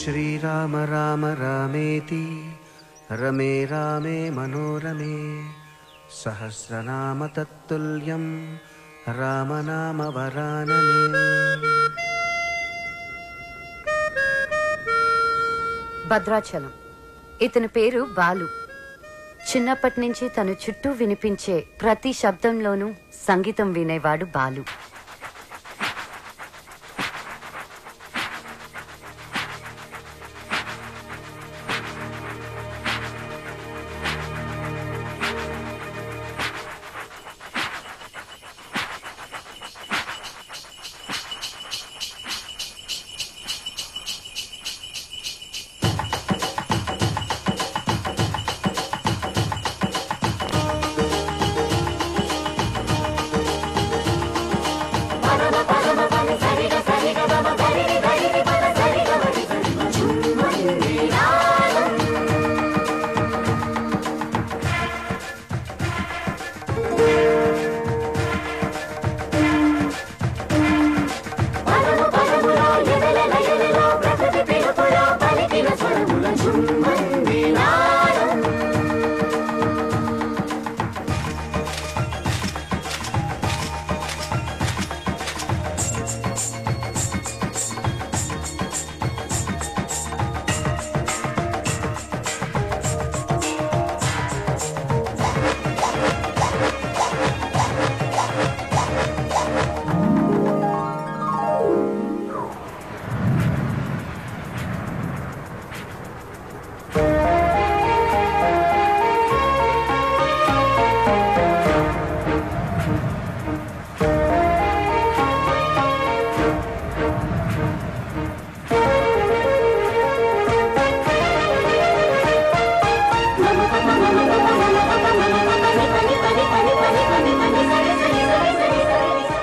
श्रीराम राम रामेति रमे रामे मनोरमे सहस्रनाम तत्तुल्यं रामनाम वरानने। భద్రాచలం. ఇతని పేరు బాలు. చిన్నప్పటి నుంచి తన చుట్టూ వినిపించే ప్రతి శబ్దంలోనూ సంగీతం వినేవాడు బాలు.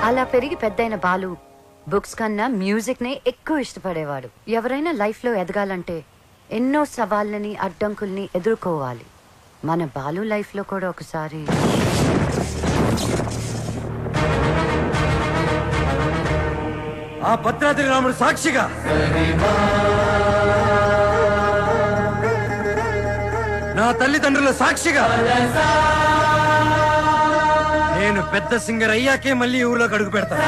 అలా పెరిగి పెద్దయిన బాలు బుక్స్ కన్నా మ్యూజిక్ నే ఎక్కువ ఇష్టపడేవాడు. ఎవరైనా లైఫ్ లో ఎదగాలంటే ఎన్నో సవాళ్ళని అడ్డంకుల్ని ఎదుర్కోవాలి. మన బాలు లైఫ్ లో కూడా ఒకసారి ఆ భద్రాద్రి రాముడు సాక్షిగా నా తల్లిదండ్రుల సాక్షిగా నేను పెద్ద సింగర్ అయ్యాకే మళ్ళీ ఊర్లోకి అడుగు పెడతాను.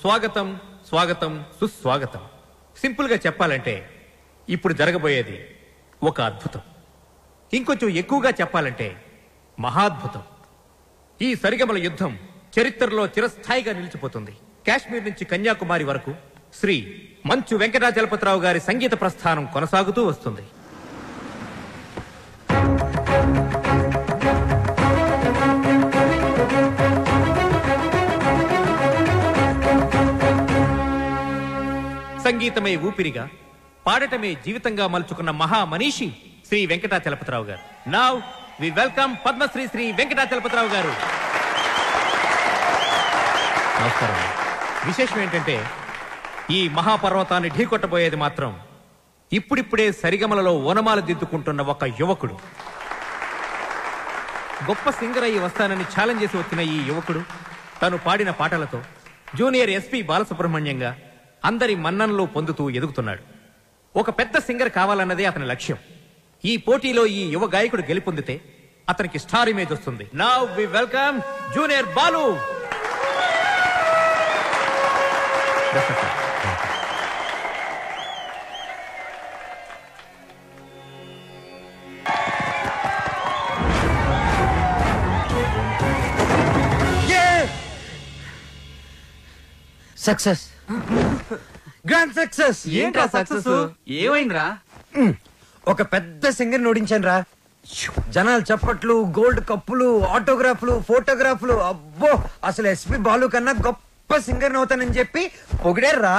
స్వాగతం స్వాగతం సుస్వాగతం. సింపుల్ గా చెప్పాలంటే ఇప్పుడు జరగబోయేది ఒక అద్భుతం. ఇంకొంచెం ఎక్కువగా చెప్పాలంటే మహాద్భుతం. ఈ సరిగమల యుద్ధం చరిత్రలో చిరస్థాయిగా నిలిచిపోతుంది. కాశ్మీర్ నుంచి కన్యాకుమారి వరకు శ్రీ మంచు వెంకటాచలపతిరావు గారి సంగీత ప్రస్థానం కొనసాగుతూ వస్తుంది. సంగీతమే ఊపిరిగా, పాడటమే జీవితంగా మలుచుకున్న మహా మనీషి శ్రీ వెంకటాచలపతిరావు గారు. Now we welcome Padmashri Shri Venkatachalapathi Rao గారు. నమస్కారం. విశేషం ఏంటంటే ఈ మహాపర్వతాన్ని ఢీకొట్టబోయేది మాత్రం ఇప్పుడిప్పుడే సరిగమలలో ఓనమాలు దిద్దుకుంటున్న ఒక యువకుడు. గొప్ప సింగర్ అయ్యి వస్తానని ఛాలెంజ్ చేసి వచ్చిన ఈ యువకుడు తను పాడిన పాటలతో జూనియర్ ఎస్పీ బాలసుబ్రహ్మణ్యంగా అందరి మన్ననలు పొందుతూ ఎదుగుతున్నాడు. ఒక పెద్ద సింగర్ కావాలన్నదే అతని లక్ష్యం. ఈ పోటీలో ఈ యువ గాయకుడు గెలుపొందితే అతనికి స్టార్ ఇమేజ్ వస్తుంది. Now we welcome junior Balu. Success, grand success. ఏంట్రా సక్సెస్? ఏమైందిరా? ఒక పెద్ద సింగర్ ఓడించాను రా. జనాలు చప్పట్లు, గోల్డ్ కప్పులు, ఆటోగ్రాఫ్లు, ఫోటోగ్రాఫ్లు. అబ్బో, అసలు ఎస్పి బాలు కన్నా గొప్ప సింగర్ అవుతానని చెప్పి పొగిడారా.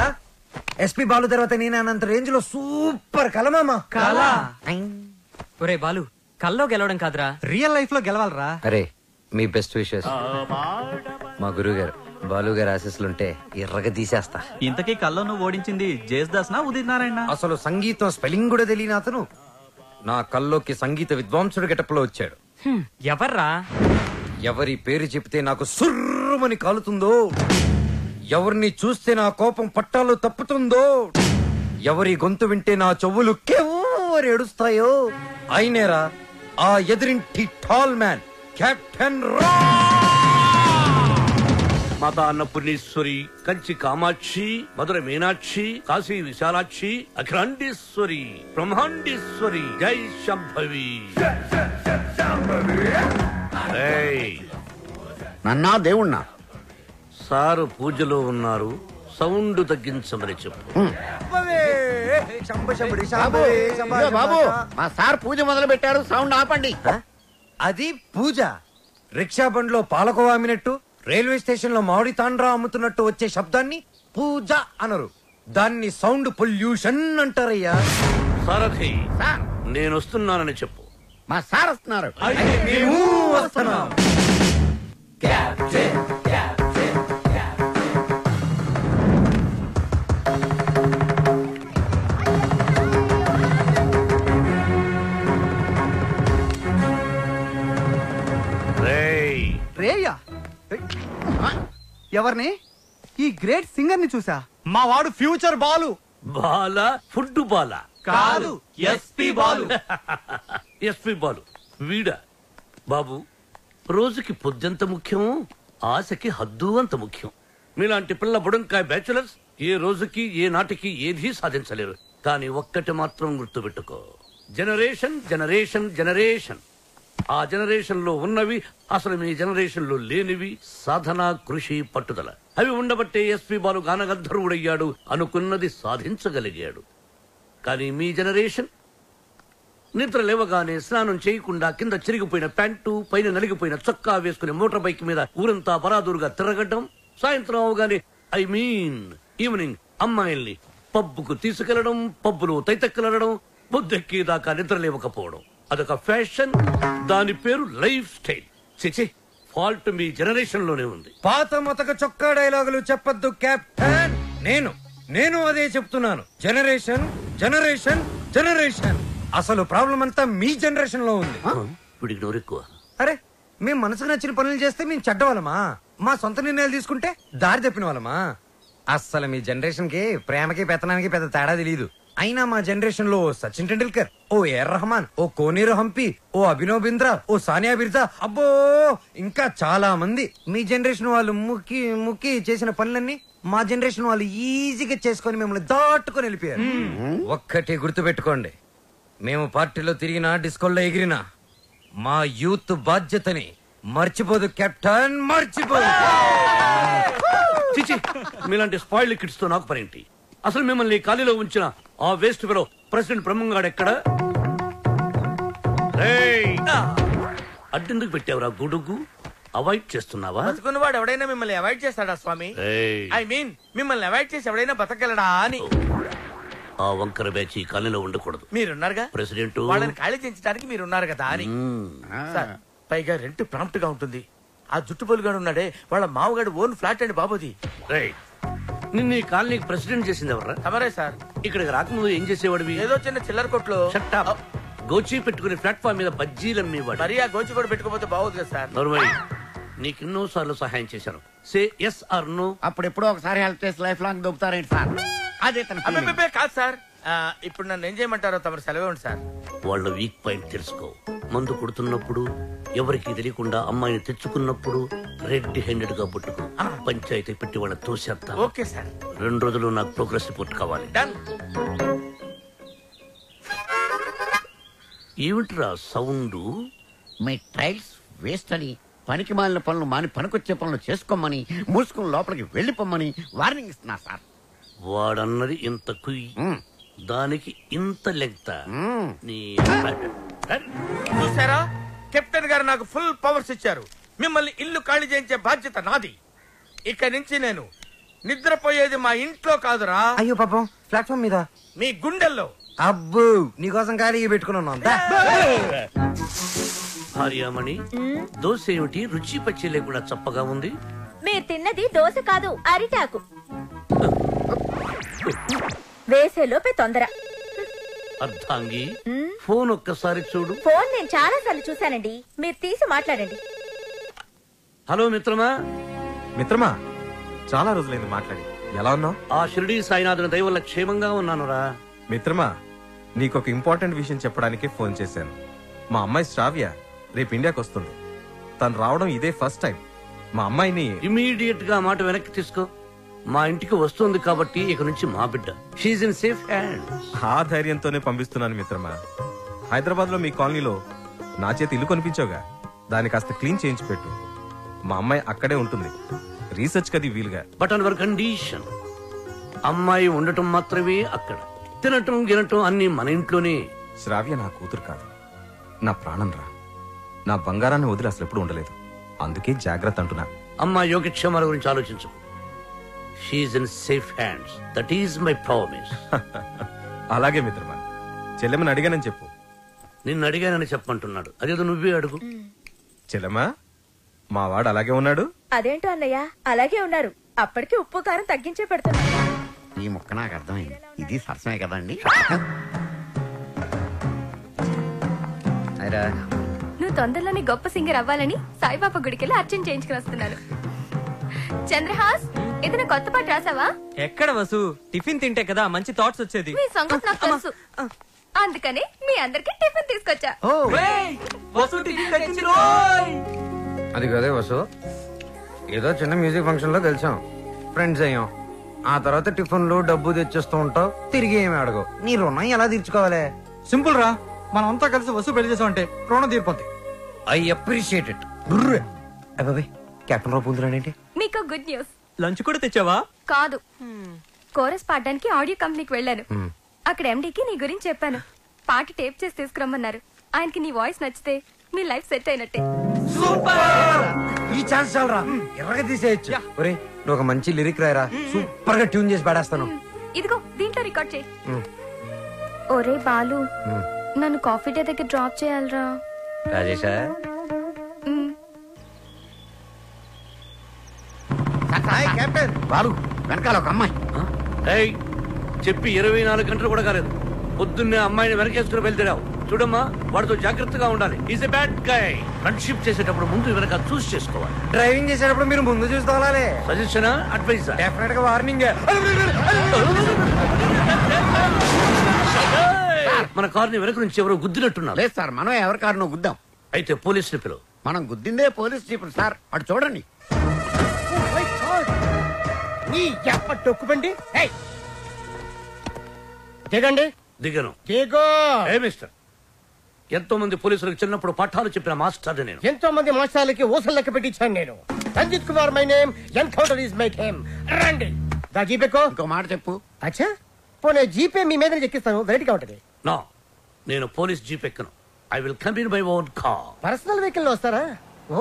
ఎస్పి బాలు తర్వాత నేను అనంత రేంజ్ లో సూపర్ కలమామా. ఒరే బాలు, కల్లో గెలవడం కాదురా, రియల్ లైఫ్ లో గెలవాలరా. అరే, మీ బెస్ట్ విషెస్. మా గురువు గారు బాలు గారు ఆశీస్సులుంటే ఎర్రగా తీసేస్తా. ఇంతకీ కల్లో నువ్వు ఓడించింది జేస్దాస్ నా ఉదిత్ నారాయణ? అసలు సంగీతం స్పెల్లింగ్ కూడా తెలియని అతను నా కల్లోకి సంగీత విద్వాంసుడు గెటప్లో వచ్చాడు. ఎవర్రా? ఎవరి పేరు చెప్తే నాకు సుర్రుమని కాలుతుందో, ఎవరిని చూస్తే నా కోపం పట్టాలు తప్పుతుందో, ఎవరి గొంతు వింటే నా చెవులు కెవ్వరు ఏడుస్తాయో అయినేరా ఆ ఎదురింటి టాల్ మ్యాన్ కెప్టెన్ రా. మాతా అన్నపూర్ణేశ్వరి, కంచి కామాక్షి, మధుర మీనాక్షి, కాశీ విశాలాక్షి, అఖిలాండేశ్వరి, బ్రహ్మాండేశ్వరి, జై శంభవి. నన్నా దేవుణ్ణా? సారు పూజలో ఉన్నారు, సౌండ్ తగ్గించమని చెప్పు. బాబు, మా సార్ పూజ మొదలు పెట్టారు, సౌండ్ ఆపండి. అది పూజ. రిక్షా బండ్లో పాలకోవా అమ్మినట్టు, రైల్వే స్టేషన్ లో మామిడి తాండ్రా అమ్ముతున్నట్టు వచ్చే శబ్దాన్ని పూజ అనరు, దాన్ని సౌండ్ పొల్యూషన్ అంటారయ్యా. సారథి, నేను వస్తున్నానని చెప్పు. మా సార్ వస్తున్నారు. రేయా, ఎవరిని? ఈ గ్రేట్ సింగర్ ని చూసా. మా వాడు ఫ్యూచర్ బాలు. బాల ఫుడ్ బాల కాదు, ఎస్పి బాలు. ఎస్పి బాలు వీడా? బాబు, రోజుకి పొద్దెంత ముఖ్యం, ఆశకి హద్దు అంత ముఖ్యం. మీలాంటి పిల్ల బుడంకాయ బ్యాచులర్స్ ఏ రోజుకి ఏ నాటికి ఏదీ సాధించలేరు. కానీ ఒక్కటి మాత్రం గుర్తుపెట్టుకో, జనరేషన్ జనరేషన్ జనరేషన్. ఆ జనరేషన్ లో ఉన్నవి అసలు మీ జనరేషన్ లో లేనివి సాధన, కృషి, పట్టుదల. అవి ఉండబట్టే ఎస్పి బాలు గానగంధర్వుడయ్యాడు, అనుకున్నది సాధించగలిగాడు. కానీ మీ జనరేషన్ నిద్ర లేవగానే స్నానం చేయకుండా కింద చిరిగిపోయిన ప్యాంటు, పైన నలిగిపోయిన చొక్కా వేసుకుని మోటార్ బైక్ మీద ఊరంతా బరాదూరుగా తిరగడం, సాయంత్రం అవగానే ఈవినింగ్ అమ్మాయిల్ని పబ్బుకు తీసుకెళ్లడం, పబ్బులో తైతెక్కలడం, బుద్ధెక్కేదాకా నిద్ర లేవకపోవడం. అదొక ఫ్యాషన్, దాని పేరు లైఫ్ స్టైల్. చిచి, ఫాల్ట్ మీ జనరేషన్ లోనే ఉంది. పాత మొతక చొక్కా డైలాగులు చెప్పొద్దు కెప్టెన్. నేను అదే చెప్తున్నాను. Generation generation generation. అసలు ప్రాబ్లం అంతా మీ జనరేషన్ లో ఉంది. వీడికి నోరెక్కువ. అరే, మేము మనసుకు నచ్చిన పనులు చేస్తే మేము చెడ్డవాళ్ళమా? మా సొంత నిర్ణయాలు తీసుకుంటే దారి తప్పిన వాళ్ళమా? అస్సలు మీ జనరేషన్ కి ప్రేమకి పెత్తనానికి పెద్ద తేడా తెలియదు. అయినా మా జనరేషన్ లో సచిన్ టెండూల్కర్, ఓ ఏఆర్ రెహమాన్, ఓ కోనేరు హంపి, ఓ అభినవ్ బింద్రా, ఓ సానియా బిర్జా, అబ్బో ఇంకా చాలా మంది. మీ జనరేషన్ వాళ్ళు ముక్కి చేసిన పనులన్నీ మా జనరేషన్ వాళ్ళు ఈజీగా చేసుకొని మిమ్మల్ని దాటుకొని వెళ్ళిపోయారు. ఒక్కటి గుర్తు పెట్టుకోండి, మేము పార్టీలో తిరిగినా, డిస్కోల్లో ఎగిరినా మా యూత్ బాధ్యతని మర్చిపోదు కెప్టెన్, మర్చిపోదు. చిచి, మీలాంటి స్పాయిల్ కిడ్స్ తో నాకు పనేంటి? అసలు మిమ్మల్ని ఖాళీలో ఉంచిన ఆ వేస్ట్ ఫెలో ప్రెసిడెంట్ బ్రహ్మంగాడు ఎక్కడ? అడ్డెందుకు పెట్టావురా గుడుగు? అవాయిడ్ చేస్తున్నావా? బతుకున్నవాడు ఎవడైనా మిమ్మల్ని అవాయిడ్ చేస్తాడా స్వామి? ఐ మీన్ మిమ్మల్ని అవాయిడ్ చేసి ఎవడైనా బతకగలడా అని. ఆ వంకర బ్యాచ్ ఈ ఖాళీలో ఉండకూడదు. మీరున్నారుగా ప్రెసిడెంట్, వాళ్ళని ఖాళీ చేయించడానికి మీరున్నారు కదా అని. సార్, పైగా రెంట్ ప్రాంప్ట్ గా ఉంటుంది. ఆ జుట్టు పొలుగాడు ఉన్నాడే, వాళ్ళ మామగాడు ఓన్ ఫ్లాట్ అండి బాబుది. నిన్న ఈ కాలనీకి ప్రెసిడెంట్ చేసింది ఎవర్రా? తమరే సార్. ఇక్కడికి రాకముందు ఏం చేసేవాడివి? ఏదో చిన్న చిల్లర కొట్లో గోచి పెట్టుకుని ప్లాట్ఫామ్ మీద బజ్జీలు అమ్మేవాడు. మరి ఆ గోచి కూడా పెట్టుకోపోతే బాగోదు కదా సార్. నర్మయ్, నీకెన్నో సార్లు సహాయం చేశాను. Say yes or no. అప్పుడెప్పుడో ఒకసారి హెల్ప్ చేసి లైఫ్ లాంగ్ దొబ్బుతారేంటి సార్? అదే కాదు సార్. ఇప్పుడు నన్ను ఏం చేయమంటారో తమరు సెలవు సార్. వాళ్ళ వీక్ పాయింట్ తెలుసుకో. మందు కొడుతున్నప్పుడు, ఎవరికి తెలియకుండా అమ్మాయిని తెచ్చుకున్నప్పుడు రెడ్ హ్యాండెడ్ గా పట్టుకో. పంచాయతీ పెట్టి వాళ్ళ తోసేస్తా. Okay sir. 2 రోజులు నాకు ప్రోగ్రెస్ రిపోర్ట్ కావాలి. డన్. ఏమిట్రా సౌండ్? మీ ట్రైల్స్ వేస్ట్ అని, పనికి మాలిన పనులు మాని పనికొచ్చే పనులు చేసుకోమని, మూసుకుని లోపలికి వెళ్ళిపోమ్మని వార్నింగ్ ఇస్తున్నా సార్. వాడన్నది ఇంత కుయ్, దానికి ఇంత లెంగ్త. చూసారా, కెప్టెన్ గారు నాకు ఫుల్ పవర్స్ ఇచ్చారు. మిమ్మల్ని ఇల్లు ఖాళీ చేయించే బాధ్యత నాది. ఇక నుంచి నేను నిద్రపోయేది మా ఇంట్లో కాదురా, అయ్యో పాపం ప్లాట్ఫామ్ మీద మీ గుండెల్లో. అబ్బు నీకోసం ఖాళీ పెట్టుకున్నాను. భార్యామణి, దోశ ఏమిటి రుచి పచ్చి లేకుండా చప్పగా ఉంది? మీరు తిన్నది దోశ కాదు, అరిటాకు. వేసేలోపే తొందర. అర్థాంగి, ఫోన్ ఒక్కసారి చూడు. ఫోన్ నేను చాలా సార్లు చూశానండి, మీరు తీసి మాట్లాడండి. హలో మిత్రమా. మిత్రమా, చాలా రోజులైంది మాట్లాడి. ఎలా ఉన్నావు? ఆ షిరిడి సాయినాథుని దయ వల్ల క్షేమంగా ఉన్నానురా. మిత్రమా, నీకొక ఇంపార్టెంట్ విషయం చెప్పడానికి ఫోన్ చేశాను. మా అమ్మాయి శ్రావ్య రేపు ఇండియాకి వస్తుంది. తను రావడం ఇదే ఫస్ట్ టైం. మా అమ్మాయిని ఇమీడియట్ గా మాట వెనక్కి తీసుకో. మా ఇంటికి వస్తుంది కాబట్టి ఇక నుంచి మా బిడ్డ. She's in safe hand. ఆ ధైర్యంతోనే పంపిస్తున్నాను మిత్రమా. హైదరాబాద్ లో మీ కాలనీలో నా చేతి ఇల్లు కొనిపించావుగా, దాన్ని కాస్త క్లీన్ చేయించి పెట్టు. మా అమ్మాయి అక్కడే ఉంటుంది, రీసెర్చ్ కది వీలుగా. బట్ ఆన్ అవర్ కండిషన్, అమ్మాయి ఉండటం మాత్రమే అక్కడ, తినటం గినటం అన్ని మన ఇంట్లోనే. శ్రావ్య నా కూతురు కాదు, నా ప్రాణం రా. నా బంగారాన్ని వదిలి అసలు ఎప్పుడు ఉండలేదు. అందుకే జాగ్రత్త అంటున్నా. అమ్మాయి యోగక్షేమాల గురించి ఆలోచించు. She's in safe hands. That is my promise. అలాగే మిత్రమా. చెల్లెమ్మని అడిగానని చెప్పు. నిన్ను అడిగానని చెప్పంటున్నాడు. అదేదో నువ్వే అడుగు. చెల్లెమ్మా, మా వాడు అలాగే ఉన్నాడు. అదేంటో అన్నయ్య, అలాగే ఉన్నారు. అప్పటికి ఉప్పు కారం తగ్గించే పెడుతున్నా. ఈ మొక్క నాకు అర్థమైంది. ఇది సరసమే కదండి. నువ్వు తొందరలోనే గొప్ప సింగర్ అవ్వాలని సాయిబాబా గుడికెళ్ళి అర్చన చేయించుకుని వస్తున్నాను. చంద్రహాస్, ఏదైనా కొత్త పాట రాసావా? ఎక్కడ వసు, టిఫిన్ తింటే కదా మంచి థాట్స్ వచ్చేది. మీ సంగతి నాకు తెలుసు, అందుకని మీ అందరికి టిఫిన్ తీసుకొచ్చా. అది కదే వసు, ఏదో చిన్న మ్యూజిక్ ఫంక్షన్ లో కలిసాం, ఫ్రెండ్స్ అయ్యాం. ఆ తర్వాత టిఫిన్లు డబ్బు తెచ్చేస్తూ ఉంటావు, తిరిగి ఏమి అడగవు. నీ రుణం ఎలా తీర్చుకోవాలి? సింపుల్ రా, మనం అంతా కలిసి వసూలు పెళ్లి చేసామంటే రుణం తీరిపోద్ది. I appreciate it. అబ్బాయి, కెప్టెన్ రావు పూందురాడేంటి? మీకు గుడ్ న్యూస్. లంచ్ కూడా తెచ్చావా? కాదు, కోరస్ పాడడానికి ఆడియో కంపెనీకి వెళ్ళాను. అక్కడ ఎండీకి నీ గురించి చెప్పాను. పాట టేప్ చేసి తీసుకురమ్మన్నారు. ఆయనకి నీ వాయిస్ నచ్చితే మీ లైఫ్ సెట్ అయినట్టే. ఈ ఛాన్స్ చాలరా, ఎర్రగా తీసేయచ్చు. ఒరే, నువ్వు ఒక మంచి లిరిక్ రాయరా, సూపర్ గా ట్యూన్ చేసి పాడేస్తాను. ఇదిగో దీంట్లో రికార్డ్ చేయి. ఒరే బాలు, నన్ను కాఫీ డే దగ్గర డ్రాప్ చేయాలరా. రాజేశా, కెప్టెన్ బాలు, వెనకాల ఒక అమ్మాయి. ఏయ్, చెప్పి 24 గంటలు కూడా కాలేదు. పొద్దున్నే అమ్మాయిని వెనకేసుకుని బయలుదేరావు. చూడమ్మా, వాడితో జాగ్రత్తగా ఉండాలి. Is a bad guy. Friendship చేసేటప్పుడు ముందు వెనక చూస్ చేసుకోవాలి. డ్రైవింగ్ చేసేటప్పుడు మీరు ముందు చూసుకోవాలి. సజెషనా, అడ్వైజా? డెఫినెట్ గా వార్నింగ్. మన కారుని వెనక నుంచి ఎవరో గుద్దినట్టున్నారు. లేదు సార్, మనం ఎవరి కారునో గుద్దాం. అయితే పోలీసులు పిలువు. మనం గుద్దిందే పోలీస్ జీపులు సార్. అటు చూడండి. టొక్కుబండి దిగండి. దిగను. దిగో. ఏ మిస్టర్, ఎంతో మంది పోలీసులకు చిన్నప్పుడు పాఠాలు చెప్పిన మాస్టర్ నేను. ఎంతో మంది మోసాలకి ఊసలు లెక్క పెట్టించాను నేను. Ranjit Kumar my name, encounter is my game. రండి. దా జీపేకో. ఇంకో మాట చెప్పు. అచ్చా, పోనీ జీపే మీ మీద ఎక్కిస్తాను, వెరైటీగా ఉంటది. నో, నేను పోలీస్ జీప్ ఎక్కను. I will come in my own car. Personal vehicle లో వస్తారా?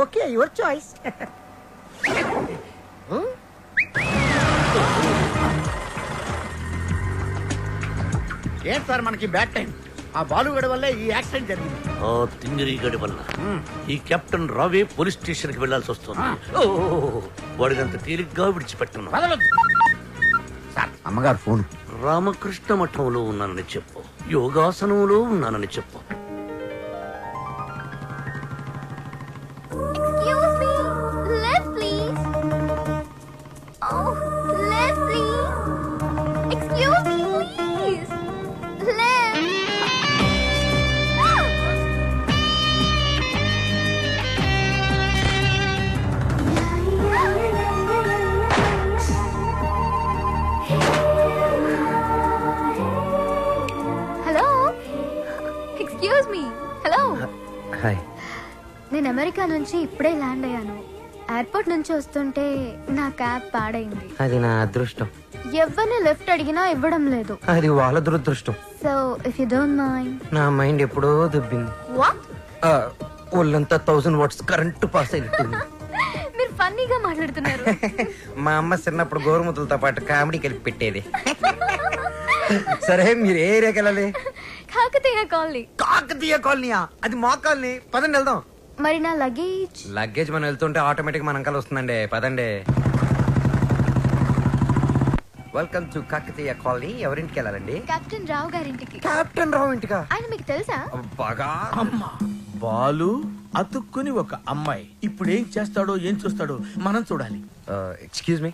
Okay, your choice. ఏంటి సార్ మనకి బ్యాడ్ టైం? ఆ బాలుగడ వల్లే ఈ యాక్సిడెంట్ జరిగింది. ఆ తింగిరి గడి వల్ల ఈ కెప్టెన్ రావే పోలీస్ స్టేషన్ కి వెళ్లాల్సి వస్తుంది. వాడినంత తేలిగ్గా విడిచిపెట్టున్నా. సార్, అమ్మగారు ఫోన్. రామకృష్ణ మఠంలో ఉన్నానని చెప్పు, యోగాసనంలో ఉన్నానని చెప్పు. నేను అమెరికా నుంచి ఇప్పుడే ల్యాండ్ అయ్యాను. ఎయిర్పోర్ట్ నుంచి వస్తుంటే నా క్యాబ్ పాడైంది. అది నా అదృష్టం. ఎవరిని లిఫ్ట్ అడిగినా ఇవ్వడం లేదు. అది వాళ్ళ దురదృష్టం. So if you don't mind. నా మైండ్ ఎప్పుడో దుబ్బింది. వాట్? ఒళ్ళంతా 1000 వాట్స్ కరెంట్ పాస్ అయినట్టుంది. మీరు ఫన్నీగా మాట్లాడుతున్నారు. మా అమ్మ చిన్నప్పుడు గోరుముతులతో పాటు కామెడీ కలిపి పెట్టేది. సరే మీరు ఏ ఏరియాకి వెళ్ళాలి? కాకతీయ కాలనీ. కాకతీయ కాలనీయా? అది మా కాలనీ. పదండి వెళ్దాం. మరి నా లగేజ్? లగేజ్ మనం వెళ్తుంటే ఆటోమేటిక్ మన అంకల్ వస్తుందండి. పదండి. Welcome to Kakatiya colony. ఎవరింటికి వెళ్ళాలండి? కెప్టెన్ రావు గారింటికి. కెప్టెన్ రావు ఇంటికా? ఆయన మీకు తెలుసా? బాగా. అమ్మా బాలు అతుక్కుని ఒక అమ్మాయి ఇప్పుడు ఏం చేస్తాడో ఏం చూస్తాడో మనం చూడాలి. ఎక్స్క్యూజ్ మీ,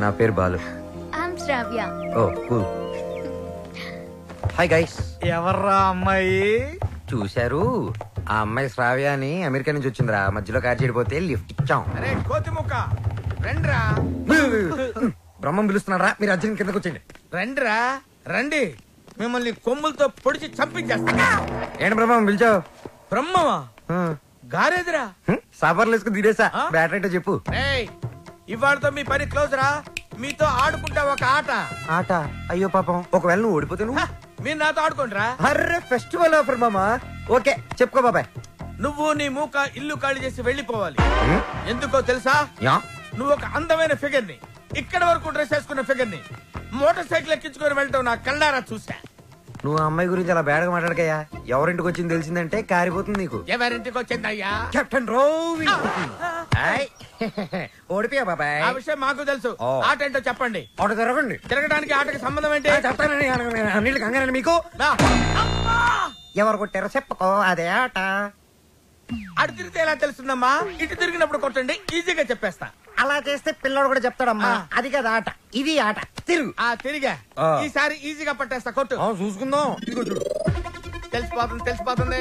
నా పేరు Balu. I'm Shravya. Oh cool. Hi guys. ఎవర్రా అమ్మాయి? చూశారు, ఆ అమ్మాయి శ్రావ్య అని అమెరికా నుంచి వచ్చిందిరా. మధ్యలో కార్ చెడిపోతే లిఫ్ట్ ఇచ్చాం. అరే కోతి ముక్క రండ్రా. బ్రహ్మం పిలుస్తున్నారా? మీరు అర్జున్ కిందకు వచ్చేయండి. రండ్రా రండి, మిమ్మల్ని కొమ్ములతో పొడిచి చంపించేస్తా. ఏంటి బ్రహ్మం పిలిచావు? బ్రహ్మమా? గారేదిరా. సాఫర్లు వేసుకుని తీరేసా. బ్యాటరీ చెప్పు. ఇవాళతో మీ పని క్లోజ్ రా. మీతో ఆడుకుంటా ఒక ఆట. ఆట? అయ్యో పాపం, ఒకవేళ నువ్వు ఓడిపోతే నువ్వు? మీరు నాతో ఆడుకుంటారా? అర్రే ఫెస్టివల్ ఆఫర్ మామా. ఓకే చెప్పుకో బాబాయ్. నువ్వు నీ మూక ఇల్లు ఖాళీ చేసి వెళ్ళిపోవాలి. ఎందుకో తెలుసా? నువ్వు ఒక అందమైన ఫిగర్ ని, ఇక్కడ వరకు డ్రెస్ వేసుకున్న ఫిగర్ ని మోటార్ సైకిల్ ఎక్కించుకొని వెళ్ళటం నా కళ్ళారా చూసా. నువ్వు ఆ అమ్మాయి గురించి అలా బేడగా మాట్లాడకయ్యా. ఎవరింటికి వచ్చింది తెలిసిందంటే కారిపోతుంది నీకు. ఎవరింటికి వచ్చిందయ్యా? కెప్టెన్ రోవి. ఓడిపోయా బాబాయ్. ఆ విషయం మాకు తెలుసు. ఆట ఏంటో చెప్పండి. ఆట తిరగండి. తిరగడానికి ఆటకి సంబంధం ఏంటి? చెప్తానండి. అన్నిటికి కంగారండి మీకు. ఎవరు కొట్టారో చెప్పుకో, అదే ఆట. అటు తిరిగితే ఎలా తెలుస్తుందమ్మా? ఇటు తిరిగినప్పుడు కొట్టండి, ఈజీగా చెప్పేస్తా. అలా చేస్తే పిల్లడు కూడా చెప్తాడమ్మా. అది కదా ఆట, ఇది ఆట. తిరుగు. తిరిగా ఈసారి ఈజీగా పట్టేస్తా. కొట్టు. చూసుకుందాం. ఇదిగో చూడు. తెలిసిపోతుంది తెలిసిపోతుంది.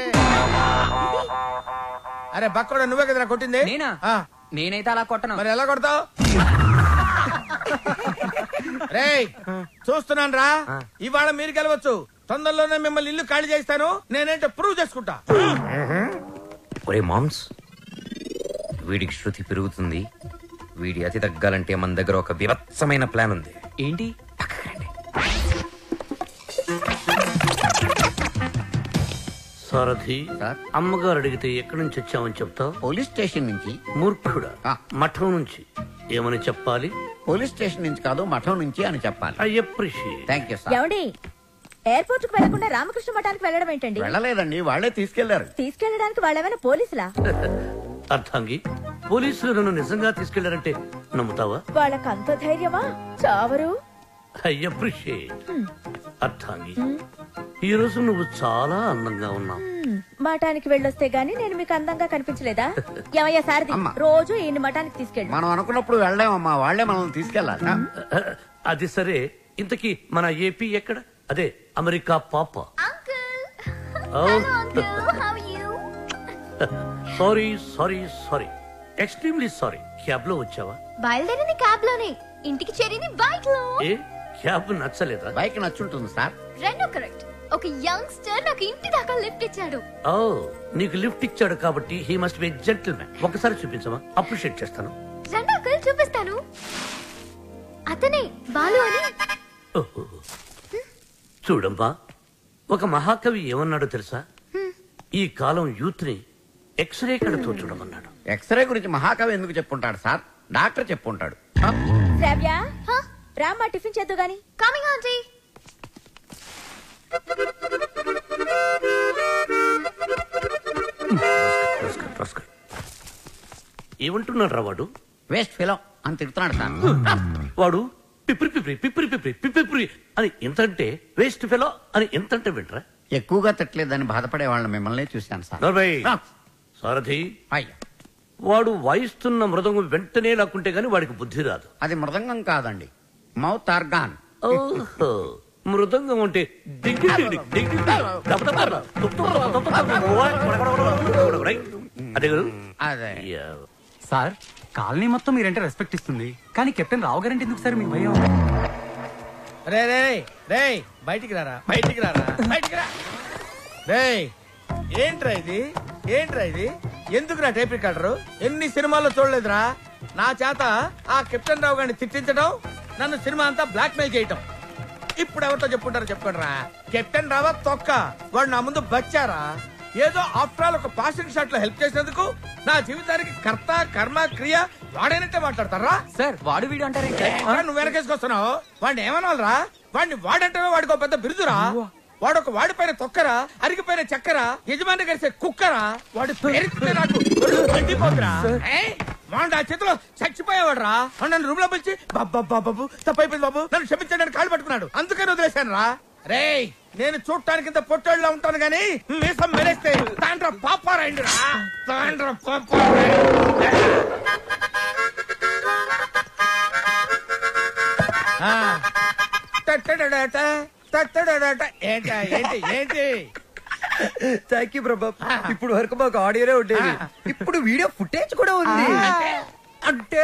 అరే బక్కడా, నువ్వే కదరా కొట్టింది? నేనైతే అలా కొట్టను. మరి ఎలా కొడతావు? రేయ్ చూస్తున్నాను రా. ఇవాళ మీరు గెలవచ్చు. తొందరలోనే మిమ్మల్ని ఇల్లు ఖాళీ చేస్తాను. నేనేంటో ప్రూవ్ చేసుకుంటా. ఒరే మామ్స్, వీడికి శృతి పెరుగుతుంది. వీడి అతి తగ్గాలంటే మన దగ్గర ఒక వివత్సమైన ప్లాన్ ఉంది. ఏంటి? సారథి, అమ్మగారు అడిగితే ఎక్కడి నుంచి వచ్చామని చెప్తావు? పోలీస్ స్టేషన్ నుంచి. మూర్ఖుడా, మఠం నుంచి. ఏమని చెప్పాలి? పోలీస్ స్టేషన్ నుంచి కాదు, మఠం నుంచి అని చెప్పాలి. I appreciate. Thank you sir. ఏమండి, ఎయిర్పోర్ట్ కు వెళ్లకుండా రామకృష్ణ మఠానికి వెళ్ళడం ఏంటండి? వెళ్ళలేదండి, వాళ్లే తీసుకెళ్లారు. తీసుకెళ్ళడానికి వాళ్ళేమైనా పోలీసులా? అర్థంగి, పోలీసులు నన్ను నిజంగా తీసుకెళ్లారంటే నమ్ముతావా? వాళ్ళకి అంత ధైర్యమా? చావరు. I appreciate. అర్థంగి, ఈ రోజు నువ్వు చాలా అందంగా ఉన్నావు. మఠానికి వెళ్ళొస్తే గానీ నేను మీకు అందంగా కనిపించలేదా? ఏమయ్యా సారథి, రోజు ఈయన మఠానికి తీసుకెళ్ళి. మనం అనుకున్నప్పుడు వెళ్ళామమ్మా, వాళ్లే మనల్ని తీసుకెళ్లాలి. అది సరే, ఇంతకీ మన ఏపీ ఎక్కడ? అదే అమెరికా పాప. Sorry sorry sorry, extremely sorry. Cab లో వచ్చావా? బయలుదేరింది క్యాబ్ లోనే, ఇంటికి చేరింది బైక్ లో. ఏ క్యాబ్ నచ్చలేదా? బైక్ నచ్చుంటుంది సార్. రెండు కరెక్ట్. ఒక యంగ్స్టర్ నాకు ఇంటి దాకా లిఫ్ట్ ఇచ్చాడు. ఓ, నీకు లిఫ్ట్ ఇచ్చాడు కాబట్టి హీ మస్ట్ బి జెంటిల్‌మ్యాన్. ఒకసారి చూపించమా? అప్రిషియేట్ చేస్తాను. రండి అంకుల్, చూపిస్తాను. అతనే బాలు అని. చూడమ్మా, ఒక మహాకవి ఏమన్నాడో తెలుసా? ఈ కాలం యూత్ ని ఎక్స్రే కడతో చూడమన్నాడు. ఎక్స్రే గురించి మహాకవి ఎందుకు చెప్పుంటాడు సార్? డాక్టర్ చెప్పుంటాడు. శ్రావ్య, రామ్మా టిఫిన్ చేద్దు గాని. Coming aunty. ఏమంటున్నాడు రా వాడు? వేస్ట్ ఫెలో అని తిడుతున్నాడు సార్. వాడు పిప్రి పిప్రి పిప్రి పిప్రి పిప్రి అని ఎంతంటే, వేస్ట్ ఫెలో అని ఎంతంటే వింటరా? ఎక్కువగా తిట్టలేదని బాధపడే వాళ్ళని మిమ్మల్ని చూశాను సార్. సారథి, వాడు వాయిస్తున్న మృదంగం వెంటనే లాక్కుంటే గాని వాడికి బుద్ధి రాదు. అది మృదంగం కాదండి, మౌత్ ఆర్గాన్. ఓహో, మృదంగం అంటే అదే సార్. కాలనీ మొత్తం మీరంటే రెస్పెక్ట్ ఇస్తుంది, కానీ కెప్టెన్ రావు గారంటే ఎందుకు సార్ మీకు భయం? రే రే రే, బయటికి రారా, బయటికి రారా, బయటికి రా. రే ఏంట్రా ఇది, ఏంట్రా ఇది? ఎందుకురా టేప్ రికార్డరు? ఎన్ని సినిమాల్లో చూడలేదురా? నా చేత ఆ కెప్టెన్ రావు గారిని తిట్టించడం, నన్ను సినిమా అంతా బ్లాక్ మెయిల్ చేయటం. ఇప్పుడు ఎవరితో చెప్పుకుంటారో చెప్పుకోండిరా. కెప్టెన్ రావా తొక్క, వాడు నా ముందు బచ్చారా? ఏదో ఆఫ్టర్ ఆల్ ఒక పాసింగ్ షాట్ లో హెల్ప్ చేసినందుకు నా జీవితానికి కర్త కర్మ క్రియ వాడైనట్టే మాట్లాడతారా? సార్ వాడు వీడు అంటారే నువ్వు వెనకేసుకొస్తున్నావు. వాడిని ఏమనాలరా? వాడిని వాడంటే వాడికి ఒక పెద్ద బిరుదురా. వాడొక వాడిపైన తొక్కరా, అరిగిపోయిన చక్కరా, యజమాని కలిసే కుక్కరా. వాడి పేరుతే నాకు మండిపోతురా. వాడు ఆ చేతిలో చచ్చిపోయేవాడు రా. నన్ను రూమ్ లో పిలిచి బాబు తప్పైపోయింది బాబు, నన్ను క్షమించడానికి కాళ్ళు పట్టుకున్నాడు. అందుకని వదిలేశాను రా. రే, నేను చూడటానికి ఇంత పొట్టోళ్ళ ఉంటాను గానీ మీసం మెరేస్తే తాండ్ర పాపారాయండి రా. తాండ్ర ఏంటి ఏంటి? థ్యాంక్ యూ ప్రభా. ఇప్పుడు వరకు మాకు ఆడియోనే ఉండేది, ఇప్పుడు వీడియో ఫుటేజ్ కూడా ఉంది. అంటే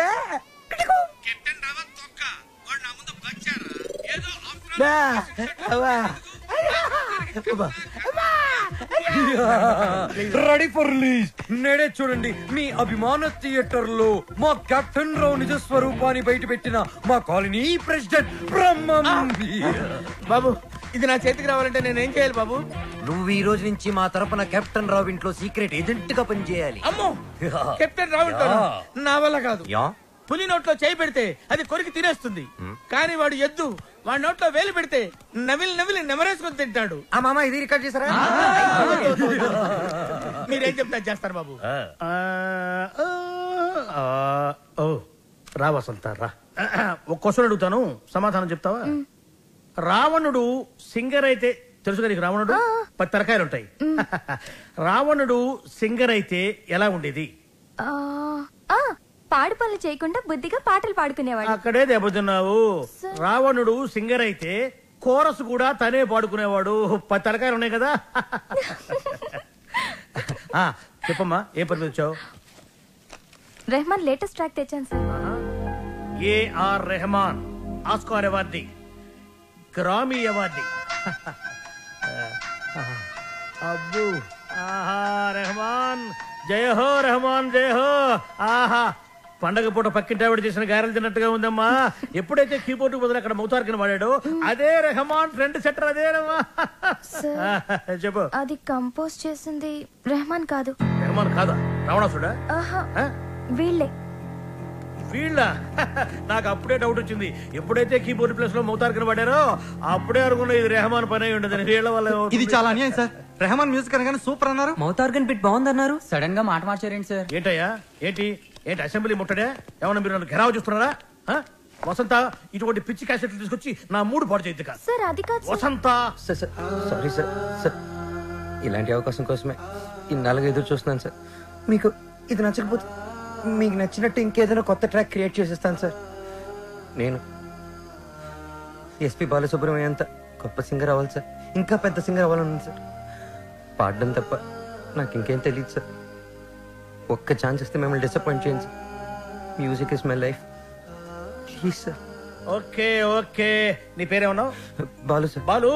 రెడీ ఫర్ రిలీజ్. నేడే చూడండి మీ అభిమాన థియేటర్ లో మా కెప్టెన్ రావు నిజ స్వరూపాన్ని బయట పెట్టిన మా కాలనీ ప్రెసిడెంట్ బ్రహ్మం. బాబు, ఇది నా చేతికి రావాలంటే నేను ఏం చేయాలి బాబు? నువ్వు ఈ రోజు నుంచి మా తరపున కెప్టెన్ రావు ఇంట్లో సీక్రెట్ ఏజెంట్ గా పనిచేయాలి. అమ్మో, కెప్టెన్ రావు నా వల్ల కాదు. పులి నోట్లో చేయి పెడితే అది కొరికి తినేస్తుంది, కానీ వాడు ఎద్దు. వాడి నోట్లో వేలు పెడితే నవిలి నవిలి నెమరేసుకొని తింటాడు. ఆ మామ ఇది రికార్డ్ చేశారా? మీరేం చెప్తా చేస్తారు బాబు. ఓ రా వసంత రా. ఒక క్వశ్చన్ అడుగుతాను, సమాధానం చెప్తావా? రావణుడు సింగర్ అయితే తెలుసు కదా నీకు? రావణుడు 10 తరకాయలు ఉంటాయి. రావణుడు సింగర్ అయితే ఎలా ఉండేది? పాడు పనులు చేయకుండా బుద్ధిగా పాటలు పాడుకునేవాడు. అక్కడే దెబ్బతిన్నావు. రావణుడు సింగర్ అయితే కోరస్ కూడా తనే పాడుకునేవాడు. 10 తలకాయలు ఉన్నాయి కదా. చెప్పమ్మా, ఏం పని వచ్చావు? రెహమాన్ లేటెస్ట్ ట్రాక్ తెచ్చాను sir. A R Rahman Oscar awardee, Grammy awardee. అబ్బు, ఆహా రెహమాన్, జయ హో రెహమాన్, జయ హో. ఆహా, పండగ పూట పక్కింటి ఆవిడ చేసిన గారెలు తిన్నట్టుగా ఉందమ్మా. ఎప్పుడైతే కీబోర్డ్ బదులు అక్కడ మౌతార్కిని వాడాడో అదే రెహమాన్ ఫ్రెండ్ సెటర్. అదేనమ్మా. చెప్పు. అది కంపోజ్ చేసింది రెహమాన్ కాదు. రెహమాన్ కాదా? రావణాసుడా? వీళ్ళే. వీళ్ళ? నాకు అప్పుడే డౌట్ వచ్చింది. ఎప్పుడైతే కీబోర్డ్ ప్లేస్ లో మౌతార్కిని వాడారో అప్పుడే అనుకున్నా ఇది రెహమాన్ పని అయి ఉండదు. వీళ్ళ వల్ల. ఇది చాలా అన్యాయం సార్. రెహమాన్ మ్యూజిక్ అనగానే సూపర్ అన్నారు, మౌతార్గన్ బిట్ బాగుందన్నారు, సడన్ గా మాట మార్చారేంటి సార్? ఏంటయ్యా ఏంటి ఏంటి అసెంబ్లీ ముట్టడే? ఏమన్నా మీరు నన్ను ఘెరావు చూస్తున్నారా? వసంత, ఇటువంటి పిచ్చి క్యాసెట్లు తీసుకొచ్చి నా మూడు పాడు చేయద్దు కాదు. సార్ అది కాదు వసంత. Sorry sir. సార్, ఇలాంటి అవకాశం కోసమే ఇన్నాళ్ళుగా ఎదురు చూస్తున్నాను సార్. మీకు ఇది నచ్చకపోతే మీకు నచ్చినట్టు ఇంకేదైనా కొత్త ట్రాక్ క్రియేట్ చేసేస్తాను సార్. నేను ఎస్పి బాలసుబ్రహ్మణ్యం అంత గొప్ప సింగర్ అవ్వాలి సార్, ఇంకా పెద్ద సింగర్ అవ్వాలన్నాను సార్. పాడడం తప్ప నాకు ఇంకేం తెలియదు సార్. ఒక్క ఛాన్స్ ఇస్తే మిమ్మల్ని డిసప్పాయింట్ చేయండి sir. Music is my life, please sir. Okay okay, నీ పేరేమన్నావు? బాలు సార్. బాలు,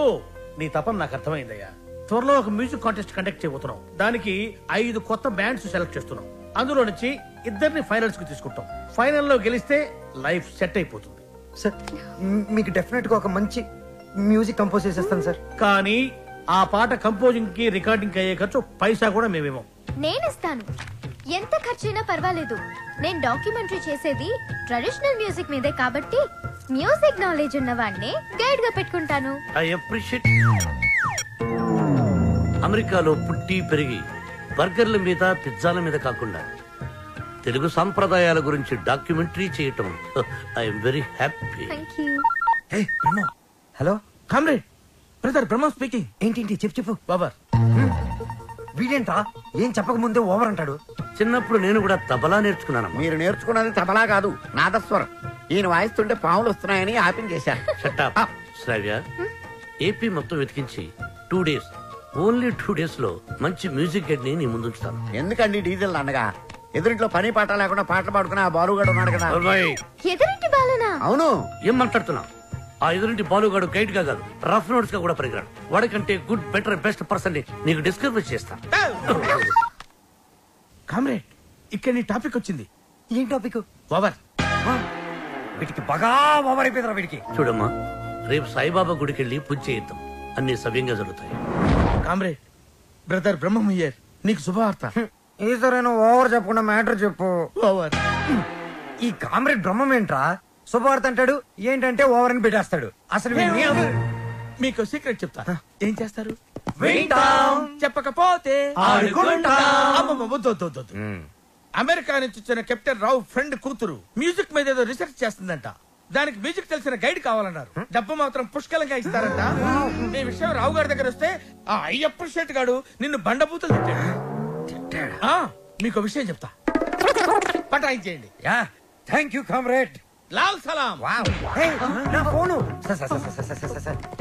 నీ తపన నాకు అర్థమైందయ్యా. త్వరలో ఒక మ్యూజిక్ కాంటెస్ట్ కండక్ట్ చేయబోతున్నాం. దానికి 5 కొత్త బ్యాండ్స్ సెలెక్ట్ చేస్తున్నాం. అందులో నుంచి 2 ఫైనల్స్ కి తీసుకుంటాం. ఫైనల్లో గెలిస్తే లైఫ్ సెట్ అయిపోతుంది సార్. మీకు డెఫినెట్ గా ఒక మంచి మ్యూజిక్ కంపోజ్ చేసేస్తాను సార్. కానీ ఆ పాట కంపోజింగ్ కి రికార్డింగ్ అయ్యే ఖర్చు పైసా కూడా మేమేమో. నేనిస్తాను, ఎంత ఖర్చైనా పర్వాలేదు. నేను డాక్యుమెంటరీ చేసేది ట్రెడిషనల్ మ్యూజిక్ మీదే కాబట్టి మ్యూజిక్ నాలెడ్జ్ ఉన్న వాడిని గైడ్ గా పెట్టుకుంటాను. I appreciate. అమెరికాలో పుట్టి పెరిగి బర్గర్ల మీద పిజ్జాల మీద కాకుండా తెలుగు సాంప్రదాయాల గురించి డాక్యుమెంటరీ చేయటం I'm very happy. Hello comrade, brother Brahma speaking. ఏంటి చెప్పు బాబర్. వీడేంట్రా ఏం చెప్పక ముందే ఓవర్ అంటాడు. చిన్నప్పుడు నేను కూడా తబలా నేర్చుకున్నాను. మీరు నేర్చుకున్నది తబలా కాదు, నాదస్వరం. ఈయన వాయిస్తుంటే పాములు వస్తున్నాయని ఆపించేశారు. శ్రావ్య, ఏపీ మొత్తం వెతికించి 2 days, ఓన్లీ 2 days లో మంచి మ్యూజిక్ గైడ్ ని నీ ముందుంచుతాను. ఎందుకండి డీజిల్ అండగా? ఎదురింట్లో పని పాట లేకుండా పాటలు పాడుకునే ఆ బాలుగాడు ఉన్నాడు కదా. ఎదురింటి బాలునా? అవును. ఏం మాట్లాడుతున్నా? ఆ ఎదురింటి బాలుగాడు గైడ్ గా కాదు, రఫ్ నోట్స్ గా కూడా పరిగరాడు. వాడికంటే గుడ్ బెటర్ బెస్ట్ పర్సన్ ని నీకు డిస్కవర్ చేస్తా. కామ్రేడ్, ఇక్కడ నీ టాపిక్ వచ్చింది. ఏం టాపిక్? ఓవర్. వీటికి బాగా ఓవర్ అయిపోయిందిరా వీడికి. చూడమ్మా, రేపు సాయిబాబా గుడికి వెళ్ళి పూజ చేయిద్దాం, అన్ని సవ్యంగా జరుగుతాయి. కామ్రేడ్ బ్రదర్ బ్రహ్మం హియర్, నీకు శుభవార్త. ఈసారైనా ఓవర్ చెప్పకుండా మ్యాటర్ చెప్పు. ఓవర్. ఈ కామ్రేడ్ బ్రహ్మం ఏంట్రా శుభవార్త అంటాడు, ఏంటంటే ఓవర్ అని పెట్టేస్తాడు. అసలు మీకు సీక్రెట్ చెప్తా. ఏం చేస్తారు? వింటాం. చెప్పకపోతే ఆడుకుంటాం. అమ్మమ్మ, వద్దు, వద్దు, వద్దు, వద్దు. అమెరికా నుంచి వచ్చిన కెప్టెన్ రావు ఫ్రెండ్ కూతురు మ్యూజిక్ మీద ఏదో రీసెర్చ్ చేస్తుందంట. దానికి మ్యూజిక్ తెలిసిన గైడ్ కావాలన్నారు. డబ్బు మాత్రం పుష్కలంగా ఇస్తారంట. ఈ విషయం రావు గారి దగ్గర వస్తే ఆ అయ్యప్ప షెట్ గాడు నిన్ను బండబూతులు తిట్టాడు. మీకు విషయం చెప్తా, పటాయించేయండి. Thank you comrade. లాల్ సలాం. నా ఫోను.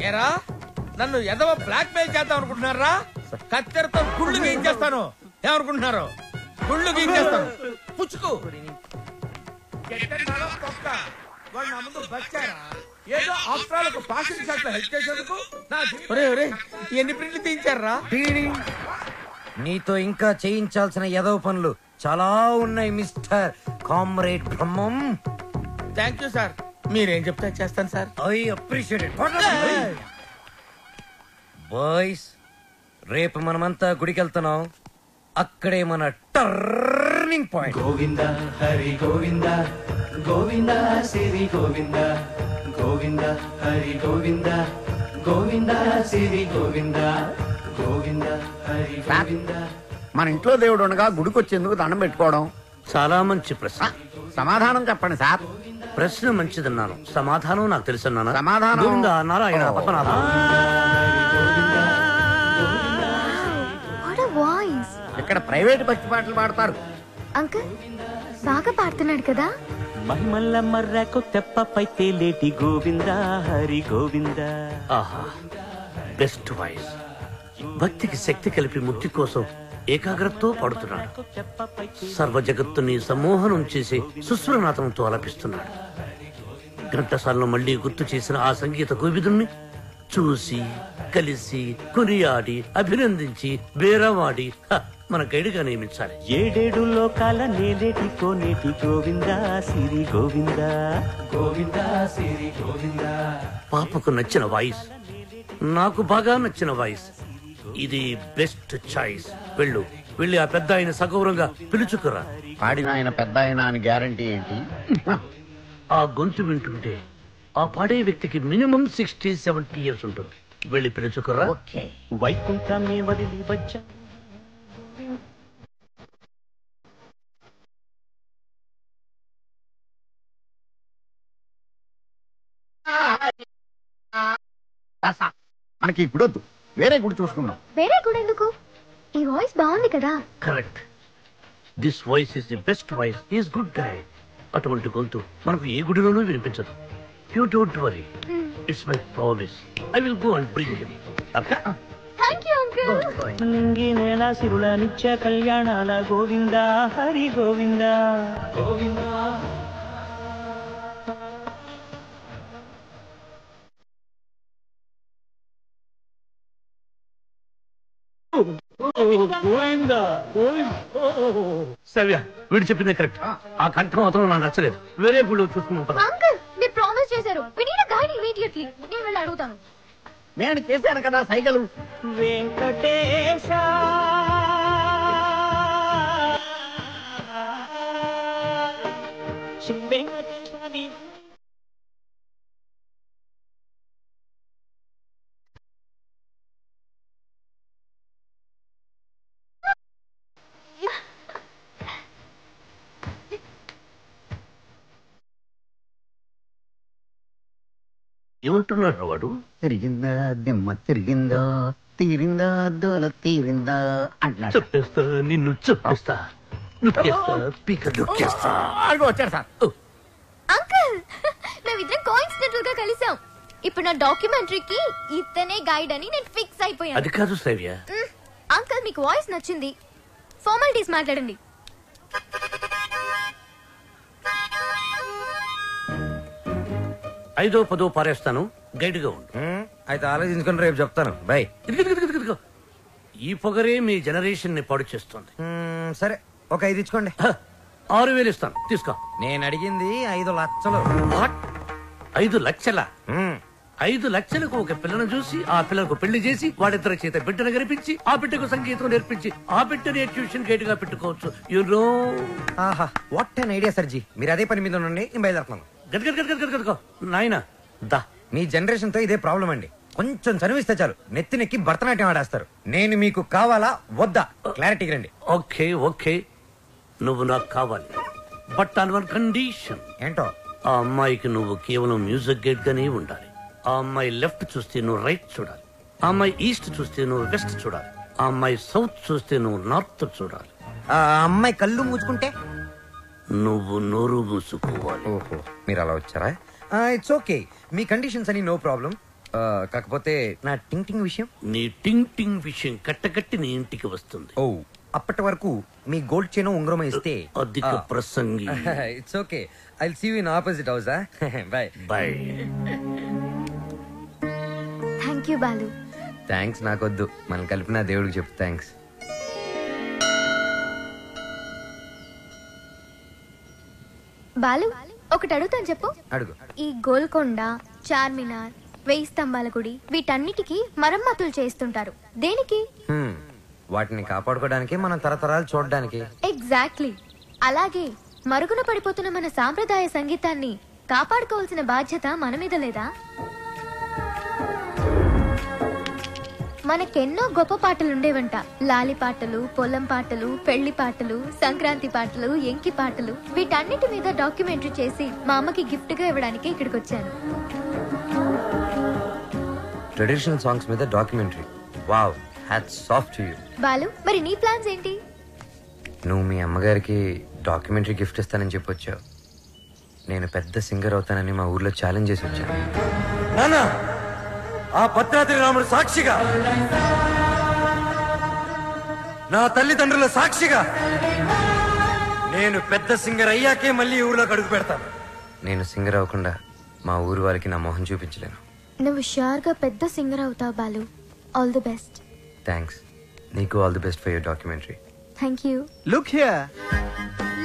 ఏరా, నన్ను ఎదవ బ్లాక్ మెయిల్ చేద్దాం అనుకుంటున్నారా? కత్తెరతో గుళ్ళు గీయించేస్తాను. ఏమనుకుంటున్నారు? గుళ్ళు గీయించేస్తాను. పుచ్చుకు. వాడు నా ముందు బచ్చారా? ఏదో ఆఫ్టర్ పాసింగ్ షాట్ లో హెల్ప్ చేసేందుకు ఎన్ని ప్రింట్లు తీయించారా? నీతో ఇంకా చేయించాల్సిన ఎదవ పనులు చాలా ఉన్నాయి mister comrade Brahmam. Thank you sir. మీరేం చెప్తే చేస్తాను sir. I appreciate it. Boys, రేపు మనమంతా గుడికి వెళ్తున్నాం. అక్కడే మన టర్నింగ్ పాయింట్. గోవింద హరి గోవింద గోవింద సిరి గోవింద గోవింద హరి గోవింద గోవింద సిరి గోవింద గోవింద హరి గోవింద. మన ఇంట్లో దేవుడు ఉండగా గుడికి వచ్చేందుకు దండం పెట్టుకోవడం చాలా మంచి ప్రశ్న. సమాధానం చెప్పండి సార్. ప్రశ్న మంచిదన్నాను, సమాధానం నాకు తెలుసన్నాను. సమాధానం గోవింద నారాయణ పద్మనాభ. ఇక్కడ ప్రైవేట్ భక్తి పాటలు పాడతారు. అంకుల్ బాగా పాడుతున్నాడు కదా. మహిమల్ల మర్రకు తెప్పపై తేలేటి గోవింద హరి గోవింద. ఆహా, బెస్ట్ వాయిస్. భక్తికి శక్తి కలిపి ముక్తి కోసం ఏకాగ్రతతో పాడుతున్నాడు. సర్వ జగత్తుని సమ్మోహనం చేసి సుస్వరనాథంతో ఆలపిస్తున్నాడు. ఘంటసాలను మళ్లీ గుర్తు చేసిన ఆ సంగీత కోవిదుణ్ణి చూసి కలిసి కొనియాడి అభినందించి బేరవాడి మన గైడ్గా నియమించాలి. ఏడేడు లోకాల నేలేటి కోనేటి గోవింద సిరి గోవింద గోవింద సిరి గోవింద. పాపకు నచ్చిన వాయిస్, నాకు బాగా నచ్చిన వాయిస్. ఇది బెస్ట్ చాయిస్. వెళ్ళి ఆ పెద్ద ఆయన సగౌరవంగా పిలుచుకురా. పాడిన ఆయన పెద్ద ఆయన అని గ్యారంటీ ఏంటి? ఆ గొంతు వింటుంటే ఆ పాడే వ్యక్తికి మినిమం 60-70 ఇయర్స్ ఉంటుంది. వెళ్ళి పిలుచుకురా. వైకుంఠమే వదిలి వచ్చా. మనకి ఇప్పుడు వద్దు, వేరే గుడి చూసుకుందాం. వేరే కూడా ఎందుకు? ఈ వాయిస్ బాగుంది కదా. Correct. This voice is the best voice. Is good guy. అటువంటి గొంతు మనకు ఏ గుడిలోనూ వినిపించదు. You don't worry, it's my promise. I will go and bring him. Thank you uncle. నింగినేల సిరుల నిత్య కళ్యాణాల గోవింద హరి గోవింద గోవింద. సవ్య, వీడు చెప్పింది కరెక్ట్. ఆ కంఠం మాత్రం నాకు నచ్చలేదు. వేరే గుళ్ళు చూసుకుంటాం. అంకుల్ మీరు ప్రామిస్ చేశారు. we need a guide immediately. నేను వెళ్ళి అడుగుతాను. నేను చేశాను కదా సైకిల్. వెంకటేశ వెంకటేశాని. ఏమంటున్నాడు వాడు? తిరిగిందా దిమ్మ తిరిగిందా తీరిందా దోల తీరిందా అంటున్నాడు. చెప్పేస్తా, నిన్ను చెప్పేస్తా, నొక్కేస్తా, పీక నొక్కేస్తా. వచ్చారు సార్. అంకుల్ మేమిద్దరం కోఇన్సిడెంటల్ గా కలిసాం. ఇప్పుడు నా డాక్యుమెంటరీకి ఇతనే గైడ్ అని నేను ఫిక్స్ అయిపోయాను. అది కాదు శ్రవ్య. అంకుల్ మీకు వాయిస్ నచ్చింది, ఫార్మాలిటీస్ మాట్లాడండి. ఐదో పదో పారేస్తాను, గైడ్ గా ఉండు. అయితే ఆలోచించుకుని రేపు చెప్తాను. బాయ్. ఈ పొగరే మీ జనరేషన్ ని పాడు చేస్తుంది. సరే, ఒక 5 ఇచ్చుకోండి. 6,000 ఇస్తాను, తీసుకో. నేను అడిగింది 5 లక్షలు. 5 లక్షల? 5 లక్షలకు ఒక పిల్లను చూసి ఆ పిల్లకు పెళ్లి చేసి వాడిద్దరి చేత బిడ్డను కనిపించి ఆ బిడ్డకు సంగీతం నేర్పించి ఆ బిడ్డని ట్యూషన్ గైడ్ గా పెట్టుకోవచ్చు. ఆహా, వాట్ అన్ ఐడియా సర్జీ. మీరు అదే పని మీద ఉండండి, నేను బయలుదేరుతున్నాను. గట్గట్గట్గట్గట్గో నాయన దా. మీ జనరేషన్ తో ఇదే ప్రాబ్లం అండి. కొంచెం చదివిస్తే చాలు నెత్తినెక్కి భరతనాట్యం ఆడేస్తారు. నేను మీకు కావాలా వద్దా క్లారిటీకి రండి. ఓకే ఓకే, నువ్వు నాకు కావాలి, బట్ ఆన్ వన్ కండిషన్. ఏంటో? ఆ అమ్మాయికి నువ్వు కేవలం మ్యూజిక్ గైడ్ గానే ఉండాలి. ఆ అమ్మాయి లెఫ్ట్ చూస్తే నువ్వు రైట్ చూడాలి, ఆ అమ్మాయి ఈస్ట్ చూస్తే నువ్వు వెస్ట్ చూడాలి, ఆ అమ్మాయి సౌత్ చూస్తే నువ్వు నార్త్ చూడాలి. ఆ అమ్మాయి కళ్ళు మూసుకుంటే నువ్వు నోరు మూసుకోవాలి. ఓహో, మీరు అలా వచ్చారా? ఇట్స్ ఓకే, మీ కండిషన్స్ అని నో ప్రాబ్లం. కాకపోతే నా టింగ్ టింగ్ విషయం. నీ టింగ్ టింగ్ విషయం కట్టకట్టి నీ ఇంటికి వస్తుంది. ఓ, అప్పటి వరకు మీ గోల్డ్ చైన్ ఉంగరం ఇస్తే అధిక ప్రసంగి. It's okay, I will see you in opposite house. Bye bye. Thank you Balu. Thanks నాకొద్దు, మనం కలిపిన దేవుడికి చెప్పు థ్యాంక్స్. బాలు, ఒకటి అడుగుతాను చెప్పు. అడుగు. ఈ గోల్కొండ, చార్మినార్, 1000 స్తంభాల గుడి వీటన్నిటికీ మరమ్మతులు చేస్తుంటారు. దేనికి? వాటిని కాపాడుకోవడానికి, మనం తరతరాలు చూడడానికి. ఎగ్జాక్ట్లీ. అలాగే మరుగున పడిపోతున్న మన సాంప్రదాయ సంగీతాన్ని కాపాడుకోవాల్సిన బాధ్యత మన మీద లేదా? మనకెన్నో గొప్ప పాటలు ఉండేవంట. లాలి పాటలు, పొలం పాటలు, పెళ్లి పాటలు, సంక్రాంతి పాటలు, ఎంకి పాటలు. వీటన్నిటి మీద డాక్యుమెంటరీ చేసి మా అమ్మకి గిఫ్ట్ గా ఇవ్వడానికి ఇక్కడికి వచ్చాను. ట్రెడిషనల్ సాంగ్స్ మీద documentary. Wow, hats off to you. Balu, మరి నీ ప్లాన్స్ ఏంటి? నువ్వు మీ అమ్మగారికి డాక్యుమెంటరీ గిఫ్ట్ ఇస్తానని చెప్పొచ్చావు. నేను పెద్ద సింగర్ అవుతానని మా ఊర్లో ఛాలెంజ్ చేసి వచ్చాను. నానా, ఆ భద్రాద్రి రాముడు సాక్షిగా, నా తల్లిదండ్రుల సాక్షిగా, నేను పెద్ద సింగర్ అయ్యాకే మళ్ళీ ఊర్లోకి అడుగు పెడతాను. నేను సింగర్ అవ్వకుండా మా ఊరు వారికి నా మొహం చూపించలేను. నువ్వు షూర్ గా పెద్ద సింగర్ అవుతావు Balu. All the best. Thanks. నీకు all the best for your documentary. Thank you. Look here.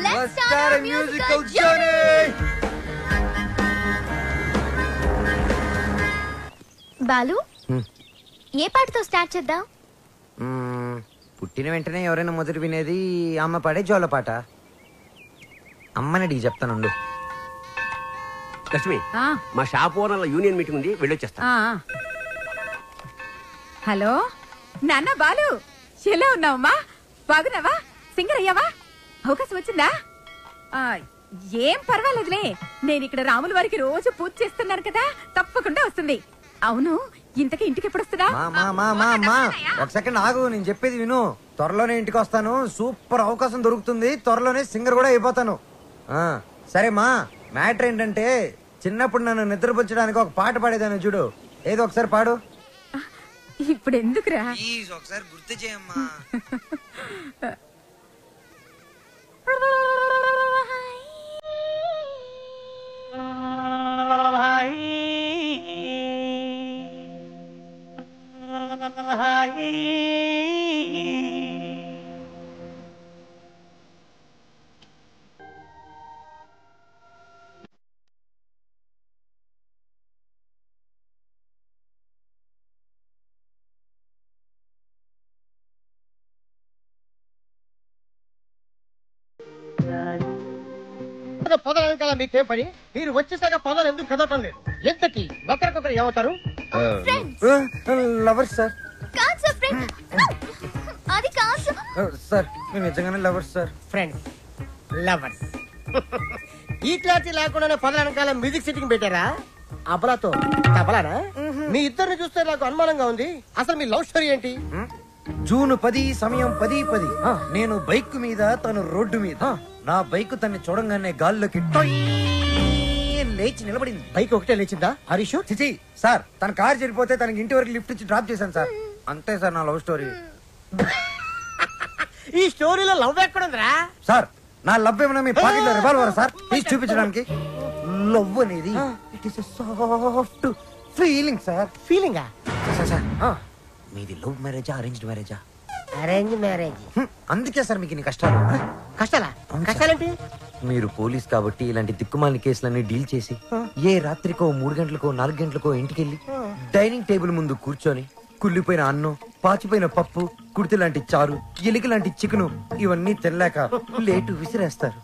Let's start a musical journey. Balu, ఏ పాటతో స్టార్ట్ చేద్దాం? పుట్టిన వెంటనే ఎవరైనా మొదటి వినేది అమ్మ పాడే జోల పాట. అమ్మనడిగి చెప్తానుండు. లక్ష్మి, మా షాప్ ఓనర్ల యూనియన్ మీటింగ్ ఉంది, వెళ్ళొచ్చేస్తా. హలో నాన్న బాలు, ఎలా ఉన్నావమ్మా? బాగున్నావా? సింగర్ అయ్యావా? అవకాశం వచ్చిందా? ఏం పర్వాలేదులే, నేను ఇక్కడ రాముల వారికి రోజు పూజ చేస్తున్నాను కదా, తప్పకుండా వస్తుంది. అవును, ఇంతకీ ఇంటికి ఎప్పుడు వస్తుందా? ఒక సెకండ్ ఆగు, నేను చెప్పేది విను. త్వరలోనే ఇంటికి వస్తాను. సూపర్ అవకాశం దొరుకుతుంది. త్వరలోనే సింగర్ కూడా అయిపోతాను. సరే మా, మ్యాటర్ ఏంటంటే చిన్నప్పుడు నన్ను నిద్రపుచ్చడానికి ఒక పాట పాడేదాన్ని చూడు. ఏదో ఒకసారి పాడు. ఇప్పుడు ఎందుకురా? ఒకసారి గుర్తు చేయమ్మా. పొదల కదా మీకేం పని? మీరు వచ్చేసాక పొదలు ఎందుకు కదవటం లేదు? ఎంతకి ఒకరికొకరు ఏమవుతారు? Lovers sir. అది కాదు సార్, మేము నిజంగానే లవర్స్ సార్. Friends, lovers. ఈ క్లారిటీ లేకుండానే పొదల వెనకాల మ్యూజిక్ సిట్టింగ్ పెట్టారా? అబలాతో తబలానా? మీ ఇద్దరిని చూస్తే నాకు అనుమానంగా ఉంది. అసలు మీ లవ్ స్టోరీ ఏంటి? జూన్ 10 సమయం 10:10. నేను బైక్ మీద, తను రోడ్డు మీద. నా బైక్ తన్ని చూడంగానే గాల్లోకి లేచి నిలబడింది. బైక్ ఒకటే లేచిందా? హరీష్ చిచి సార్, తన కార్ చెడిపోతే తనకి ఇంటి వరకు లిఫ్ట్ ఇచ్చి డ్రాప్ చేశాను సార్. అంతే సార్ నా లవ్ స్టోరీ. ఈ స్టోరీలో లవ్ ఎక్కడుందిరా? సార్, నా లవ్ ఏమన్నా మీ పాకెట్ లో రివాల్వర్ సార్? ప్లీజ్ చూపించడానికి. లవ్ అనేది it is soft feeling sir. ఫీలింగా? సార్, మీది లవ్ మ్యారేజా అరేంజ్డ్ మ్యారేజా? Arrange marriage. అందుకే సార్ మీకు ఇన్ని కష్టాలు. కష్టాలా? కష్టాలేంటి? మీరు పోలీస్ కాబట్టి ఇలాంటి దిక్కుమాలిన కేసులన్నీ డీల్ చేసి ఏ రాత్రికో 3 గంటలకో 4 గంటలకో ఇంటికెళ్ళి డైనింగ్ టేబుల్ ముందు కూర్చొని కుళ్ళిపోయిన అన్నం, పాచిపోయిన పప్పు, కుడితి లాంటి చారు, ఎలిక లాంటి చికెను ఇవన్నీ తినలేక లేటు విసిరేస్తారు.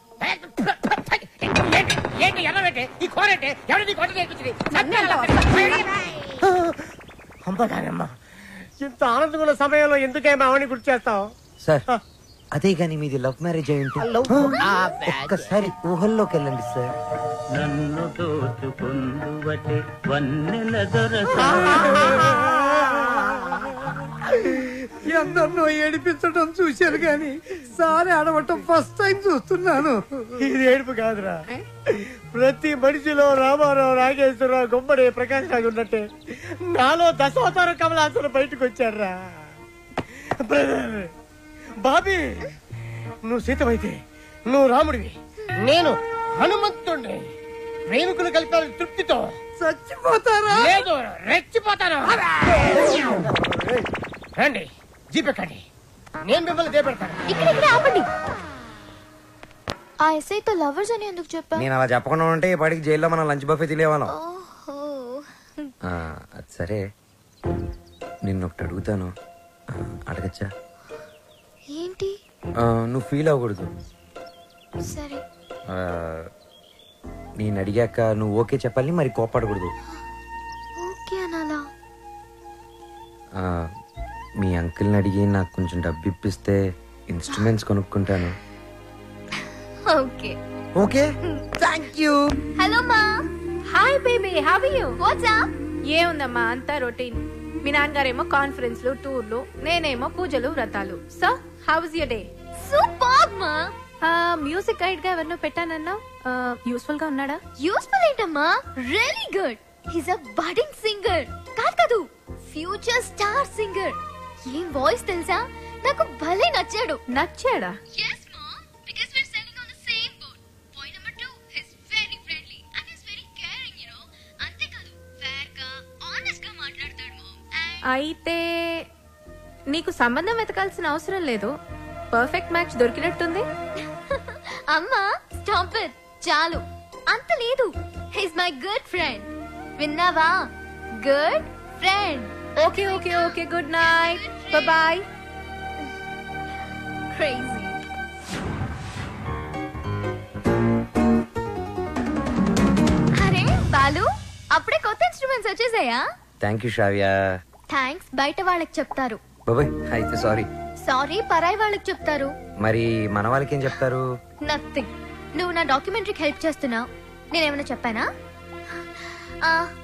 ఇంత ఆనందంగా సమయంలో ఎందుకే మావని గుర్తు చేస్తావు? సార్ అదే గాని మీది లవ్ మ్యారేజ్ అయి ఉంటే ఒక్కసారి ఊహల్లోకి వెళ్ళండి సార్. నన్ను దోచుకుందువటే వన్నెల ఎందరినో ఏడిపించడం చూశాను గాని సారి ఆడవటం ఫస్ట్ టైం చూస్తున్నాను. ఇది ఏడుపు కాదురా, ప్రతి మనిషిలో రామారావు, నాగేశ్వరరావు, గుమ్మడి, ప్రకాష్ రాజు ఉన్నట్టే నాలో దశావతార కమలాసులు బయటకు వచ్చారా. బ్రదర్ బాబీ, నువ్వు సీతమైతే నువ్వు రాముడివి, నేను హనుమంతుడిని. ప్రేమికులు కలిపారు తృప్తితో చచ్చిపోతారా? లేదు, రెచ్చిపోతాను. రండి జీపెక్కండి, నేను మిమ్మల్ని దేపెడతాను. ఇక్కడ ఆపండి. ఆ ఎస్ఐతో లవర్స్ అని ఎందుకు చెప్పా? నేను అలా చెప్పకుండా ఉంటే ఈ పాటికి జైల్లో మనం లంచ్ బఫే తినేవాళ్ళం. అది సరే, నిన్నొకటి అడుగుతాను, అడగచ్చా? ఏంటి? నువ్వు ఫీల్ అవ్వకూడదు. సరే. నేను అడిగాక నువ్వు ఓకే చెప్పాలి, మరి కోపడకూడదు. ఓకే అనాలా? మీ అంకుల్ని అడిగి నాకు కొంచెం డబ్బు ఇప్పిస్తే ఇన్స్ట్రుమెంట్స్ కొనుక్కుంటాను. Okay. Okay, thank you. Hello మా. Hi baby, how are you? What's up? ఏముందమ్మా, అంతా రొటీన్. మీ నాన్నగారేమో కాన్ఫరెన్స్లు, టూర్లు, నేనేమో పూజలు, వ్రతాలు. So how was your day? Super మా. మ్యూజిక్ గైడ్ గా ఎవరినో పెట్టానన్నా, యూస్ఫుల్ గా ఉన్నాడా? యూస్ఫుల్ ఏంటమ్మా, రియల్లీ గుడ్. హిస్ అ బడింగ్ సింగర్. కాదు, ఫ్యూచర్ స్టార్ సింగర్. ఏం వాయిస్ తెలుసా, నాకు భలే నచ్చాడు. నచ్చాడా? yes mom, because we're sailing on the same boat. Point number 2, he's very friendly and he's very caring, you know. అంతే కాదు, fair గా honest గా మాట్లాడతాడు mom. అయితే నీకు సంబంధం వెతకాల్సిన అవసరం లేదు, పర్ఫెక్ట్ మ్యాచ్ దొరికినట్టుంది. అమ్మా స్టాప్ ఇట్, చాలు. అంత లేదు, హిస్ మై గుడ్ ఫ్రెండ్. విన్నావా? Good friend. Okay okay okay, good night, bye bye. Crazy. అరే బాలు, అప్పుడే కొత్త ఇన్స్ట్రుమెంట్స్ వచ్చేసాయా? Thank you Shravya. థ్యాంక్స్ బయట వాళ్ళకి చెప్తారు. బాబాయ్ అయితే సారీ. సారీ పరాయి వాళ్ళకి చెప్తారు. మరి మన వాళ్ళకి ఏం చెప్తారు? నథింగ్. నువ్వు నా డాక్యుమెంటరీకి హెల్ప్ చేస్తున్నావు, నేనేమైనా చెప్పానా?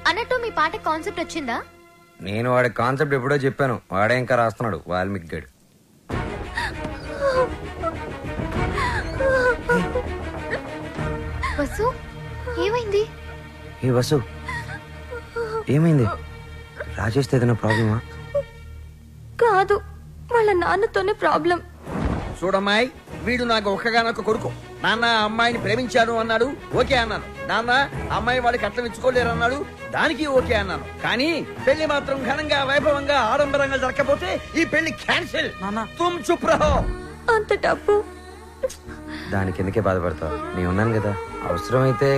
అన్నట్టు మీ పాట కాన్సెప్ట్ వచ్చిందా? నేను వాడి కాన్సెప్ట్ ఎప్పుడో చెప్పాను, వాడే ఇంకా రాస్తున్నాడు, వాల్మీకి గడు. వసు, ఏమైంది? ఏ వసు, ఏమైంది? రాజేష్తో ఏదైనా ప్రాబ్లమా? కాదు, వాళ్ళ నాన్నతోనే ప్రాబ్లం. చూడమ్మాయి, వీడు నాకు ఒక్కగానొక్క కొడుకు. నాన్న అమ్మాయిని ప్రేమించాను అన్నాడు, ఓకే అన్నాను. నాన్న అమ్మాయి వాడికి అట్లా ఇచ్చుకోలేరు అన్నాడు, దానికి ఓకే అన్నాను. కానీ పెళ్లి మాత్రం ఘనంగా, వైభవంగా, ఆడంబరంగా జరగకపోతే ఈ పెళ్లి క్యాన్సిల్. తుమ్ చుప్ రహో. అంత డబ్బు దానికి ఎందుకే బాధపడతావు? నేను ఉన్నాను కదా, అవసరమైతే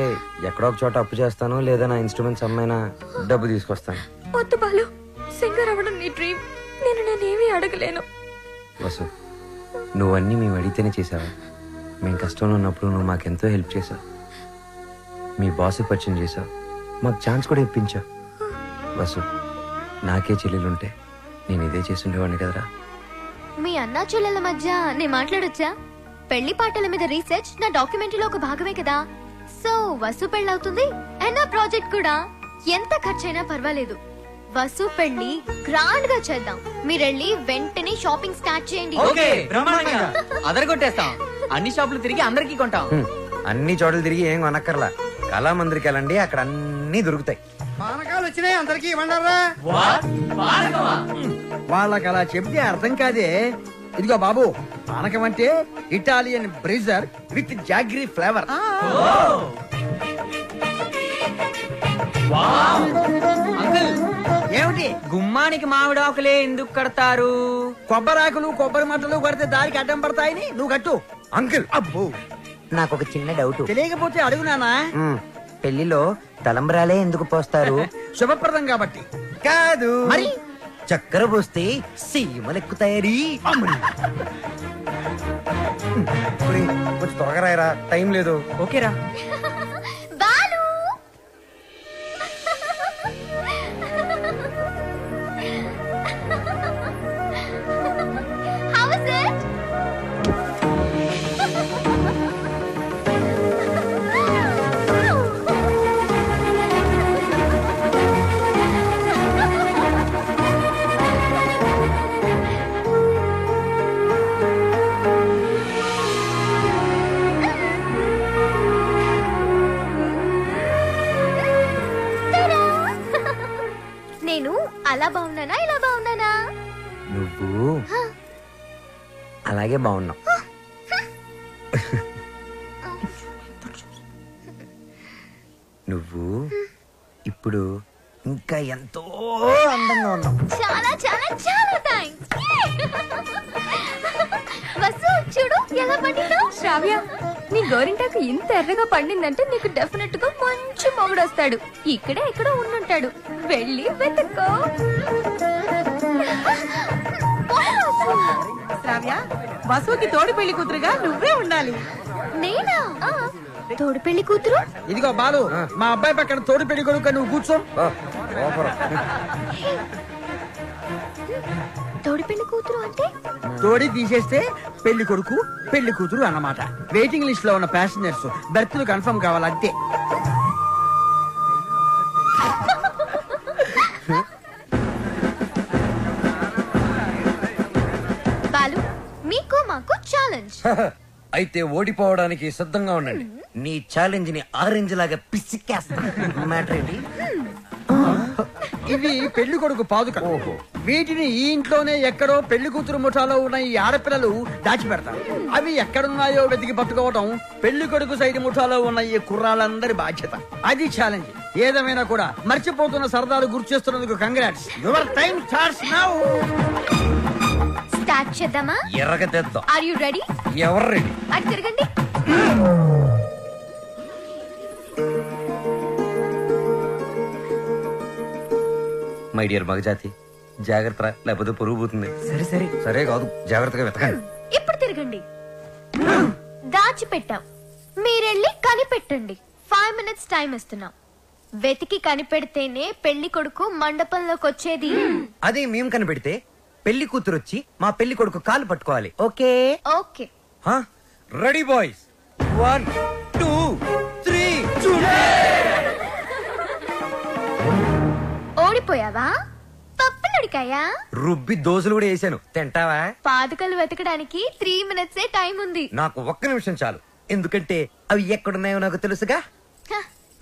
ఎక్కడో ఒక చోట అప్పు చేస్తాను, లేదా నా ఇన్స్ట్రుమెంట్స్ అమ్మైనా డబ్బు తీసుకొస్తాను. వద్దు బాలు, సింగర్ అవ్వడం నీ డ్రీమ్, నేనేమీ అడగలేను. వసు, నువ్వన్నీ మేము అడిగితేనే చేసావా? మేము కష్టంలో ఉన్నప్పుడు నువ్వు మాకెంతో హెల్ప్ చేసావు. మీ బాస్కి పరిచయం చేసావు, మాకు ఛాన్స్ కూడా ఇప్పించావు. వసు, నాకే చెల్లెలుంటే నేను ఇదే చేసి ఉండేవాడిని కదరా. మీ అన్నా చెల్లెల మధ్య నేను మాట్లాడొచ్చా? పెళ్లి పాటల మీద రీసెర్చ్ నా డాక్యుమెంటరీలో ఒక భాగమే కదా. సో వసు పెళ్ళవుతుంది అండ్ నా ప్రాజెక్ట్ కూడా. ఎంత ఖర్చైనా పర్వాలేదు, వసు పెళ్లి గ్రాండ్ గా చేద్దాం. మీరెళ్ళి వెంటనే షాపింగ్ స్టార్ట్ చేయండి. ఓకే, బ్రహ్మాండంగా అదరగొట్టేస్తాం. అన్ని షాపులు తిరిగి అందరికీ కొంటాం. అన్ని చోట్ల తిరిగి ఏం కొనక్కర్లా, కళామందిరికి వెళ్ళండి, అక్కడ అన్ని దొరుకుతాయి. పానకాలు వచ్చినాయి, అందరికి ఇవ్వండారా? వాళ్ళకి అలా చెప్తే అర్థం కాదే. ఇదిగో బాబు, పానకం అంటే Italian Brezza with jaggery flavour. Uncle, ఏమిటి ఏమిటి గుమ్మానికి మామిడాకులే ఎందుకు కడతారు? కొబ్బరాకులు కొబ్బరి మంటలు కొడితే దారికి అడ్డం పడతాయని నువ్వు కట్టు. అంకుల్ అబ్బో నాకు ఒక చిన్న డౌట్. తెలియకపోతే అడుగు నానా. పెళ్లిలో తలంబ్రాలే ఎందుకు పోస్తారు? శుభప్రదం కాబట్టి. కాదు మరి చక్కెర పోస్తే సీమలెక్కుతాయని. కొంచెం త్వరగా రాయరా, టైం లేదు. ఓకేరా. Balu How is it? నేను అలా బాగున్నానా ఇలా బాగున్నానా? నువ్వు అలాగే బాగున్నావు. నువ్వు ఇప్పుడు ఇంకా ఎంతో అందంగా ఉన్నావు. చాలా చాలా చాలా థాంక్స్. వసు చూడు ఎలా పండిందో. శ్రావ్య, నీ గోరింటాకు ఇంత ఎర్రగా పండిందంటే నీకు డెఫినెట్ గా మంచి మొగుడు వస్తాడు. ఇక్కడే ఎక్కడో ఉండుంటాడు, వెళ్ళి వెతుక్కో. శ్రావ్య, వసుకి తోడు పెళ్లి కూతురుగా నువ్వే ఉండాలి. నేనా? తోడు పెళ్లి కూతురు? ఇదిగో బాలు, మా అబ్బాయి పక్కన తోడు పెళ్లి కొడుకు నువ్వు కూర్చో. తోడు పెళ్లి కూతురు అంటే తోడి తీసేస్తే పెళ్లి కొడుకు పెళ్లి కూతురు అన్నమాట. వెయిటింగ్ లిస్ట్ లో ఉన్న ప్యాసింజర్స్ బెర్త్లు కన్ఫర్మ్ కావాలి అంతే. బాలు, మీకు మాకు ఛాలెంజ్. అయితే ఓడిపోవడానికి సిద్ధంగా ఉండండి. నీ ఛాలెంజ్ ని ఆరెంజ్ లాగా పిసికేస్తా. మ్యాటర్ ఏంటి? ఇవి పెళ్లి కొడుకు పాదుక. వీటిని ఈ ఇంట్లోనే ఎక్కడో పెళ్లి కూతురు ముఠాలో ఉన్న ఈ ఆడపిల్లలు దాచిపెడతారు. అవి ఎక్కడున్నాయో వెతికి పట్టుకోవడం పెళ్లి కొడుకు సైడ్ ముఠాలో ఉన్న ఈ కుర్రాళ్ళందరి బాధ్యత. అది ఛాలెంజ్. ఏదేమైనా కూడా మర్చిపోతున్న సరదాలు గుర్తు చేస్తున్నందుకు congrats. Your time starts now. Start చేద్దామా? ఎర్రగా తెద్దాం. Are you ready? ఎవరు రెడీ? అటు తిరగండి. మై డియర్ మగజాతి, జాగ్రత్త, లేకపోతే పొరుగు పోతుంది. సరే సరే సరే కాదు, జాగ్రత్తగా వెతకండి. ఇప్పుడు తిరగండి. దాచిపెట్టాం, మీరెళ్ళి కనిపెట్టండి. 5 minutes టైం ఇస్తున్నాం. వెతికి కనిపెడితేనే పెళ్లి కొడుకు మండపంలోకి వచ్చేది. అదే మేము కనిపెడితే పెళ్లి కూతురు వచ్చి మా పెళ్లి కొడుకు కాలు పట్టుకోవాలి. ఓకే? ఓకే. Ready boys, 1 2 3. ఓడిపోయావా? పప్పులడికాయా? రుబ్బి దోశలు కూడా వేసాను, తింటావా? పాదుకలు వెతకడానికి 3 minutes టైం ఉంది. నాకు 1 నిమిషం చాలు, ఎందుకంటే అవి ఎక్కడున్నాయో నాకు తెలుసుగా.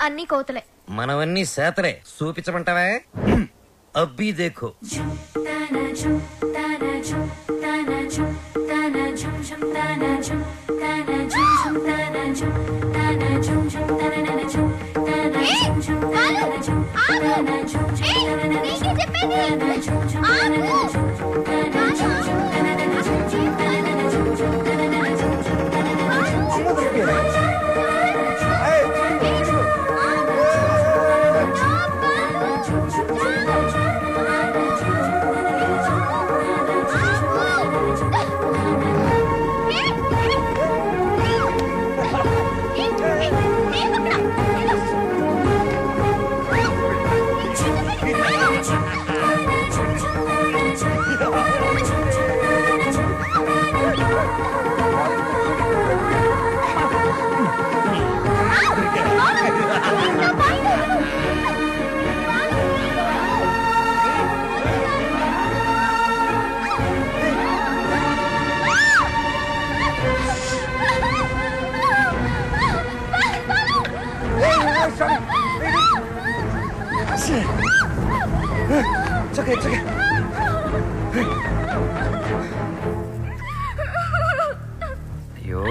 అన్ని కోతలే. మనవన్నీ సేతలే. చూపించమంటావా? అబ్బి దేఖో. అయ్యో,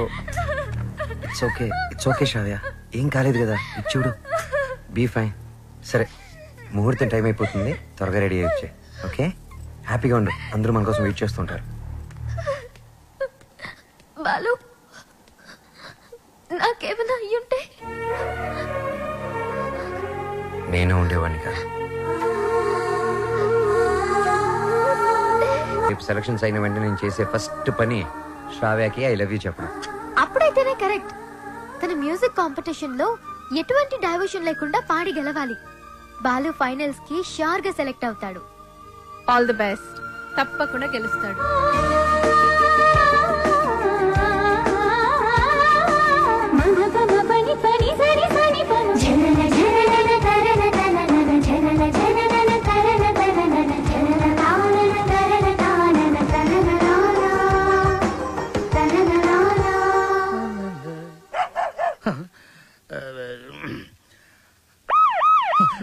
ఇట్స్ ఓకే శ్రావ్య, ఏం కాలేదు కదా. చూడు, బీ ఫైన్. సరే ముహూర్తం టైం అయిపోతుంది, త్వరగా రెడీ అయ్యి వచ్చే. ఓకే, హ్యాపీగా ఉండు. అందరూ మన కోసం వెయిట్ చేస్తుంటారు. బాలు నాకేమైనా అయ్యుంటే నేను ఉండేవాడిని కాదు. రేపు సెలక్షన్స్ అయిన వెంటనే నేను చేసే ఫస్ట్ పని శ్రావ్యకి ఐ లవ్ యూ చెప్పడం. అప్పుడైతేనే కరెక్ట్. తన మ్యూజిక్ కాంపిటీషన్ లో ఎటువంటి డైవర్షన్ లేకుండా పాడి గెలవాలి. బాలు ఫైనల్స్ కి షూర్ గా సెలెక్ట్ అవుతాడు. All the best. తప్పకుండా గెలుస్తాడు.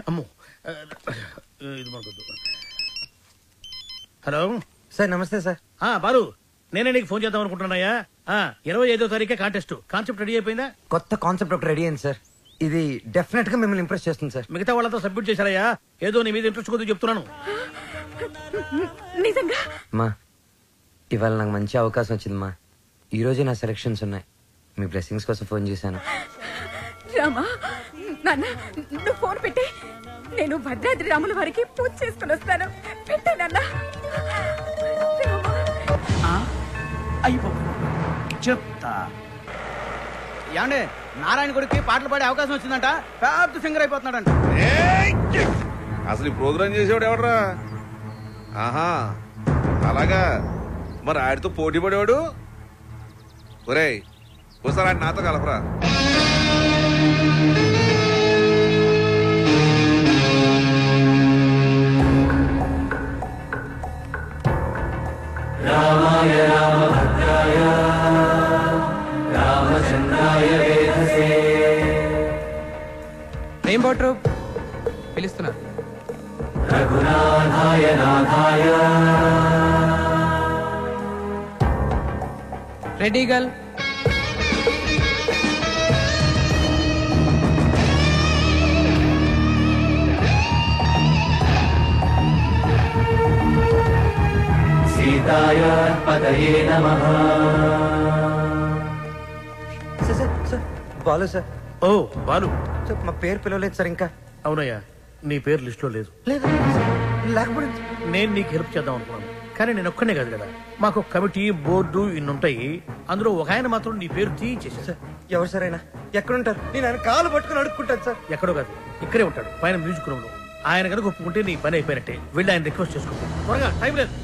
అమ్మో, ఇది మనకొద్దు. హలో సార్, నమస్తే సార్. బాలు, నేనే నీకు ఫోన్ చేద్దాం అనుకుంటున్నాయా? 25వ తారీఖే కాంటెస్ట్. కాన్సెప్ట్ రెడీ అయిపోయిందా? కొత్త కాన్సెప్ట్ ఒకటి రెడీ అయింది సార్. ఇది డెఫినెట్ గా మిమ్మల్ని ఇంప్రెస్ చేస్తుంది సార్. మిగతా వాళ్ళతో సబ్మిట్ చేశారయ్యా. ఏదో నీ మీద ఇంట్రెస్ట్ కొద్దిగా చెప్తున్నాను. నిజంగా మా ఇవాళ నాకు మంచి అవకాశం వచ్చింది మా. ఈ రోజే నా సెలక్షన్స్ ఉన్నాయి. మీ బ్లెస్సింగ్స్ కోసం ఫోన్ చేశాను. రామా, నాన్న నువ్వు ఫోన్ పెట్టే. నేను భద్రాద్రి రాముల వారికి పూజ చేసుకుని వస్తాను. పెట్టే నాన్న. అయిపో చెప్తా. ఏమండే, నారాయణ గుడికి పాటలు పాడే అవకాశం వచ్చిందంట. పెద్ద సింగర్ అయిపోతున్నాడంట. అసలు ఈ ప్రోగ్రామ్ చేసేవాడు ఎవడరా? ఆహా, అలాగా. మరి ఆడితో పోటీ పడేవాడు. ఒరేయ్, ఒకసారి ఆడి నాతో కలపరా. రామాయ రామభద్రాయ రామచంద్రాయ వేధసే. రెయిన్బో ట్రూప్ పిలుస్తున్నారు. రఘునాథాయ నాథాయ. Ready girl. సీతాయ పదయే నమః. Sir, Balu sir. ఓ బాలు సార్, మా పేరు పిలవలేదు సార్ ఇంకా. అవునయ్యా, నీ పేరు లిస్ట్ లో లేదు. లేకపోతే నేను నీకు హెల్ప్ చేద్దాం అనుకున్నాను, కానీ నేను ఒక్కనే కాదు కదా. మాకు కమిటీ, బోర్డు ఇన్ని ఉంటాయి. అందులో ఒక ఆయన మాత్రం నీ పేరు తీయించేసారు. ఎవరు సార్ అయినా? ఎక్కడుంటారు? నేను ఆయన కాలు పట్టుకుని అడుక్కుంటాను సార్. ఎక్కడో కాదు, ఇక్కడే ఉంటాడు, పైన మ్యూజిక్ రూమ్ లో. ఆయన కనుక ఒప్పుకుంటే నీ పని అయిపోయినట్టే. వెళ్ళి ఆయన రిక్వెస్ట్ చేసుకో. త్వరగా, టైం లేదు.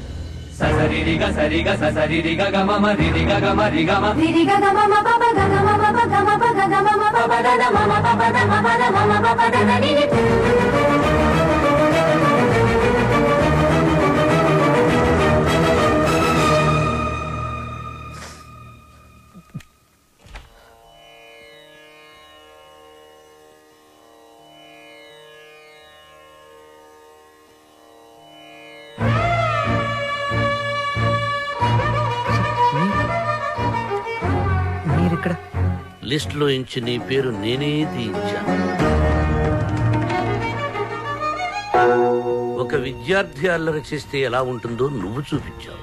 ససరిరిగ సరిగ ససరిరిగ గమమ రిరిగ గమ రిగమ రిరిగ గమమ పప గమ పప గమ పగ గమ పప దన మమ పప ద మమ ద మమ పప దన నిని. మీరిక్కడ లిస్ట్ లో ఇంచి నీ పేరు నేనే తీయించాను. ఒక విద్యార్థి అల్లరి చేస్తే ఎలా ఉంటుందో నువ్వు చూపించావు.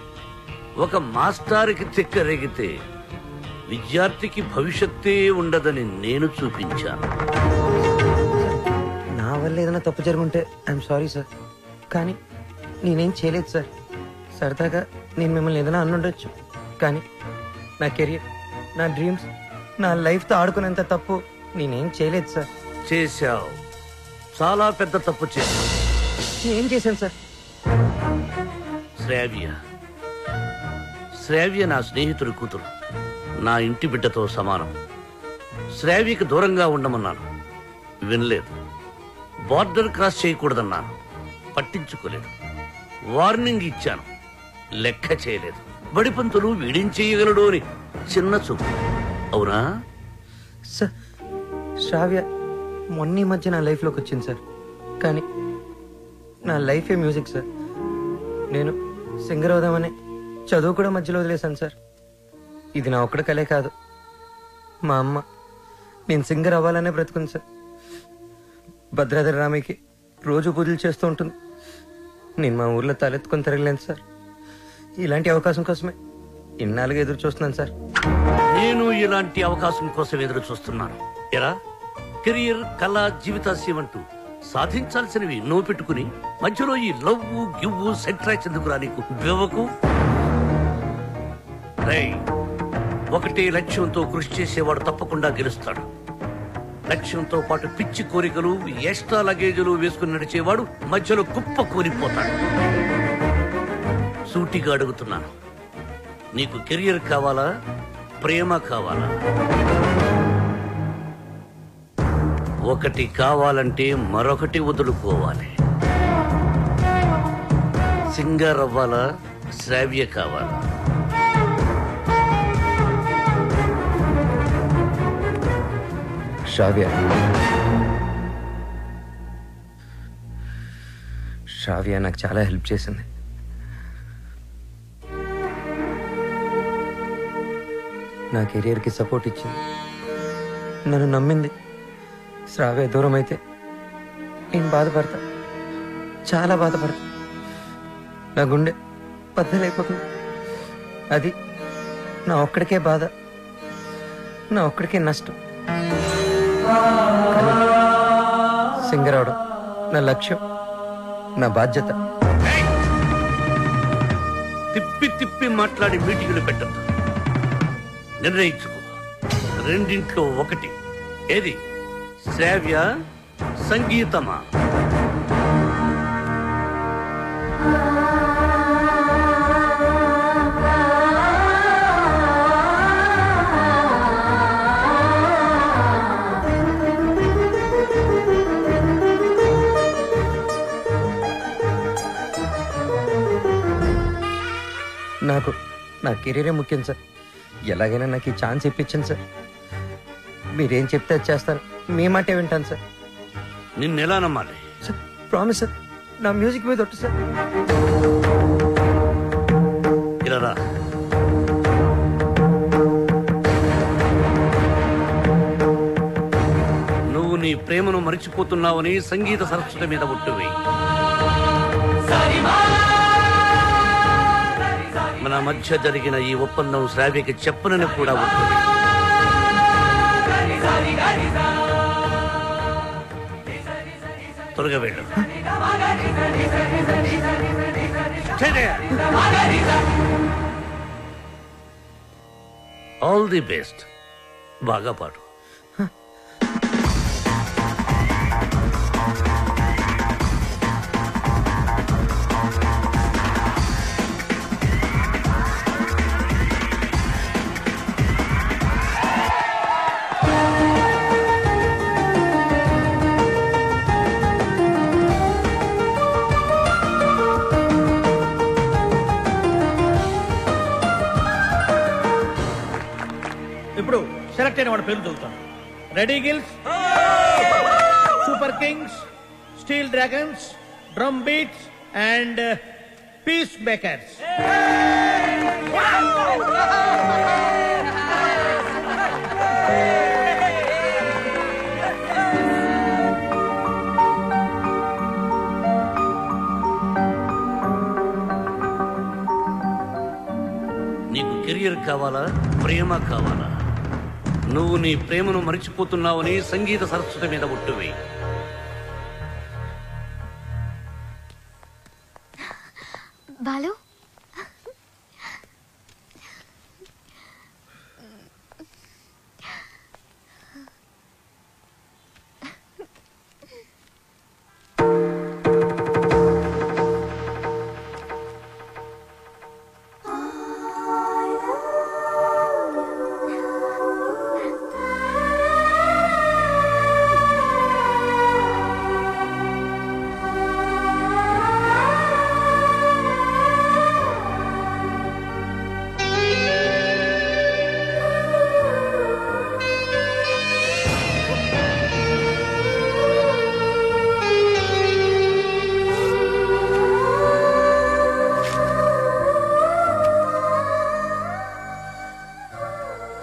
ఒక మాస్టారుకి తిక్కరేగితే విద్యార్థికి భవిష్యత్తే ఉండదని నేను చూపించాను. నా వల్ల ఏదైనా తప్పు జరుగుంటే ఐఎమ్ సారీ సార్, కానీ నేనేం చేయలేదు సార్. సరదాగా నేను మిమ్మల్ని ఏదైనా అనుండొచ్చు, కానీ నా కెరియర్, నా డ్రీమ్స్, నా లైఫ్తో ఆడుకునేంత తప్పు నేనేం చేయలేదు సార్. చేశావు, చాలా పెద్ద తప్పు చేశావు. ఏం చేశాను సార్? శ్రావ్య నా స్నేహితుడి కూతురు, నా ఇంటి బిడ్డతో సమానం. శ్రావ్యకి దూరంగా ఉండమన్నాను, వినలేదు. బార్డర్ క్రాస్ చేయకూడదన్నాను, పట్టించుకోలేదు. వార్నింగ్ ఇచ్చాను, లెక్క చేయలేదు. బడిపంతులు వీడించేయగలడు అని చిన్న చూపు. అవునా సార్? శ్రావ్య మొన్న మధ్య నా లైఫ్లోకి వచ్చింది సార్, కానీ నా లైఫే మ్యూజిక్ సార్. నేను సింగర్ అవుదామని చదువు కూడా మధ్యలో వదిలేశాను సార్. ఇది నా ఒక్కడి కలే కాదు, మా అమ్మ నేను సింగర్ అవ్వాలనే బ్రతుకుంది సార్. భద్రాద్రి రామయ్యకి రోజు పూజలు చేస్తూ ఉంటుంది. నేను మా ఊర్లో తలెత్తుకొని తిరగలేను సార్. ఇలాంటి అవకాశం కోసమే ఇన్నాళ్ళుగా ఎదురు చూస్తున్నాను సార్. నేను ఇలాంటి అవకాశం కోసం ఎదురు చూస్తున్నాను. ఎరా కెరియర్, కళ, జీవితాశయం అంటూ సాధించాల్సినవి నువ్వు పెట్టుకుని మధ్యలో ఈ లవ్వు గివ్వు సెంట్రాక్స్ ఎందుకురా నీకు బివ్వకు? ఒకటే లక్ష్యంతో కృషి చేసేవాడు తప్పకుండా గెలుస్తాడు. లక్ష్యంతో పాటు పిచ్చి కోరికలు, ఎక్స్ట్రా లగేజీలు వేసుకుని నడిచేవాడు మధ్యలో కుప్ప కూలిపోతాడు. సూటిగా అడుగుతున్నాను, నీకు కెరియర్ కావాలా, ప్రేమ కావాలా? ఒకటి కావాలంటే మరొకటి వదులుకోవాలి. సింగర్ అవ్వాలా, శ్రావ్య కావాలా? శ్రావ్య నాకు చాలా హెల్ప్ చేసింది. నా కెరియర్కి సపోర్ట్ ఇచ్చింది, నన్ను నమ్మింది. శ్రావ్య దూరం అయితే నేను బాధపడతా, చాలా బాధపడతా. నా గుండె బద్దలైపోతుంది. అది నా ఒక్కడికే బాధ, నా ఒక్కడికే నష్టం. సింగర్ అవడం నా లక్ష్యం, నా బాధ్యత. తిప్పి తిప్పి మాట్లాడి మీటింగులు పెట్టద్దు. నిర్ణయించుకో, రెండింట్లో ఒకటి. ఏది, శ్రావ్య సంగీతమా? నాకు నా కెరీరే ముఖ్యం సార్. ఎలాగైనా నాకు ఈ ఛాన్స్ ఇప్పించండి సార్. మీరేం చెప్తే అది చేస్తాను, మీ మాటే వింటాను సార్. నిన్నెలా నమ్మాలి? సార్ ప్రామిస్ సార్, నా మ్యూజిక్ మీద ఒట్టు సార్. ఇలా నువ్వు నీ ప్రేమను మరిచిపోతున్నావని సంగీత సరస్వతి మీద ఒట్టువేయి. మన మధ్య జరిగిన ఈ ఒప్పందం శ్రావ్యకి చెప్పనని కూడా ఒట్టువేయి. త్వరగా వెళ్ళు. All the best. బాగా పాడు. ఇప్పుడు సెలెక్ట్ అయిన వాడి పేరు చదువుతాను. Reddy Gills, Super Kings, Steel Dragons, Drum Beats and Peace Makers. నీకు కెరియర్ కావాలా, ప్రేమ కావాలా? నువ్వు నీ ప్రేమను మరిచిపోతున్నావని సంగీత సరస్వతి మీద ఒట్టువేయి. బాలు,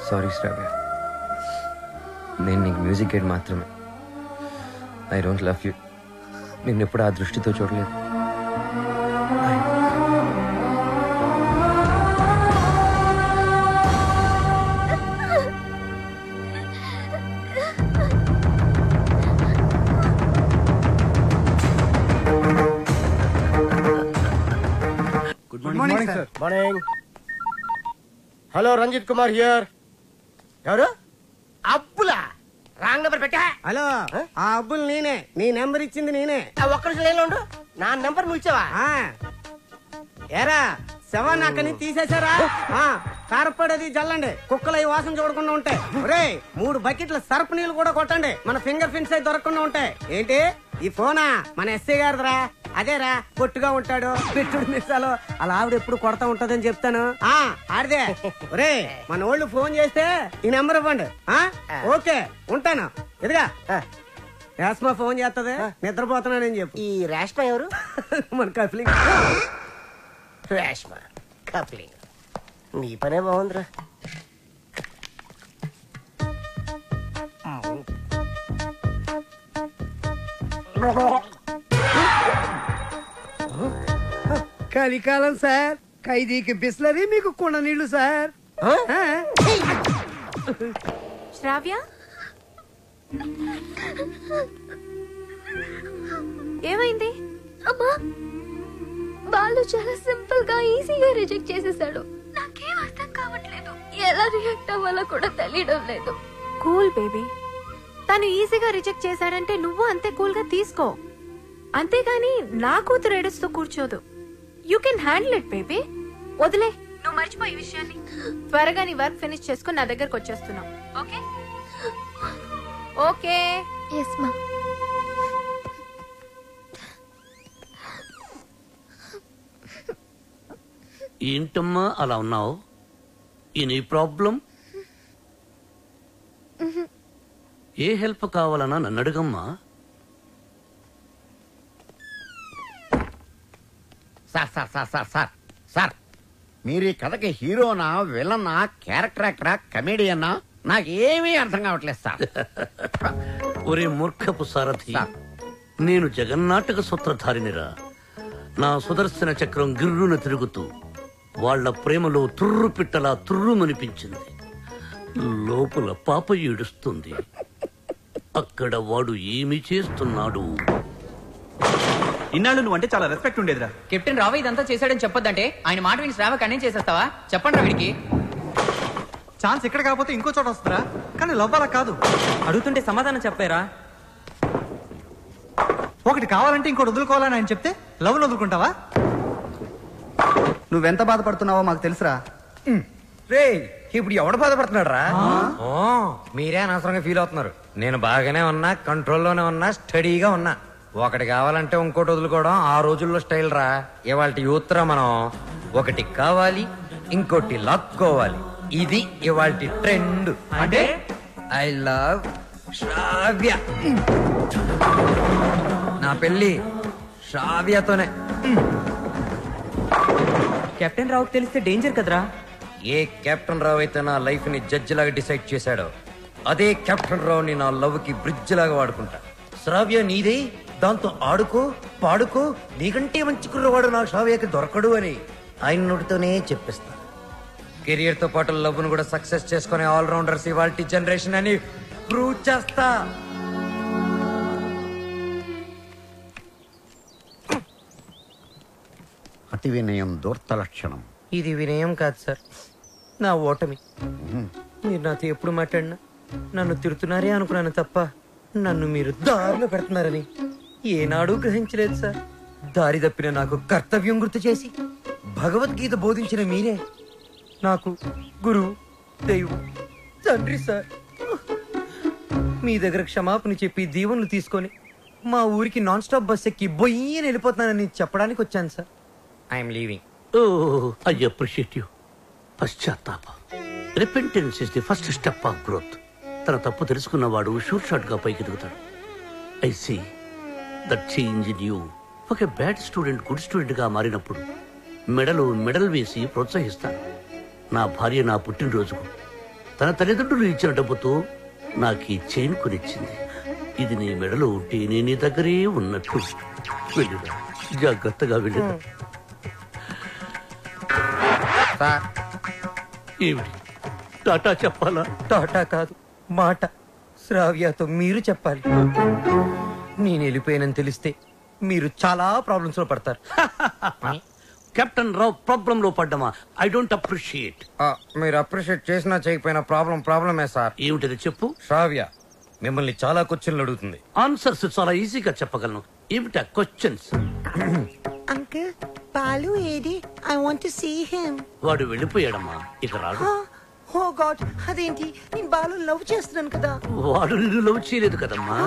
సారీ శ్రావ్య, నేను నీకు మ్యూజిక్ గైడ్ మాత్రమే. I don't love you. నిన్నెప్పుడు ఆ దృష్టితో చూడలేదు. Good morning sir. Morning. Hello, Ranjith Kumar here. ఎవరు? అబ్బులా? రాంగ్ నెంబర్ పెట్టా. హలో, ఆ అబ్బుల్ నేనే. నీ నెంబర్ ఇచ్చింది నేనే. ఒక్క నిమిషం లైన్లో ఉండు. నా నెంబర్ నువ్వు ఇచ్చావా? ఏరా, శవాన్ని అక్కడి నుంచి తీసేశారా? కారపడేది జల్లండి, కుక్కలు ఈ వాసన చూడకుండా ఉంటాయి. ఒరే, 3 బకెట్ల సర్ఫ్ నీళ్ళు కూడా కొట్టండి, మన ఫింగర్ ప్రింట్స్ అయితే దొరకకుండా ఉంటాయి. ఏంటి ఈ ఫోనా? మన ఎస్ఐ గారిదిరా. అదేరా, పొట్టుగా ఉంటాడు, పెట్టుడు మిస్సాలు, అలా ఆవిడ ఎప్పుడు కొడతా ఉంటదని చెప్తాను. ఆడిదే. ఒరే, మన వాళ్ళు ఫోన్ చేస్తే ఈ నెంబర్ ఇవ్వండి. ఓకే, ఉంటాను. ఎదుగా రేష్మ ఫోన్ చేస్తుంది, నిద్రపోతున్నానని చెప్పు. ఈ రేష్మ ఎవరు? మన కప్లింగ్. రేష్మ కప్లింగ్. నీ పనే బాగుందిరా. కలికాలం సార్, ఖైదీకి బిస్లరీ, మీకు కుండ నీళ్లు సార్. శ్రావ్య, ఏమైంది? అమ్మా, బాలు చాలా సింపుల్ గా ఈజీగా రిజెక్ట్ చేసేసాడు. నాకేం అర్థం కావట్లేదు, ఎలా రియాక్ట్ అవ్వాలో కూడా తెలియడం లేదు. కూల్ బేబీ, తను ఈజీగా రిజెక్ట్ చేశాడంటే నువ్వు అంతే కూల్ గా తీసుకో. అంతేగాని నా కూతురు ఏడుస్తూ కూర్చోదు. You can handle it baby. వదిలే, నువ్వు మర్చిపోయి ఈ విషయాన్ని. త్వరగా నీ వర్క్ ఫినిష్ చేసుకుని నా దగ్గరకు వచ్చేస్తున్నావు. Okay okay. ఎస్ మా. ఏంటమ్మా అలా ఉన్నావు? ఈ ప్రాబ్లం? ఏ హెల్ప్ కావాలన్నా నన్ను అడుగమ్మా. Sir sir sir sir sir sir, మీరు ఈ కథకి హీరోనా, విలనా, క్యారెక్టర్ యాక్టరా, కమేడియన్నా, నాకేమీ అర్థం కావట్లేదు సార్. ఒరే మూర్ఖపు సారథి, నేను జగన్నాటక సూత్రధారినిరా. నా సుదర్శన చక్రం గిర్రున తిరుగుతూ వాళ్ల ప్రేమలో తుర్రు పిట్టలా తుర్రుమనిపించింది. లోపల పాప ఏడుస్తుంది. అక్కడ వాడు ఏమి చేస్తున్నాడు? ఇన్నాళ్ళు నువ్వు అంటే చాలా రెస్పెక్ట్ ఉండేదిరా. కెప్టెన్ రావు ఇదంతా చేశాడని చెప్పొద్దంటే ఆయన మాట విని శ్రావ కన్నే చేసేస్తావా? చెప్పండి రా వీడికి. ఛాన్స్ ఇక్కడ కాకపోతే ఇంకో చోట వస్తుందా? కానీ లవ్ అలా కాదు. అడుగుతుంటే సమాధానం చెప్పారా? ఒకటి కావాలంటే ఇంకోటి వదులుకోవాలని ఆయన చెప్తే లవ్ వదులుకుంటావా? నువ్వెంత బాధపడుతున్నావో మాకు తెలుసురా. రే, ఇప్పుడు ఎవడు బాధపడుతున్నాడు రా? మీరే అనవసరంగా ఫీల్ అవుతున్నారు. నేను బాగానే ఉన్నా, కంట్రోల్లోనే ఉన్నా, స్టడీగా ఉన్నా. ఒకటి కావాలంటే ఇంకోటి వదులుకోవడం ఆ రోజుల్లో స్టైల్ రా. ఇవాళ యూత్ రా మనం. ఒకటి కావాలి, ఇంకోటి లాక్కోవాలి. ఇది ఇవాళ ట్రెండ్. అంటే ఐ లవ్ శ్రావ్య. నా పెళ్లి శ్రావ్యతోనే. కెప్టెన్ రావుకి తెలిస్తే డేంజర్ కదరా. ఏ కెప్టెన్ రావు అయితే నా లైఫ్ ని జడ్జి లాగా డిసైడ్ చేశాడో, అదే కెప్టెన్ రావుని నా లవ్ కి బ్రిడ్జ్ లాగా వాడుకుంటా. శ్రావ్య నీదే, దాంతో ఆడుకో, పాడుకో. నీకంటే మంచి కుర్రవాడు నా శ్రావ్యకి దొరకడు అని ఆయన నోటితోనే చెప్పిస్తా. కెరియర్ తో పాటు లవ్ ను కూడా సక్సెస్ చేసుకునే ఆల్రౌండర్స్ ఇవాల్టి జనరేషన్ అని ప్రూవ్ చేస్తా. అతి వినయం దూర్త లక్షణం. ఇది వినయం కాదు సార్, నా ఓటమి. మీరు నాతో ఎప్పుడు మాట్లాడినా నన్ను తిడుతున్నారే అనుకున్నాను తప్ప నన్ను మీరు దారిలో పెడుతున్నారని ఏనాడూ గ్రహించలేదు సార్. దారి తప్పిన నాకు కర్తవ్యం గుర్తు చేసి భగవద్గీత బోధించిన మీరే నాకు గురువు, దైవం, తండ్రి సార్. మీ దగ్గర క్షమాపణ చెప్పి దీవెనలు తీసుకొని మా ఊరికి నాన్ స్టాప్ బస్ ఎక్కి బొయ్యని వెళ్ళిపోతున్నానని చెప్పడానికి వచ్చాను sir. I'm leaving. I appreciate you. పశ్చాత్తాపం, repentance is the first step of growth. తన తప్పు తెలుసుకున్నవాడు షూర్ షాట్ గా పైకి ఎదుగుతాడు. I see that change in you. ఒక బ్యాడ్ స్టూడెంట్ గుడ్ స్టూడెంట్ గా మారినప్పుడు మెడల్ వేసి ప్రోత్సహిస్తాను. నా భార్య నా పుట్టినరోజుకు తన తల్లిదండ్రులు ఇచ్చిన డబ్బుతో నాకు ఈ చైన్ కొనిచ్చింది. ఇది నీ మెడలో ఉంటే నేను నీ దగ్గరే ఉన్నట్టు. వెళ్ళిరా, జాగ్రత్తగా వెళ్ళిరా. ఏమిటి టాటా చెప్పాలా? టాటా కాదు, మాట. శ్రావ్యతో మీరు చెప్పాలి. నేను వెళ్ళిపోయానని తెలిస్తే మీరు చాలా ప్రాబ్లమ్స్ లో పడతారు. కెప్టెన్ రావు ప్రాబ్లం లో పడ్డమా? I don't appreciate. మీరు అప్రిషియేట్ చేసినా చేయకపోయినా ప్రాబ్లమే సార్. ఏమిటది చెప్పు. శ్రావ్య మిమ్మల్ని చాలా క్వశ్చన్లు అడుగుతుంది. ఆన్సర్స్ చాలా ఈజీగా చెప్పగలను. ఏమిటా క్వశ్చన్స్? అంకుల్ బాలు ఏది? I want to see him. వాడు వెళ్ళిపోయాడమ్మా, ఇక రాడు. ఓ గాడ్, అదేంటి? నేను బాలు లవ్ చేస్తున్నాను కదా. వాడు నిన్ను లవ్ చేయలేదు కదమ్మా.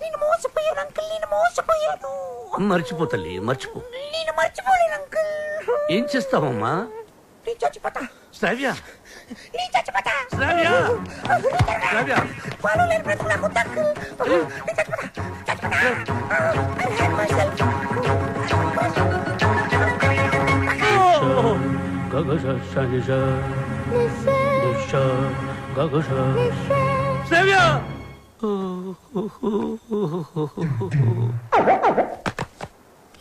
నేను మోసపోయాను అంకుల్, నేను మోసపోయాను. మర్చిపో తల్లి, మర్చిపో. నేను మర్చిపోలేను అంకుల్. ఏం చేస్తావమ్మా? నేను చచ్చిపోతా. శ్రావ్య, నేను చచ్చిపోతా. శ్రావ్య, శ్రావ్య. బాలు లేని బ్రతుకు నాకు వద్దు అంకుల్. నేను చచ్చిపోతా. I hate myself. శ్రావ్య.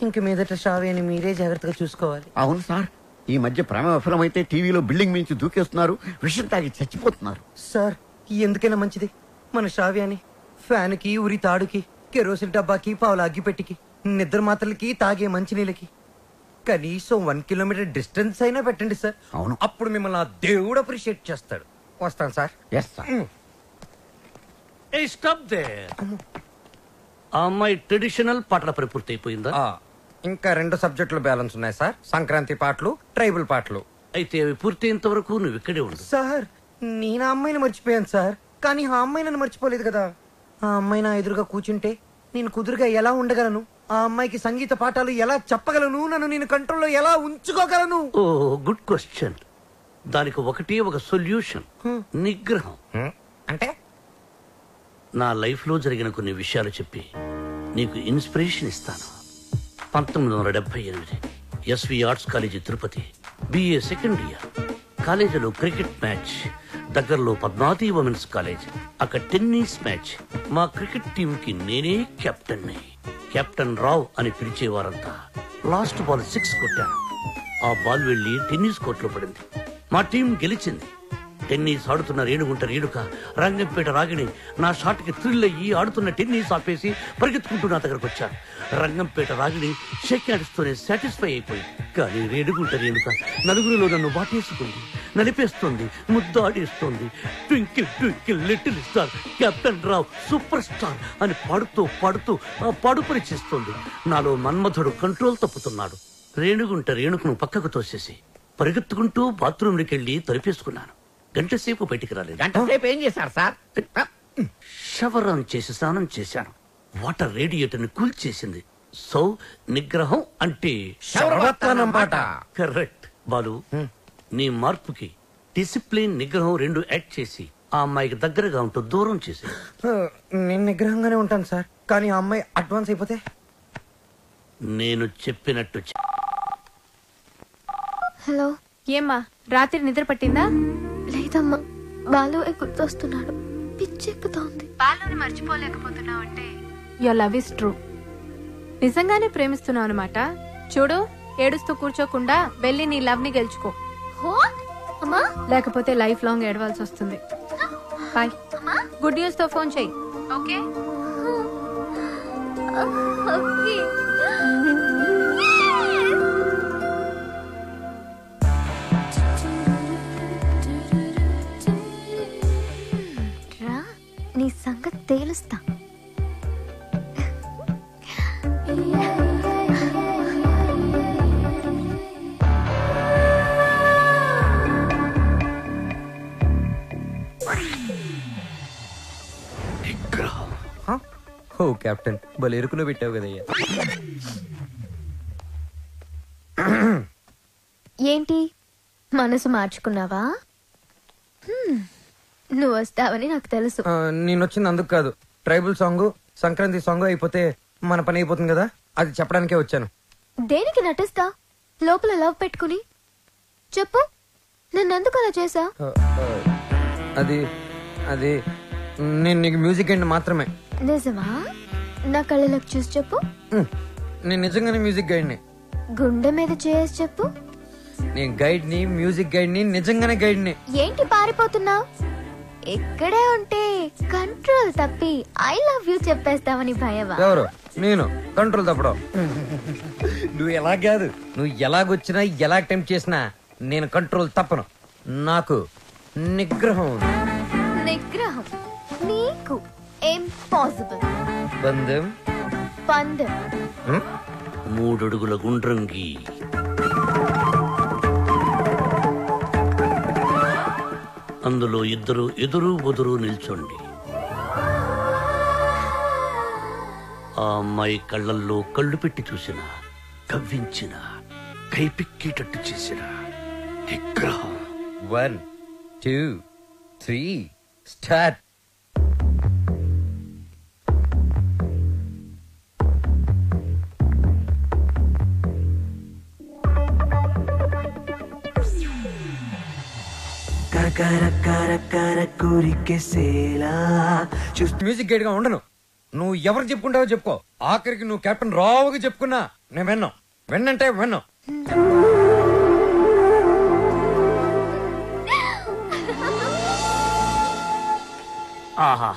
ఇంక మీదట శ్రావ్యని మీరే జాగ్రత్తగా చూసుకోవాలి. అవును సార్, ఈ మధ్య ప్రేమ విఫలమైతే టీవీలో బిల్డింగ్ మించి దూకేస్తున్నారు, విషయం తాగి చచ్చిపోతున్నారు. సార్ ఎందుకైనా మంచిది మన శ్రావ్యాన్ని ఫ్యాన్ కి, ఉరి తాడుకి, కెరోసిన్ డబ్బాకి, పావుల అగ్గిపెట్టికి, నిద్ర మాత్రలకి, తాగే మంచినీళ్ళకి కనీసం 1 కిలోమీటర్ డిస్టెన్స్ అయినా పెట్టండి సార్. అవును, అప్పుడు మిమ్మల్ని ఆ దేవుడు అప్రిషియేట్ చేస్తాడు. వస్తాను sir. Yes sir. Stop there. ఆ అమ్మాయి ట్రెడిషనల్ పాటల పని పూర్తి అయిపోయిందా? ఇంకా 2 సబ్జెక్టులు బ్యాలెన్స్ ఉన్నాయి సార్. సంక్రాంతి పాటలు, ట్రైబల్ పాటలు. అయితే అవి పూర్తయినంత వరకు నువ్వు ఇక్కడే ఉండు. సార్ నేను ఆ అమ్మాయిని మర్చిపోయాను సార్, కానీ ఆ అమ్మాయి నన్ను మర్చిపోలేదు కదా. ఆ అమ్మాయి నా ఎదురుగా కూర్చుంటే నేను కుదురుగా ఎలా ఉండగలను? ఆ అమ్మాయికి సంగీత పాఠాలు ఎలా చెప్పగలను? నన్ను నేను కంట్రోల్లో ఎలా ఉంచుకోగలను? ఓ గుడ్ క్వశ్చన్. దానికి ఒకటే ఒక సొల్యూషన్, నిగ్రహం. అంటే నా లైఫ్ లో జరిగిన కొన్ని విషయాలు చెప్పి నీకు ఇన్స్పిరేషన్ ఇస్తాను. 1978 SV arts college Tirupati, BA second year. కాలేజీలో క్రికెట్ మ్యాచ్, దగ్గరలో పద్మావతి ఉమెన్స్ కాలేజ్, అక్కడ టెన్నిస్ మ్యాచ్. మా క్రికెట్ టీం కి నేనే కెప్టెన్. కెప్టెన్ రావ్ అని పిలిచేవారంతా. లాస్ట్ బాల్ 6 కొట్టాను. ఆ బాల్ వెళ్లి టెన్నిస్ కోర్టులో పడింది. మా టీం గెలిచింది. టెన్నిస్ ఆడుతున్న రేణుగుంట రేణుక, రంగంపేట రాగిణి నా షాట్ కి థ్రిల్ అయ్యి ఆడుతున్న టెన్నిస్ ఆపేసి పరిగెత్తుకుంటూ నా దగ్గరకు వచ్చారు. రంగంపేట రాగిణి షేక్ హ్యాండ్స్తోనే సాటిస్ఫై అయిపోయింది. కానీ రేణుగుంట రేణుక నలుగురిలో నన్ను వాటేసుకుంది, నలిపేస్తుంది, ముద్దాడేస్తుంది. Twinkle twinkle little star, captain Rao super star అని పాడుతూ పాడుతూ ఆ పాడుపరి చేస్తుంది. నాలో మన్మధుడు కంట్రోల్ తప్పుతున్నాడు. రేణుగుంట రేణుకను పక్కకు తోసేసి పరిగెత్తుకుంటూ బాత్రూంలోకి వెళ్లి తలిపేసుకున్నాను. గంట సేపు బయటికి రాలేదు. గంట సేపు ఏం చేశారు సార్? షవర్ ఆన్ చేసి స్నానం చేశాను. వాటర్ రేడియేటర్ ని కూల్ చేసింది. సో నిగ్రహం అంటే కరెక్ట్. బాలు, నీ మార్పుకి డిసిప్లిన్, నిగ్రహం 2 యాడ్ చేసి ఆ అమ్మాయికి దగ్గరగా ఉంటూ దూరం చేసి. నేను నిగ్రహంగానే ఉంటాను సార్, కానీ ఆ అమ్మాయి అడ్వాన్స్ అయిపోతే నేను చెప్పినట్టు హలో, ఏమ్మా రాత్రి నిద్ర పట్టిందా? లేదమ్మా, బాలు గుర్తొస్తున్నాడు, పిచ్చెక్కుతోంది. బాలుని మర్చిపోలేకపోతున్నావు అంటే యువర్ లవ్ ఇస్ ట్రూ. నిజంగానే ప్రేమిస్తున్నావు అనమాట. చూడు, ఏడుస్తూ కూర్చోకుండా వెళ్ళి నీ లవ్ ని గెలుచుకో. లేకపోతే లైఫ్ లాంగ్ ఏడవాల్సి వస్తుంది. బాయ్. గుడ్ న్యూస్ తో ఫోన్ చెయ్యి. ఓకే. నీ సంగతి తేలుస్తా. ఓ కెప్టెన్, భలే ఎరుకులో పెట్టావు కదయ్యా. ఏంటి మనసు మార్చుకున్నావా? నువ్వు వస్తావని నాకు తెలుసు. నేను వచ్చింది అందుకు కాదు. ట్రైబల్ సాంగ్, సంక్రాంతి సాంగ్ అయిపోతే మన పని అయిపోతుంది కదా, అది చెప్పడానికే వచ్చాను. దేనికి నటిస్తా లోపల లవ్ పెట్టుకుని? చెప్పు, నన్నెందుకు అలా చేసా? అది అది నేను నీకు మ్యూజిక్ గైడ్ మాత్రమే. నిజమా? నా కళ్ళలోకి చూసి చెప్పు. నేను నిజంగానే మ్యూజిక్ గైడ్ని. గుండె మీద చేసి చెప్పు. నేను గైడ్ని, మ్యూజిక్ గైడ్ని, నిజంగానే గైడ్ని. ఏంటి పారిపోతున్నావు? ఇక్కడే ఉంటే కంట్రోల్ తప్పి ఐ లవ్ యూ చెప్పేస్తావని భయమా? ఎవరు? నేను కంట్రోల్ తప్పడం. నువ్వు ఎలా కాదు, నువ్వు ఎలాగొచ్చినా ఎలా అటెంప్ట్ చేసినా నేను కంట్రోల్ తప్పను. నాకు నిగ్రహం ఉంది. నిగ్రహం నీకు ఇంపాసిబుల్. బంధం పందెం 3 అడుగుల గుండ్రంగి, అందులో ఇద్దరు ఎదురు బొదురు నిల్చోండి. ఆ అమ్మాయి కళ్ళల్లో కళ్ళు పెట్టి చూసిన, కవ్వించిన, కైపిక్కేటట్టు చేసిన నిగ్రహం. 1 2 3 స్టార్ట్. మ్యూజిక్ గైడ్ గా ఉండను. నువ్వు ఎవరు చెప్పుకుంటావో చెప్పుకో. ఆఖరికి నువ్వు కెప్టెన్ రావుగా చెప్పుకున్నా నేను విన్నాం. విన్నంటే విన్నాం. ఆహా,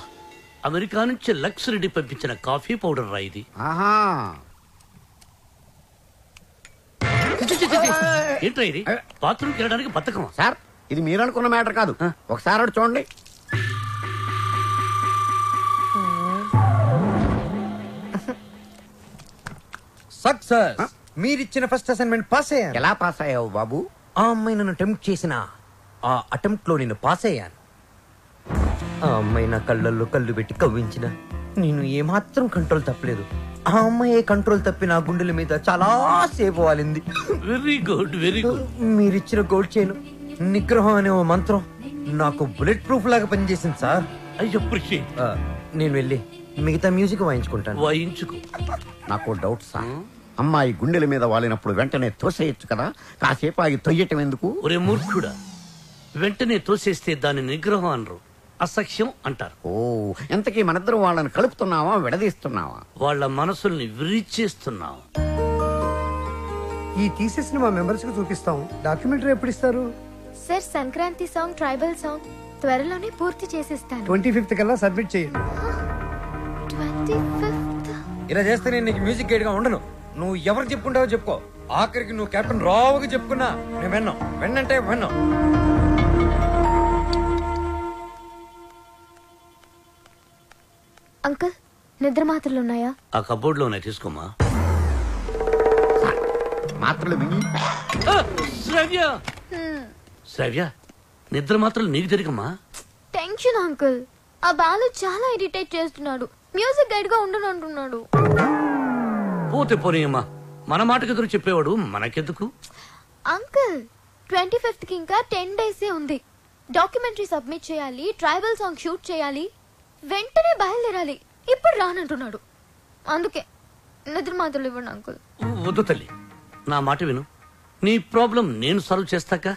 అమెరికా నుంచి లక్స్ రెడ్డి పంపించిన కాఫీ పౌడర్ రా ఇది. ఏంట్రా ఇది? బాత్రూమ్కి వెళ్ళడానికి బతకం సార్. ఇది మీరు అనుకున్న మ్యాటర్ కాదు, ఒకసారి అటు చూడండి. సక్సెస్. మీరిచ్చిన ఫస్ట్ అసైన్మెంట్ పాస్ అయ్యాను. ఎలా పాస్ అయ్యావు బాబు? ఆ అమ్మాయి నన్ను అటెంప్ట్ చేసిన ఆ అటెంప్ట్ లో నేను పాస్ అయ్యాను. ఆ అమ్మాయి నా కళ్ళల్లో కళ్ళు పెట్టి కవ్వించిన నేను ఏమాత్రం కంట్రోల్ తప్పలేదు. ఆ అమ్మాయి కంట్రోల్ తప్పి నా గుండెల మీద చాలా సేపు వాలింది. Very good, very good. మీరిచ్చిన గోల్డ్ చైన్, నిగ్రహం అనే ఓ మంత్రం నాకు బుల్లెట్ ప్రూఫ్ లాగా పనిచేసింది సార్. నేను వెళ్ళి మిగతా మ్యూజిక్ వాయించుకుంటాను. వాయించుకో. నాకు డౌట్ సార్. అమ్మాయి గుండెల మీద వాలినప్పుడు వెంటనే తోసేయచ్చు కదా, కాసేపు ఆగి తొయ్యటం ఎందుకు? ఒరే మూర్ఖుడా, వెంటనే తోసేస్తే దాని నిగ్రహం అనరు, అసఖ్యం అంటారు. ఓ, ఎంతకీ మనిద్దరం వాళ్ళని కలుపుతున్నావా విడదీస్తున్నావా? వాళ్ళ మనసుల్ని విరిచేస్తున్నావు. ఈ థీసిస్ ని మా మెంబర్స్ కి చూపిస్తాం. డాక్యుమెంటరీ ఎప్పుడు ఇస్తారు? Sir, Sankranti song, tribal song త్వరలోనే పూర్తి చేసిస్తాను. 25th కల్లా సబ్మిట్ చేయండి. 25th? ఇలా చేస్తే నేను నీకు మ్యూజిక్ గైడ్ గా ఉండను. నువ్వు ఎవరు చెప్పుకుంటావో చెప్పుకో. ఆఖరికి నువ్వు కెప్టెన్ రావుగా చెప్పుకున్నా నేను విన్నాం. విన్నంటే విన్నాం. అంకుల్, నిద్ర మాత్రలు ఉన్నాయా? ఆ కబోర్డ్ లోనే తీసుకోమా. మాత్రలు మింగి. శ్రవ్య, శ్రవ్య, నిద్ర మాత్రలు నీకు తెలియకమ్మా. Tension uncle. ఆ బాలు చాలా ఇరిటేట్ చేస్తున్నాడు. మ్యూజిక్ గైడ్ గా ఉండను అంటున్నాడు. పోతే పోనీయమ్మా, మన మాటకు ఎదురు చెప్పేవాడు మనకెందుకు? అంకుల్, 25th కి ఇంకా 10 days ఉంది. డాక్యుమెంటరీ సబ్మిట్ చేయాలి, ట్రైబల్ సాంగ్ షూట్ చేయాలి, వెంటనే బయలుదేరాలి. ఇప్పుడు రానంటున్నాడు. అందుకే నిద్ర మాత్రలు ఇవ్వండి అంకుల్. వద్దు తల్లి, నా మాట విను. నీ ప్రాబ్లం నేను సాల్వ్ చేస్తాక.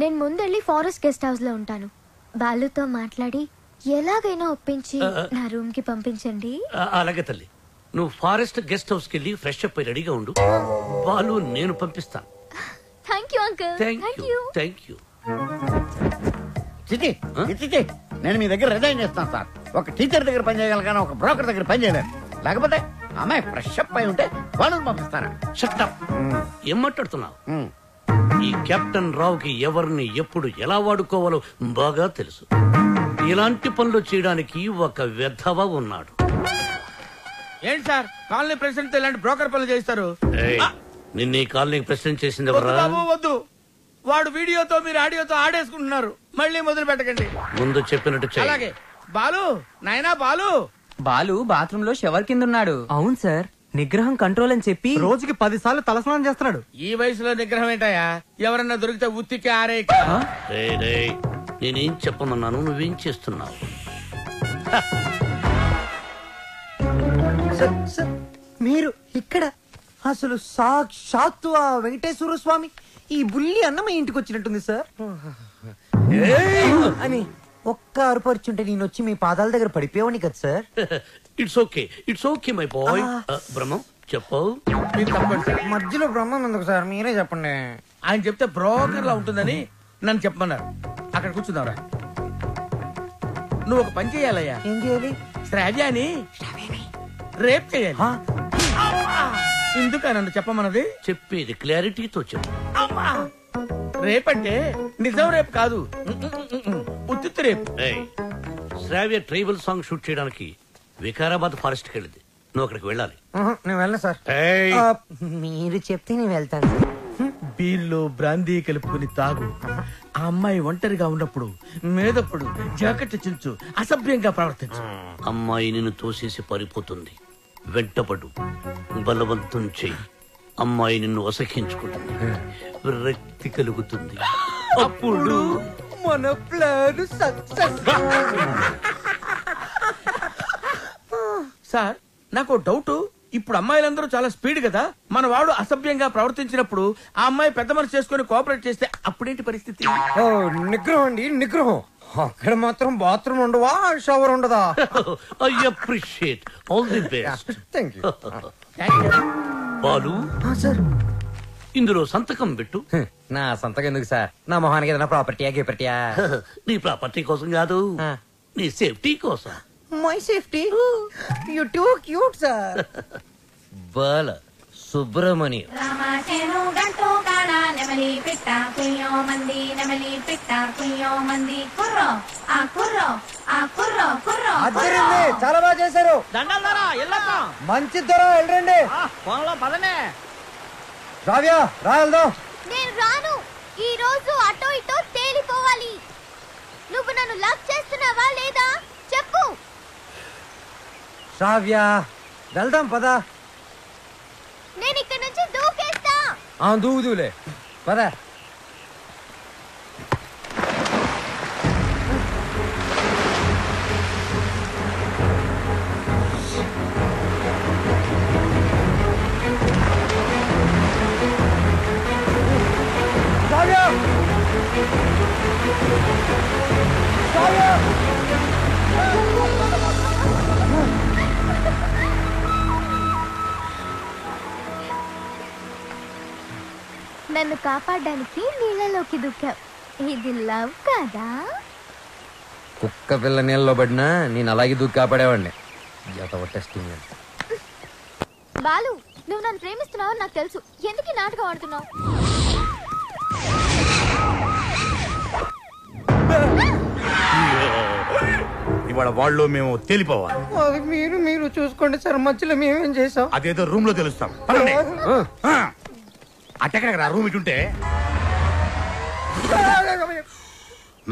నేను ముందెళ్ళి ఫారెస్ట్ గెస్ట్ హౌస్ లో ఉంటాను. బాలుతో మాట్లాడి ఎలాగైనా ఒప్పించి నా రూమ్ కి పంపించండి. అలాగే తల్లి, నువ్వు ఫారెస్ట్ గెస్ట్ హౌస్ కి వెళ్ళి ఫ్రెష్ అప్ అయి రెడీగా ఉండు. బాలు నేను పంపిస్తాను. Thank you uncle. Thank you, thank you. చిచి, చిచి, నేను మీ దగ్గర రిజైన్ చేస్తాను సార్. ఒక టీచర్ దగ్గర పని చేయగలను కానీ ఒక బ్రోకర్ దగ్గర పని చేయలేను. లేకపోతే అమ్మాయి ఫ్రెష్ అప్ అయి ఉంటే వాళ్ళని పంపిస్తారా? Shut up. ఏం మాట్లాడుతున్నావు? ఈ కెప్టెన్ రావుకి ఎవరిని ఎప్పుడు ఎలా వాడుకోవాలో బాగా తెలుసు. ఇలాంటి పనులు చేయడానికి ఒక వెధవ ఉన్నాడు. ఏంటి సార్, కాలనీ ప్రెసిడెంట్ ఇలాంటి బ్రోకర్ పనులు చేస్తారు? నిన్న ఈ కాలనీకి ప్రెసిడెంట్ చేసింది వద్దు ఎవరా? బాబు వద్దు. వాడు వీడియోతో మీరు ఆడియోతో ఆడేసుకుంటున్నారు. మళ్ళీ మొదలు పెట్టకండి. ముందు చెప్పినట్టు చెయ్యి. అలాగే. బాలు, నాయనా బాలు. బాలు బాత్రూమ్ లో షవర్ కింద ఉన్నాడు. అవును సార్, నిగ్రహం కంట్రోల్ అని చెప్పి రోజుకి 10 సార్లు తలస్నానం చేస్తున్నాడు. ఈ వయసులో నిగ్రహం ఏంటయ్యా? ఎవరన్నా దొరికితే ఉత్తికి ఆరే. నేనేం చెప్పమన్నాను, నువ్వేం చేస్తున్నావు? మీరు ఇక్కడ అసలు సాక్షాత్తు ఆ వెంకటేశ్వర స్వామి ఈ బుల్లి అన్నమ్మ ఇంటికి వచ్చినట్టుంది సార్ అని ఒక్క అరుపరుచుంటే నేను వచ్చి మీ పాదాల దగ్గర పడిపోయావని కదా sir. It's okay my boy. Brahmam చెప్పవు. మధ్యలో బ్రహ్మం ఎందుకు సార్, మీరే చెప్పండి. ఆయన చెప్తే బ్రోకర్ లా ఉంటుందని నన్ను చెప్పమన్నారు. అక్కడ కూర్చున్నావురా. నువ్వు ఒక పని చేయాలయ్యా. ఏం చేయాలి? శ్రావ్యాని రేప్ చేయాలి. ఎందుక నన్ను చెప్పమన్నది? చెప్పేది క్లారిటీతో చెప్పు. రేపంటే నిజం రేపు కాదు, ఉత్తిత్తు రేపు. శ్రావ్య ట్రైబల్ సాంగ్ షూట్ చేయడానికి వికారాబాద్ ఫారెస్ట్ కి వెళ్ళింది. నువ్వు అక్కడికి వెళ్ళాలి. నేను వెళ్ళను సార్. మీరు చెప్తే నేను వెళ్తాను. బీర్లో బ్రాందీ కలుపుకుని తాగు. ఆ అమ్మాయి ఒంటరిగా ఉన్నప్పుడు మేదప్పుడు జాకెట్ చించు, అసభ్యంగా ప్రవర్తించు. అమ్మాయి నిన్ను తోసేసి పారిపోతుంది. వెంటపడు, బలవంతం చెయ్యి. అమ్మాయి నిన్ను అసహించుకుంటుంది, విరక్తి కలుగుతుంది. అప్పుడు మన ప్లాన్ సక్సెస్. సార్ నాకు డౌట్. ఇప్పుడు అమ్మాయిలందరూ చాలా స్పీడ్ కదా. మన వాడు అసభ్యంగా ప్రవర్తించినప్పుడు ఆ అమ్మాయి పెద్ద మనసు చేసుకుని కోఆపరేట్ చేస్తే అప్పుడేంటి పరిస్థితి? నిగ్రహం అండి, నిగ్రహం. అక్కడ మాత్రం బాత్రూమ్ ఉండవా, షవర్ ఉండదా? I appreciate. All the best. Thank you. Balu sir, ఇందులో సంతకం పెట్టు. నా సంతకం ఎందుకు సార్? నా మొహానికి ఏదైనా ప్రాపర్టీయా గిపర్టీయా? నీ ప్రాపర్టీ కోసం కాదు, నీ సేఫ్టీ కోసం. My safety? You too cute sir. Bala Subramani. రామాచేను గంటూ కాడ నెమలి పిట్ట కుయ్యో మంది, నెమలి పిట్ట కుయ్యో మంది. కుర్రో ఆ కుర్రో ఆ కుర్రో కుర్రో. అద్దరింది, చాలా బాగా చేశారు. దండాలరా ఎల్లప్ప. మంచి ధర వెళ్ళండి. ఫోన్లో పదనే. రావ్య రా వెళ్దాం. నేను రాను. ఈ రోజు అటో ఇటో తేలిపోవాలి. నువ్వు నన్ను లవ్ చేస్తున్నావా లేదా చెప్పు. శ్రావ్య వెళ్దాం పదా. నేను ఇక్కడ నుంచి దూకేస్తా. దూదులే పద. శ్రావ్య శ్రావ్య నన్ను కాపాడడానికి నీళ్ళలోకి దూకావు. ఇది లవ్ కదా? కుక్క పిల్ల నీళ్ళలో పడినా నేను అలాగే దూకి కాపాడేవాడిని. టెస్టింగ్. బాలు, నువ్వు నన్ను ప్రేమిస్తున్నావు నాకు తెలుసు. ఎందుకు ఈ నాటకం ఆడుతున్నావు? ఇవాళ వాళ్ళు మేము తేలిపోవాలి. అది మీరు చూసుకోండి సార్, మధ్యలో మేమేం చేసాం? అదేదో రూమ్ లో తెలుస్తాం. అట్టెక్కడ రూమ్ ఇటుంటే.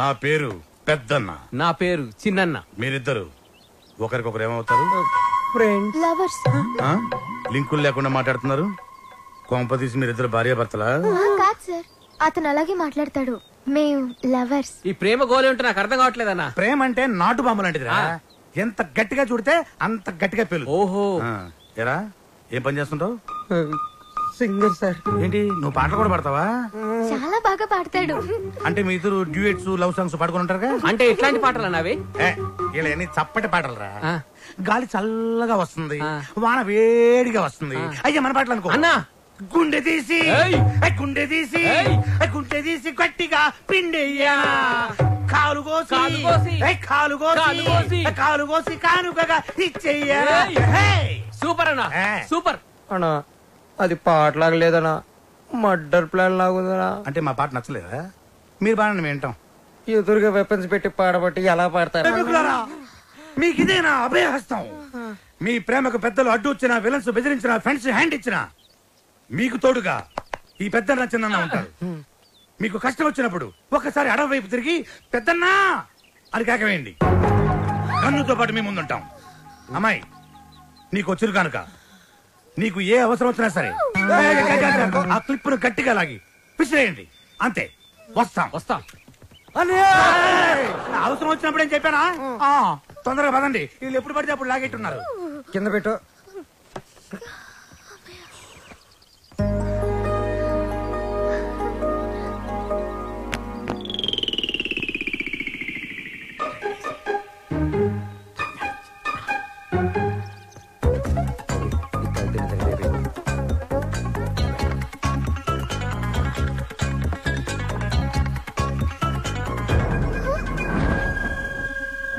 నా పేరు పెద్దన్న. నా పేరు చిన్నన్న. మీరిద్దరు ఒకరికొకరు ఏమవుతారు? లవర్స్. లింకులు లేకుండా మాట్లాడుతున్నారు. కొంపదీసి మీరిద్దరు భార్యాభర్తలా? కాదు సార్, అతను అలాగే మాట్లాడతాడు. మేము లవర్స్. ఈ ప్రేమ గోలి ఉంటే నాకు అర్థం కావట్లేదన్నా. ప్రేమ అంటే నాటు బాంబు లాంటిదిరా. ఎంత గట్టిగా చూడితే అంత గట్టిగా పేలు. ఓహో. ఎరా ఏం పని చేస్తుంటావు? Singer sir. ఏంటి నువ్వు పాటలు కూడా పాడతావా? చాలా బాగా పాడతాడు. అంటే మీ ఇద్దరు డ్యూయెట్స్ లవ్ సాంగ్స్ పాడుకుని ఉంటారుగా? అంటే ఎట్లాంటి పాటలు అవి? ఇలా అన్ని చప్పటి పాటలు రా. గాలి చల్లగా వస్తుంది, వాన వేడిగా వస్తుంది. అయ్యా మన పాటలు అనుకో. అన్నా గుండె తీసి గుండె తీసి గుండె తీసి గట్టిగా పిండెయ్యా. కాలు కోసి కాలు కోసి కాలు కోసి కానుకగా ఇచ్చెయ్యా. సూపర్ అన్నా, సూపర్ అన్నా. అది పాటలాగా లేదనా, మర్డర్ ప్లాన్ లాగుదనా. అంటే మా పాట నచ్చలేదా? మీరు బాగా వింటాం. ఎదురుగా వెపన్స్ పెట్టి పాడబట్టి ఎలా పాడతారు? మీకు ఇదేనా అభయహస్తం? మీ ప్రేమకు పెద్దలు అడ్డు వచ్చిన, విలన్స్ బెదిరించిన, ఫ్రెండ్స్ హ్యాండ్ ఇచ్చిన, మీకు తోడుగా ఈ పెద్దన్న చిన్న ఉంటారు. మీకు కష్టం వచ్చినప్పుడు ఒక్కసారి అడవి వైపు తిరిగి పెద్దన్నా అని కేకవేయండి. కన్నుతో పాటు మీ ముందుంటాం. అమ్మాయి నీకు వచ్చిరు కనుక నీకు ఏ అవసరం వచ్చినా సరే ఆ క్లిప్పును గట్టిగా లాగి విసిరేయండి. అంతే. వస్తాం వస్తాం. అవసరం వచ్చినప్పుడు ఏం చెప్పానా? తొందరగా పదండి. వీళ్ళు ఎప్పుడు పడితే అప్పుడు లాగెట్టున్నారు. కింద పెట్టు.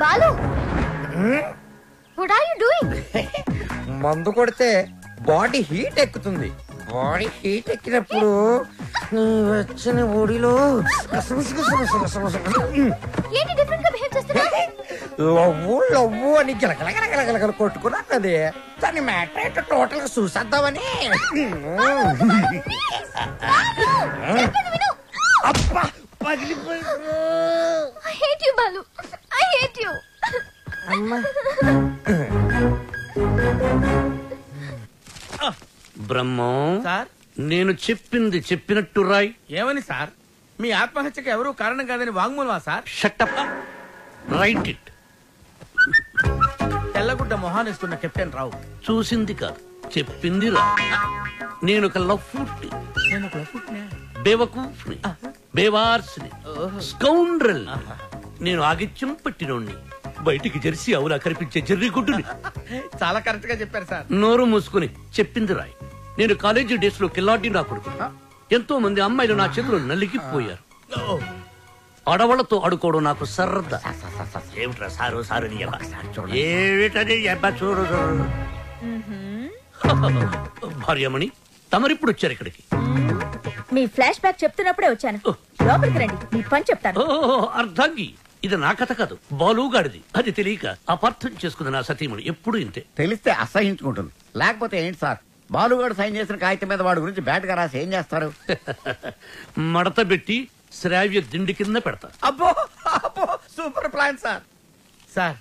Balu what are you doing? మందు కొడితే బాడీ హీట్ ఎక్కుతుంది. బాడీ హీట్ ఎక్కినప్పుడు నీ వచ్చిన ఒడిలో ఏంటి డిఫరెంట్ గా బిహేవ్ చేస్తున్నావు? లవ్వు అని గలగలగలగలగల కొట్టుకున్నాను. అది దాని మ్యాటర్ ఏంటో టోటల్ గా చూసేద్దామని. అబ్బా పగిలిపోయింది. I hate you, Balu. I hate you. Brahmam sir, నేను చెప్పింది చెప్పినట్టు రాయ్. ఏమని సార్? మీ ఆత్మహత్యకు ఎవరూ కారణం కాదని వాంగ్మూలమా సార్? Shut up, write it. తెల్లగుడ్డ మొహానేసుకున్న కెప్టెన్ రావు చూసింది కాదు చెప్పింది రా. నేను ఒక లఫ్ఫుట్టి, బేవకూఫ్ని, బేవార్స్ని, స్కౌండ్రల్. నేను ఆగిత్యం పట్టినోణ్ణి, బయటికి జెర్సీ అవులా కనిపించే జెర్రీ గుడ్డుని. చాలా కరెక్ట్ గా చెప్పారు సార్. నోరు మూసుకుని చెప్పింది రాయ్. నేను కాలేజీ డేస్ లో కిల్లాడి నా కొడుకు. ఎంతో మంది అమ్మాయిలు నా చేతులు నలిగిపోయారు. ఆడవాళ్లతో ఆడుకోవడం నాకు సరదా. ఏమిట్రా సారు సారు ఏమిటది చూడు. భార్యమణి, తమరిప్పుడు వచ్చారు ఇక్కడికి. మీ ఫ్లాష్ బ్యాక్ చెప్తున్నప్పుడే వచ్చాను. లోపలికి రండి, మీ పని చెప్తాను. అర్ధాంగి, ఇది నా కథ కాదు, బాలుగాడిది. అది తెలియక అపార్థం చేసుకుంది నా సతీముడు. ఎప్పుడు ఇంతే. తెలిస్తే అసహించుకుంటుంది. లేకపోతే ఏంటి సార్, బాలుగాడు సైన్ చేసిన కాగితం మీద వాడి గురించి బ్యాట్ గా రాసి ఏం చేస్తారు? మడత పెట్టి శ్రావ్య దిండి కింద పెడతా. అబ్బో అబ్బో, super plan sir. Sir,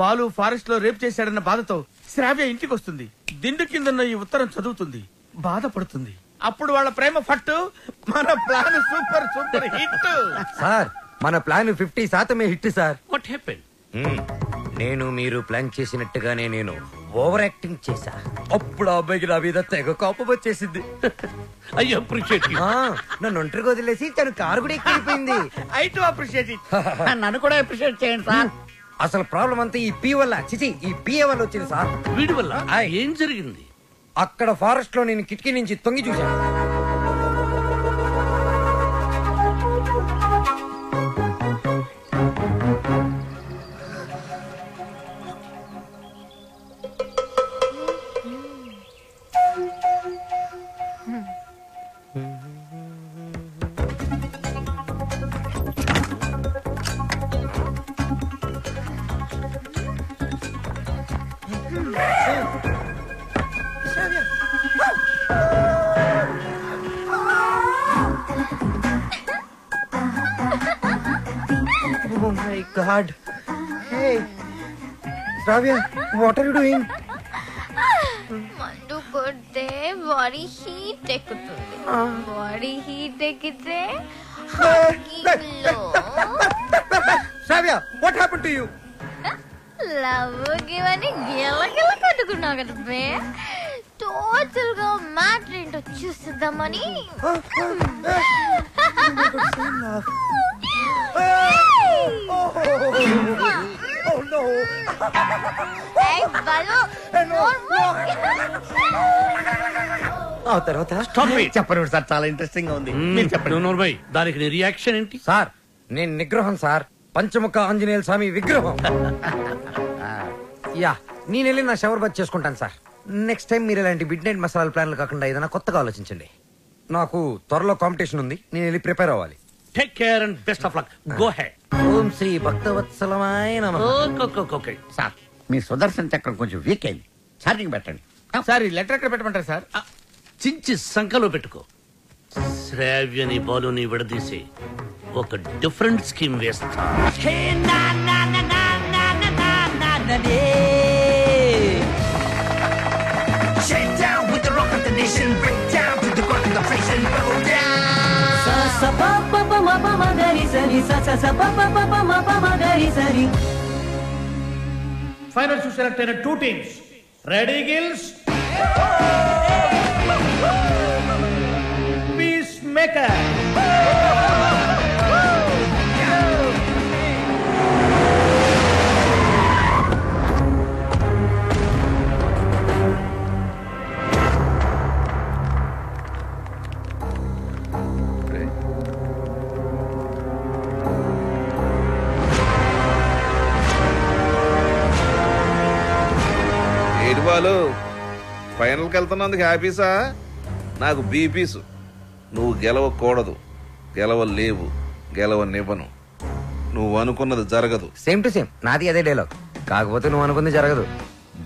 Balu forest లో రేప్ చేశాడన్న బాధతో శ్రావ్య ఇంటికి వస్తుంది. దిండు కిందన్న ఈ ఉత్తరం చదువుతుంది, బాధపడుతుంది. అప్పుడు వాళ్ళ ప్రేమ ఫట్టు. మన plan super super hit. Sir, మన plan 50% hit sir. What happen? నేను మీరు ప్లాన్ చేసినట్టుగానే నేను ఓవర్ యాక్టింగ్ చేశా. అప్పుడు ఆ అబ్బాయికి నా మీద తెగ కోపం వచ్చేసింది. I appreciate you. నన్ను ఒంటరిగా వదిలేసి తను కారు కూడా ఎక్కిపోయింది. I to appreciate it. నన్ను కూడా అప్రిషియేట్ చేయండి సార్. అసలు ప్రాబ్లం అంతా ఈ పీ వల్ల, చిచి ఈ పిఏ వల్ల వచ్చింది సార్. వీడి వల్ల ఏం జరిగింది? అక్కడ ఫారెస్ట్ లో నేను కిటికీ నుంచి తొంగి చూశాను. Oh my God! Hey, Ravya, what are you doing? మందు కొడితే బాడీ హీట్ ఎక్కుతుంది. బాడీ హీట్ ఎక్కితే Ravya, what happened to you? Love గివని గిలగిల కట్టుకున్నావు కదా బే. టోటల్ గా మ్యాటర్ ఏంటో చూసిద్దామని. Oh no! Hey, Balu! ఆ తర్వాత చెప్పండి సార్, చాలా ఇంట్రెస్టింగ్ గా ఉంది. మీరు చెప్పండి. దానికి నీ రియాక్షన్ ఏంటి? సార్, నేను నిగ్రహం సార్, పంచముఖ ఆంజనేయ స్వామి విగ్రహం. యా, నేను వెళ్ళి నా షవర్ బాత్ చేసుకుంటాను సార్. నెక్స్ట్ టైం మీరు ఇలాంటి మిడ్ నైట్ మసాలా ప్లాన్లు కాకుండా ఏదైనా కొత్తగా ఆలోచించండి. నాకు త్వరలో కాంపిటీషన్ ఉంది, నేను వెళ్ళి ప్రిపేర్ అవ్వాలి. Take care and best of luck. Go head. ఓం శ్రీ భక్తవత్సలమాయ నమః. ఓకే సార్, మీ సుదర్శన్ చక్రం కొంచెం వీక్ అయింది, ఛార్జింగ్ పెట్టండి. సార్, ఈ లెటర్ ఎక్కడ పెట్టమంటారు సార్? చించి సంకలో పెట్టుకో. శ్రావ్యని బాలుని విడదీసి ఒక డిఫరెంట్ స్కీమ్ వేస్తా. Shake down with the rock of the nation, break down to the rock of the place and go down. Sa sa pa pa pa ma pa ma ga ri sa ri sa sa sa pa pa pa pa ma pa ma ga ri sa ri. Finals to select 2 teams. Ready, Gills? Peacemaker. Balu ఫైనల్కి వెళ్తున్నందుకు హ్యాపీసా? నాకు బీపీసు. నువ్వు గెలవకూడదు, గెలవలేవు, గెలవనివ్వను. నువ్వు అనుకున్నది జరగదు. Same to same నాది అదే dialogue. కాకపోతే నువ్వు అనుకుంది జరగదు.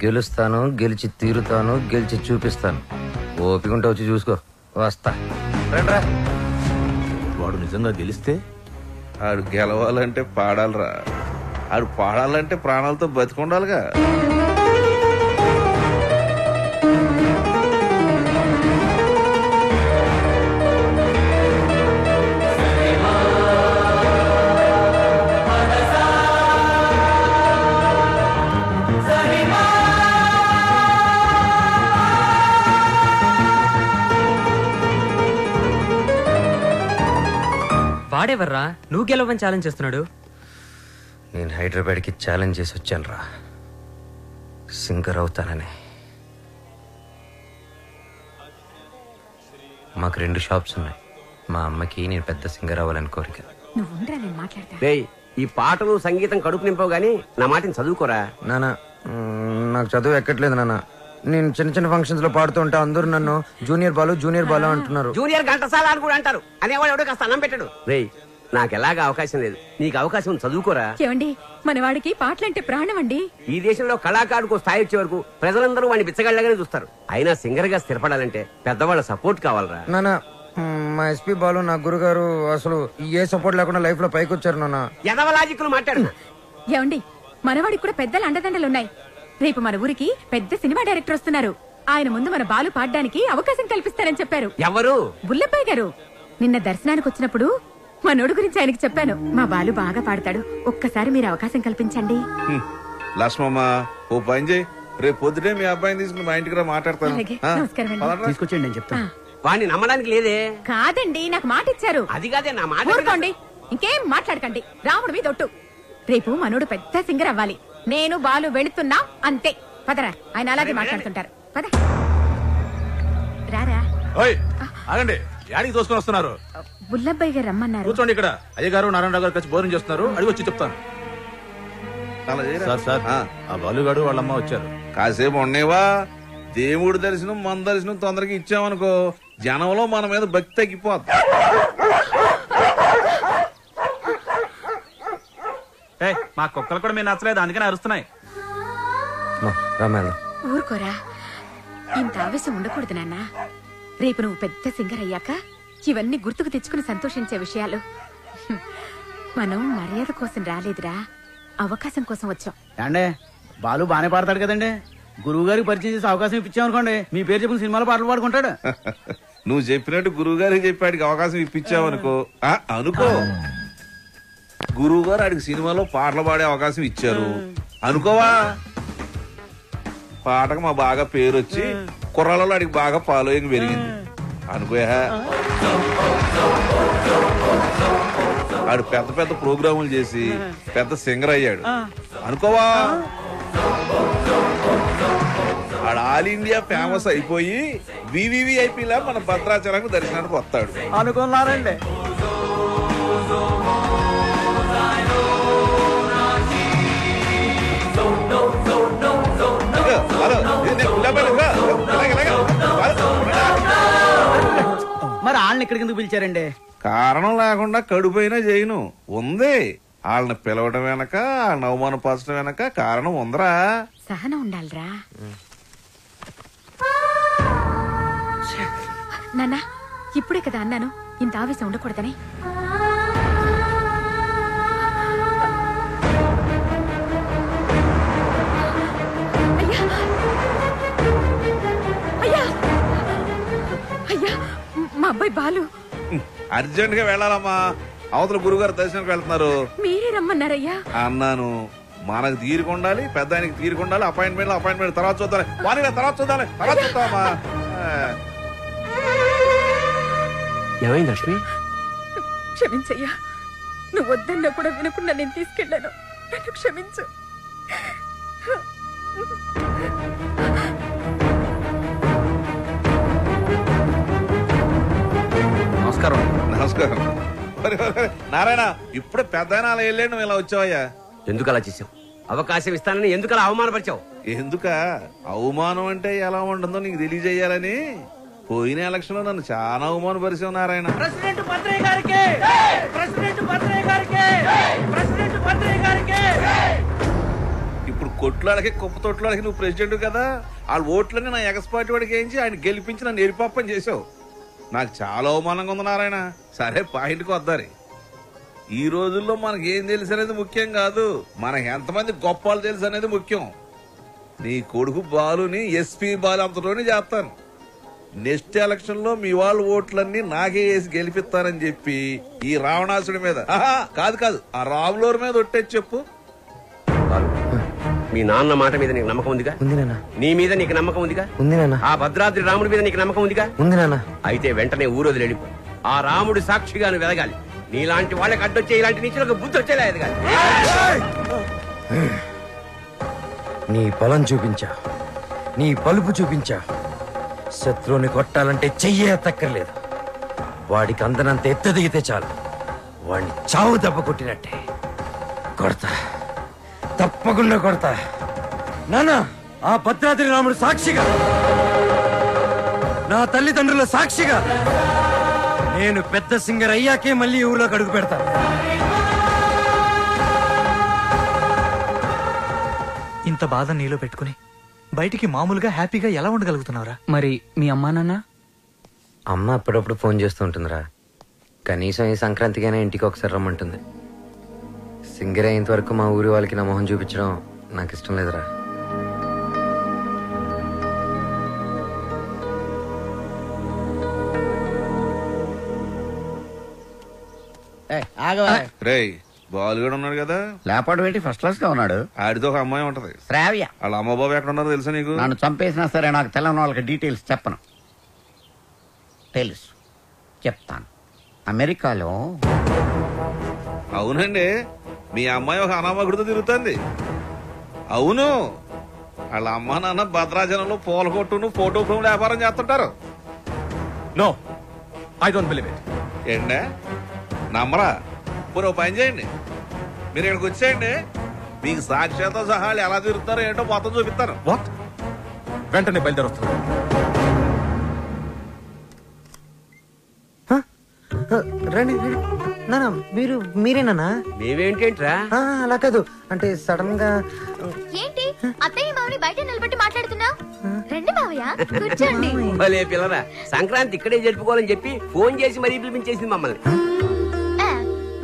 గెలుస్తాను, గెలిచి తీరుతాను, గెలిచి చూపిస్తాను. ఓపిక ఉంటే వచ్చి చూసుకో. వస్తా. రండ్రా. వాడు నిజంగా గెలిస్తే ఆడు గెలవాలంటే పాడాలరా. ఆడు పాడాలంటే ప్రాణాలతో బతికొండాలిగా. వాడెవర్రా నువ్వు గెలవని ఛాలెంజ్ చేస్తున్నాడు? నేను హైదరాబాద్కి ఛాలెంజ్ చేసి వచ్చాను రా, సింగర్ అవుతానని. మాకు 2 షాప్స్ ఉన్నాయి. మా అమ్మకి నేను పెద్ద సింగర్ అవ్వాలని కోరిక. ఈ పాటలు సంగీతం కడుపు నింపవు గానీ నా మాటని చదువుకోరా. నానా నాకు చదువు ఎక్కట్లేదు నాన్న. నేను చిన్న చిన్న ఫంక్షన్స్ లో పాడుతూ ఉంటే అందరూ నన్ను జూనియర్ బాలు అంటున్నారు. జూనియర్ ఘంటసాల అని కూడా అంటారు. అనేవాడు ఎవడో కాస్త అన్నం పెట్టాడు. రేయ్ నాకు ఎలాగా అవకాశం లేదు, నీకు అవకాశం చదువుకోరా. ఏమండి మనవాడికి పాటలంటే ప్రాణం అండి. ఈ దేశంలో కళాకారుకు స్థాయి వచ్చే వరకు ప్రజలందరూ వాడిని బిచ్చగాళ్ళగానే చూస్తారు. అయినా సింగర్ గా స్థిరపడాలంటే పెద్దవాళ్ళ సపోర్ట్ కావాలరా. నానా మా ఎస్పీ బాలు నా గురుగారు అసలు ఏ సపోర్ట్ లేకుండా లైఫ్ లో పైకి వచ్చారు నాన్న. ఎదవలాజిక్లు మాట్లాడు. ఏమండి మనవాడికి కూడా పెద్దల అండదండలున్నాయి. రేపు మన ఊరికి పెద్ద సినిమా డైరెక్టర్ వస్తున్నారు. ఆయన ముందు మన బాలు పాడడానికి అవకాశం కల్పిస్తారని చెప్పారు. ఎవరు? బుల్లబ్బాయి గారు. నిన్న దర్శనానికి వచ్చినప్పుడు మా నోడు గురించి ఆయనకి చెప్పాను. మా బాలు బాగా పాడతాడు, ఒక్కసారి మీరు అవకాశం కల్పించండి. లక్ష్మమ్మ ఓ పని చేయి, రేపు పొద్దుటే మీ అబ్బాయిని తీసుకుని మా ఇంటికి మాట్లాడతాను. తీసుకొచ్చేయండి నేను చెప్తాను. వాడిని నమ్మడానికి లేదే. కాదండి నాకు మాట ఇచ్చారు. అది కాదే నా మాట. ఊరుకోండి, ఇంకేం మాట్లాడకండి. రాముడు మీద ఒట్టు. రేపు మనోడు పెద్ద సింగర్ అవ్వాలి. నేను బాలు వెళుతున్నా అంతే. పదరా, ఆయన అలాగే మాట్లాడుతుంటారు. పద రారా. ఆగండి, యాడికి తోసుకొని వస్తున్నారు? బుల్లబ్బాయి గారు రమ్మన్నారు. కూర్చోండి ఇక్కడ. అయ్యగారు నారాయణరావు గారు కలిసి భోజనం చేస్తున్నారు, అడిగి వచ్చి చెప్తాను. సార్ ఆ బాలుగాడు వాళ్ళమ్మ వచ్చారు. కాసేపు ఉండేవా? దేవుడి దర్శనం మన దర్శనం తొందరగా ఇచ్చామనుకో జనంలో మన మీద భక్తి తగ్గిపోద్ది. మా కుక్కలు కూడా మీరు నచ్చలేదు, అందుకని అరుస్తున్నాయి. ఊరుకోరా, ఇంత ఆవేశం ఉండకూడదు నాన్న. రేపు నువ్వు పెద్ద సింగర్ అయ్యాక ఇవన్నీ గుర్తుకు తెచ్చుకుని సంతోషించే విషయాలు. మనం మర్యాద కోసం రాలేదురా, అవకాశం కోసం వచ్చాం. అంటే బాలు బానే పాడతాడు కదండి. గురువు గారికి పరిచయం చేసి అవకాశం ఇప్పించామనుకోండి, మీ పేరు చెప్పిన సినిమాలో పాటలు పాడుకుంటాడు. నువ్వు చెప్పినట్టు గురువు గారికి చెప్పాడికి అవకాశం ఇప్పించావనుకో అనుకో. గురువు గారు ఆడికి సినిమాలో పాటలు పాడే అవకాశం ఇచ్చారు అనుకోవా. పాటకు మా బాగా పేరు వచ్చి కుర్రాలలో ఆడికి బాగా ఫాలోయింగ్ పెరిగింది అనుకోయా. ఆడు పెద్ద పెద్ద ప్రోగ్రాములు చేసి పెద్ద సింగర్ అయ్యాడు అనుకోవా. ఆడు ఆల్ ఇండియా ఫేమస్ అయిపోయి వివివిఐపీలా మన భద్రాచలంకు దర్శనానికి వస్తాడు అనుకున్నారండి. మరి వాళ్ళని ఇక్కడికి ఎందుకు పిలిచారండి? కారణం లేకుండా కడుపైనా చేయను ఉంది. వాళ్ళని పిలవడం వెనక, వాళ్ళని అవమానపరచడం వెనక కారణం ఉందరా. సహనం ఉండాలిరా నాన్న. ఇప్పుడే కదా అన్నాను ఇంత ఆవేశం ఉండకూడదని. అయ్యా అయ్యా, మా అబ్బాయి బాలు అర్జెంట్ గా వెళ్ళాలమ్మా. అవతల గురుగారు దర్శనానికి వెళ్తున్నారు. మీరే రమ్మన్నారయ్యా అన్నాను. మనకు తీరుకుండాలి, పెద్ద ఆయనకి తీరుకుండాలి. అపాయింట్మెంట్ తర్వాత చూద్దాం. తర్వాత చూద్దామా. ఏమైంది లక్ష్మి? క్షమించయ్యా, నువ్వు వద్దన్నా కూడా వినకుండా నేను తీసుకెళ్ళాను. నన్ను క్షమించు. నమస్కారం. నారాయణ, ఇప్పుడు పెద్ద వెళ్ళాడు, నువ్వు ఇలా వచ్చావయ్యా. ఎందుకు అలా చేసావు? అవకాశం ఇస్తానని ఎందుకు అలా అవమానపరిచావు? ఎందుక అవమానం అంటే ఎలా ఉంటుందో నీకు తెలియజేయాలని పోయిన ఎలక్షన్ లో నన్ను చాలా అవమానపరిచావు నారాయణ. ప్రెసిడెంట్ భద్రయ్య గారికి, ప్రెసిడెంట్ భద్రయ్య గారికి, ప్రెసిడెంట్ భద్రయ్య గారికి. ఇప్పుడు కొట్లాడకి కుప్ప తొట్లాడకి నువ్వు ప్రెసిడెంట్ కదా, వాళ్ళ ఓట్లన్నీ నా ఎగస్పాటి వాడికి వేయించి ఆయన గెలిపించి నన్ను ఎరిపాపని చేసావు. నాకు చాలా అవమానంగా ఉంది నారాయణ. సరే పాయింట్కి వద్దారి. ఈ రోజుల్లో మనకి ఏం తెలుసు అనేది ముఖ్యం కాదు, మనకి ఎంతమంది గొప్పలు తెలుసు అనేది ముఖ్యం. నీ కొడుకు బాలుని ఎస్పీ బాలు అంతలోనే చేస్తాను. నెక్స్ట్ ఎలక్షన్ లో మీ వాళ్ళ ఓట్లన్నీ నాకే వేసి గెలిపిస్తానని చెప్పి ఈ రావణాసుడి మీద కాదు ఆ రాములూరు మీద ఒట్టేసి చెప్పు. మీ నాన్న మాట మీద నీకు నమ్మకం ఉందిగా? ఉంది నాన్న. నీ మీద నీకు నమ్మకం ఉందిగా? ఉంది నాన్న. ఆ భద్రాద్రి రాముడి మీద నీకు నమ్మకం ఉందిగా? ఉంది నాన్న. అయితే వెంటనే ఊరోజులు వెళ్ళిపో. ఆ రాముడి సాక్షిగా నువ్వు ఎదగాలి. నీలాంటి వాళ్ళకి అడ్డొచ్చే ఇలాంటి నీచులకు బుద్ధి వచ్చేలా ఎదగాలి. నీ బలం చూపించా, నీ పలుపు చూపించా. శత్రువుని కొట్టాలంటే చెయ్యే తక్కర్లేదు. వాడికి అందనంత ఎత్తు దిగితే చాలు, వాడిని చావు దెబ్బ కొట్టినట్టే కొడతా, తప్పకుండా కొడతా. నాన్న, ఆ భద్రాద్రి రాముడు సాక్షిగా, నా తల్లిదండ్రుల సాక్షిగా నేను పెద్ద సింగర్ అయ్యాకే మళ్ళీ ఊర్లోకి అడుగు పెడతా. ఇంత బాధ నీలో పెట్టుకుని బయటికి మామూలుగా హ్యాపీగా ఎలా ఉండగలుగుతున్నావురా? మరి మీ అమ్మా నాన్న? అమ్మ అప్పుడప్పుడు ఫోన్ చేస్తూ ఉంటుందిరా. కనీసం ఈ సంక్రాంతికైనా ఇంటికి ఒకసారి రమ్మంటుంది. సింగర్ అయ్యేంత వరకు మా ఊరి వాళ్ళకి నా మొహం చూపించడం నాకు ఇష్టం లేదురా. రేయ్, బాలు కూడా ఉన్నాడు కదా? లేపాడు ఏంటి, ఫస్ట్ క్లాస్ గా ఉన్నాడు. ఆడితో ఒక అమ్మాయి ఉంటది, శ్రావ్య. వాళ్ళ అమ్మ బాబు ఎక్కడ ఉన్నారో తెలుసా నీకు? నన్ను చంపేసినా సరే నాకు తెలంగాణ వాళ్ళకి డీటెయిల్స్ చెప్పను. తెలుసు, చెప్తాను. అమెరికాలో. అవునండి, మీ అమ్మాయి ఒక అనామకుడితో తిరుగుతుంది. అవును, వాళ్ళ అమ్మ నాన్న భద్రాచలంలో పూల కొట్టును ఫోటో ఫ్రేమ్ వ్యాపారం చేస్తుంటారు. No, I don't believe it. ఏంటే నమ్మరా? పోనీ ఓ పని చేయండి, మీరు ఇక్కడికి వచ్చేయండి, మీకు సాక్ష్యాలతో సహా ఎలా తిరుగుతారో ఏంటో మొత్తం చూపిస్తాను. వాట్? వెంటనే బయలుదేరుస్తాను. రండి నానా, మీరేనా? మేమేంటేంట్రా? అలా కాదు, అంటే సడన్ గా. ఏంటి అత్తయ్య మామని బయట నిలబెట్టి మాట్లాడుతున్నావు? రండి మావయ్య, కూర్చోండి. భలే పిల్లరా, సంక్రాంతి ఇక్కడే జరుపుకోవాలని చెప్పి ఫోన్ చేసి మరీ పిలిపించేసింది మమ్మల్ని.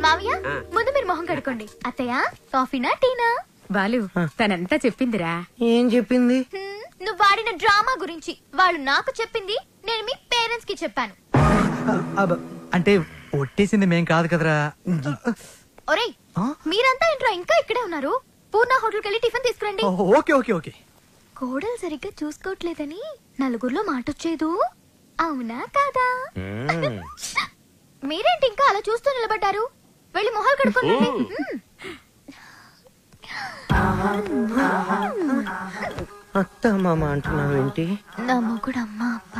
మావయ్య, ముందు మీరు మొహం కడుకోండి. అత్తయ్య, కాఫీనా టీనా? బాలు తనంతా చెప్పిందిరా. ఏం చెప్పింది? నువ్వు వాడిన డ్రామా గురించి. వాళ్ళు నాకు చెప్పింది, నేను మీ పేరెంట్స్ కి చెప్పాను. అంటే ఒట్టేసింది మేం కాదు కదరా. ఒరేయ్, మీరంతా ఏంట్రా ఇంకా ఇక్కడే ఉన్నారు? పూర్ణ హోటల్కి వెళ్ళి టిఫిన్ తీసుకురండి. Okay okay okay. కోడలు సరిగ్గా చూసుకోవట్లేదని నలుగురిలో మాటొచ్చేదు, అవునా కాదా? మీరేంటి ఇంకా అలా చూస్తూ నిలబడ్డారు? వెళ్ళి మొహాలు కడుక్కోండి. అత్త మామ అంటున్నావేంటి? నా మొగుడు అమ్మ అప్ప,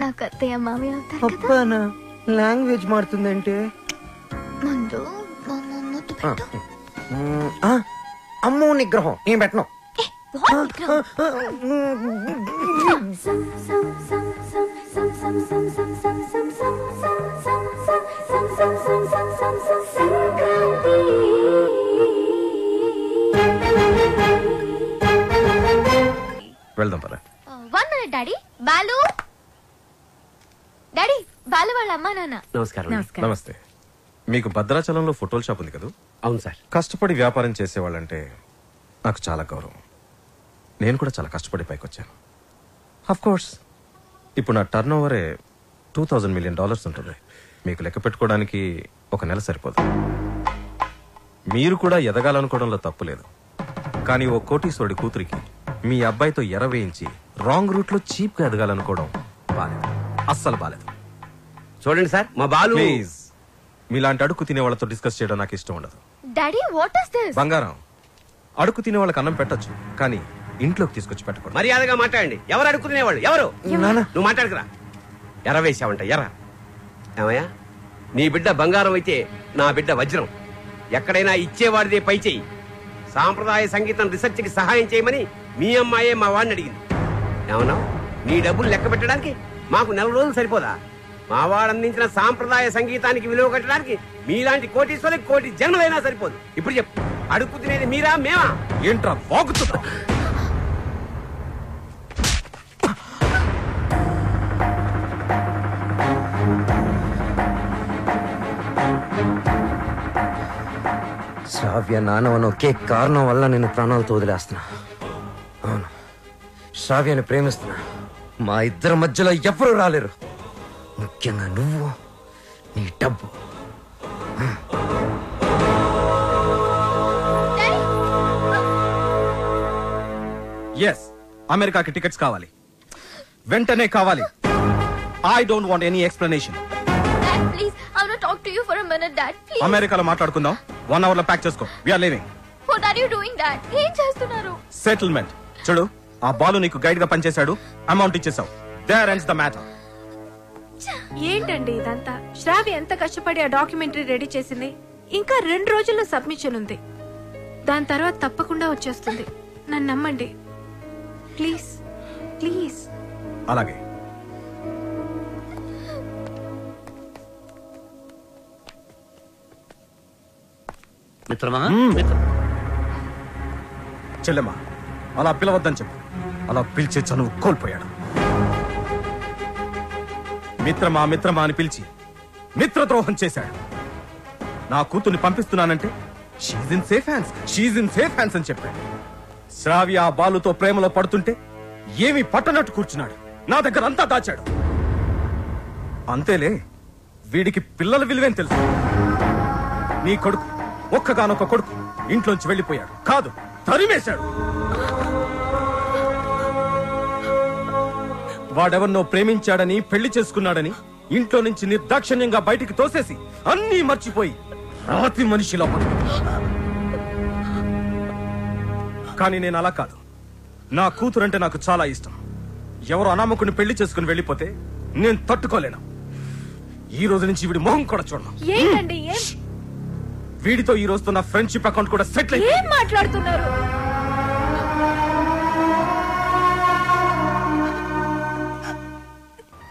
నాకు అత్తయ్య మామయ్య అవుతారు కదా. అప్పానా లాంగ్వేజ్ మారుతుందంటే? ముందు అమ్మో నిగ్రహం నేను పెట్టను. వెళ్దాం పరా. 1 minute daddy. Balu daddy, Balu వాళ్ళ అమ్మా నాన్న. నమస్కారం. నమస్తే. మీకు భద్రాచలంలో ఫోటోల షాప్ ఉంది కదా? అవును సార్. కష్టపడి వ్యాపారం చేసేవాళ్ళంటే నాకు చాలా గౌరవం. నేను కూడా చాలా కష్టపడి పైకి వచ్చాను. అఫ్ కోర్స్ ఇప్పుడు నా టర్న్ ఓవరే $2000 million ఉంటుంది. మీకు లెక్క పెట్టుకోవడానికి ఒక నెల సరిపోదు. మీరు కూడా ఎదగాలనుకోవడంలో తప్పు లేదు, కానీ ఓ కోటీశ్వరుడి కూతురికి మీ అబ్బాయితో ఎరవేయించి రాంగ్ రూట్ లో చీప్ గా ఎదగాలనుకోవడం బాలేదు, అస్సలు బాలేదు. చూడండి సార్, మా బాలు ప్లీజ్, మీలాంటి అడుగు తినే వాళ్ళతో డిస్కస్ చేయడం నాకు ఇష్టం ఉండదు. Daddy, what is this? బంగారం, అడుగు తినే వాళ్ళకి అన్నం పెట్టొచ్చు, కానీ ఇంట్లోకి తీసుకొచ్చి పెట్టకూడదు. మర్యాదగా మాట్లాడండి. ఎవరు అడుక్కునేవాళ్ళు? ఎవరు? నువ్వు మాట్లాడుకురా. ఎర్ర వేసావంట, ఎర్ర. ఏమయ్యా, నీ బిడ్డ బంగారం అయితే నా బిడ్డ వజ్రం. ఎక్కడైనా ఇచ్చేవాడిదే పై చెయ్యి. సాంప్రదాయ సంగీతం రీసెర్చ్ కి సహాయం చేయమని మీ అమ్మాయే మా వాడిని అడిగింది. ఏమన్నా నీ డబ్బులు లెక్క పెట్టడానికి మాకు 4 రోజులు సరిపోదా? మా వాడు అందించిన సాంప్రదాయ సంగీతానికి విలువ కట్టడానికి మీలాంటి కోటీశ్వరులకు కోటి జన్మలైనా సరిపోదు. ఇప్పుడు చెప్పు, అడుగు తినేది మీరా మేమా? ఏంట్రా బాగుతుందా? శ్రావ్య నానవన ఒకే కారణం వల్ల నేను ప్రాణాలతో వదిలేస్తున్నా. అవును, శ్రావ్యని ప్రేమిస్తున్నా. మా ఇద్దరి మధ్యలో ఎవరు రాలేరు, ముఖ్యంగా నువ్వు, నీ డబ్బు. ఎస్, అమెరికాకి టికెట్స్ కావాలి, వెంటనే కావాలి. I don't want any explanation. Please I want talk to you for a minute dad please. అమెరికాలో మాట్లాడుకుందాం. 1 అవర్ లో ప్యాక్ చేసుకో. We are leaving. What are you doing dad? ఏం చేస్తున్నారు? సెటిల్మెంట్. చూడు, ఆ బాలు నీకు గైడ్ గా పనిచేశాడు, అమౌంట్ ఇచ్చేసావు. There ends the matter. ఏంటండి ఇదంతా? శ్రావ్య ఎంత కష్టపడి ఆ డాక్యుమెంటరీ రెడీ చేసింది. ఇంకా 2 రోజుల్లో సబ్మిషన్ ఉంది. దాని తర్వాత తప్పకుండా వచ్చేస్తుంది. నన్ను నమ్మండి ప్లీజ్ ప్లీజ్. అలాగే. మిత్రమా, చెల్లెమ్మా, అలా పిలవద్దని చెప్పు. అలా పిలిచే చనువు కోల్పోయాడు. మిత్రమా మిత్రమా అని పిలిచి మిత్రద్రోహం చేశాడు. నా కూతుర్ని పంపిస్తున్నానంటే షీజ్ ఇన్ సేఫ్ హ్యాండ్స్ అని చెప్పాడు. శ్రావ్య ఆ బాలుతో ప్రేమలో పడుతుంటే ఏమీ పట్టనట్టు కూర్చున్నాడు. నా దగ్గర అంతా దాచాడు. అంతేలే, వీడికి పిల్లల విలువేం తెలుసు. నీ కొడుకు, ఒక్కగానొక్క కొడుకు ఇంట్లోంచి వెళ్ళిపోయాడు కాదు, తరిమేశాడు. వాడెవరినో ప్రేమించాడని, పెళ్లి చేసుకున్నాడని ఇంట్లో నుంచి నిర్దాక్షిణ్యంగా బయటికి తోసేసి అన్నీ మర్చిపోయి రాతి మనిషిలో కానీ నేను అలా కాదు. నా కూతురంటే నాకు చాలా ఇష్టం. ఎవరో అనామకుని పెళ్లి చేసుకుని వెళ్ళిపోతే నేను తట్టుకోలేను. ఈ రోజు నుంచి వీడి మొహం కూడా చూడను. ఏంటండి వీడితో ఈ రోజుతో నా ఫ్రెండ్షిప్ అకౌంట్ కూడా సెటిల్ అయింది. ఏం మాట్లాడుతున్నారు?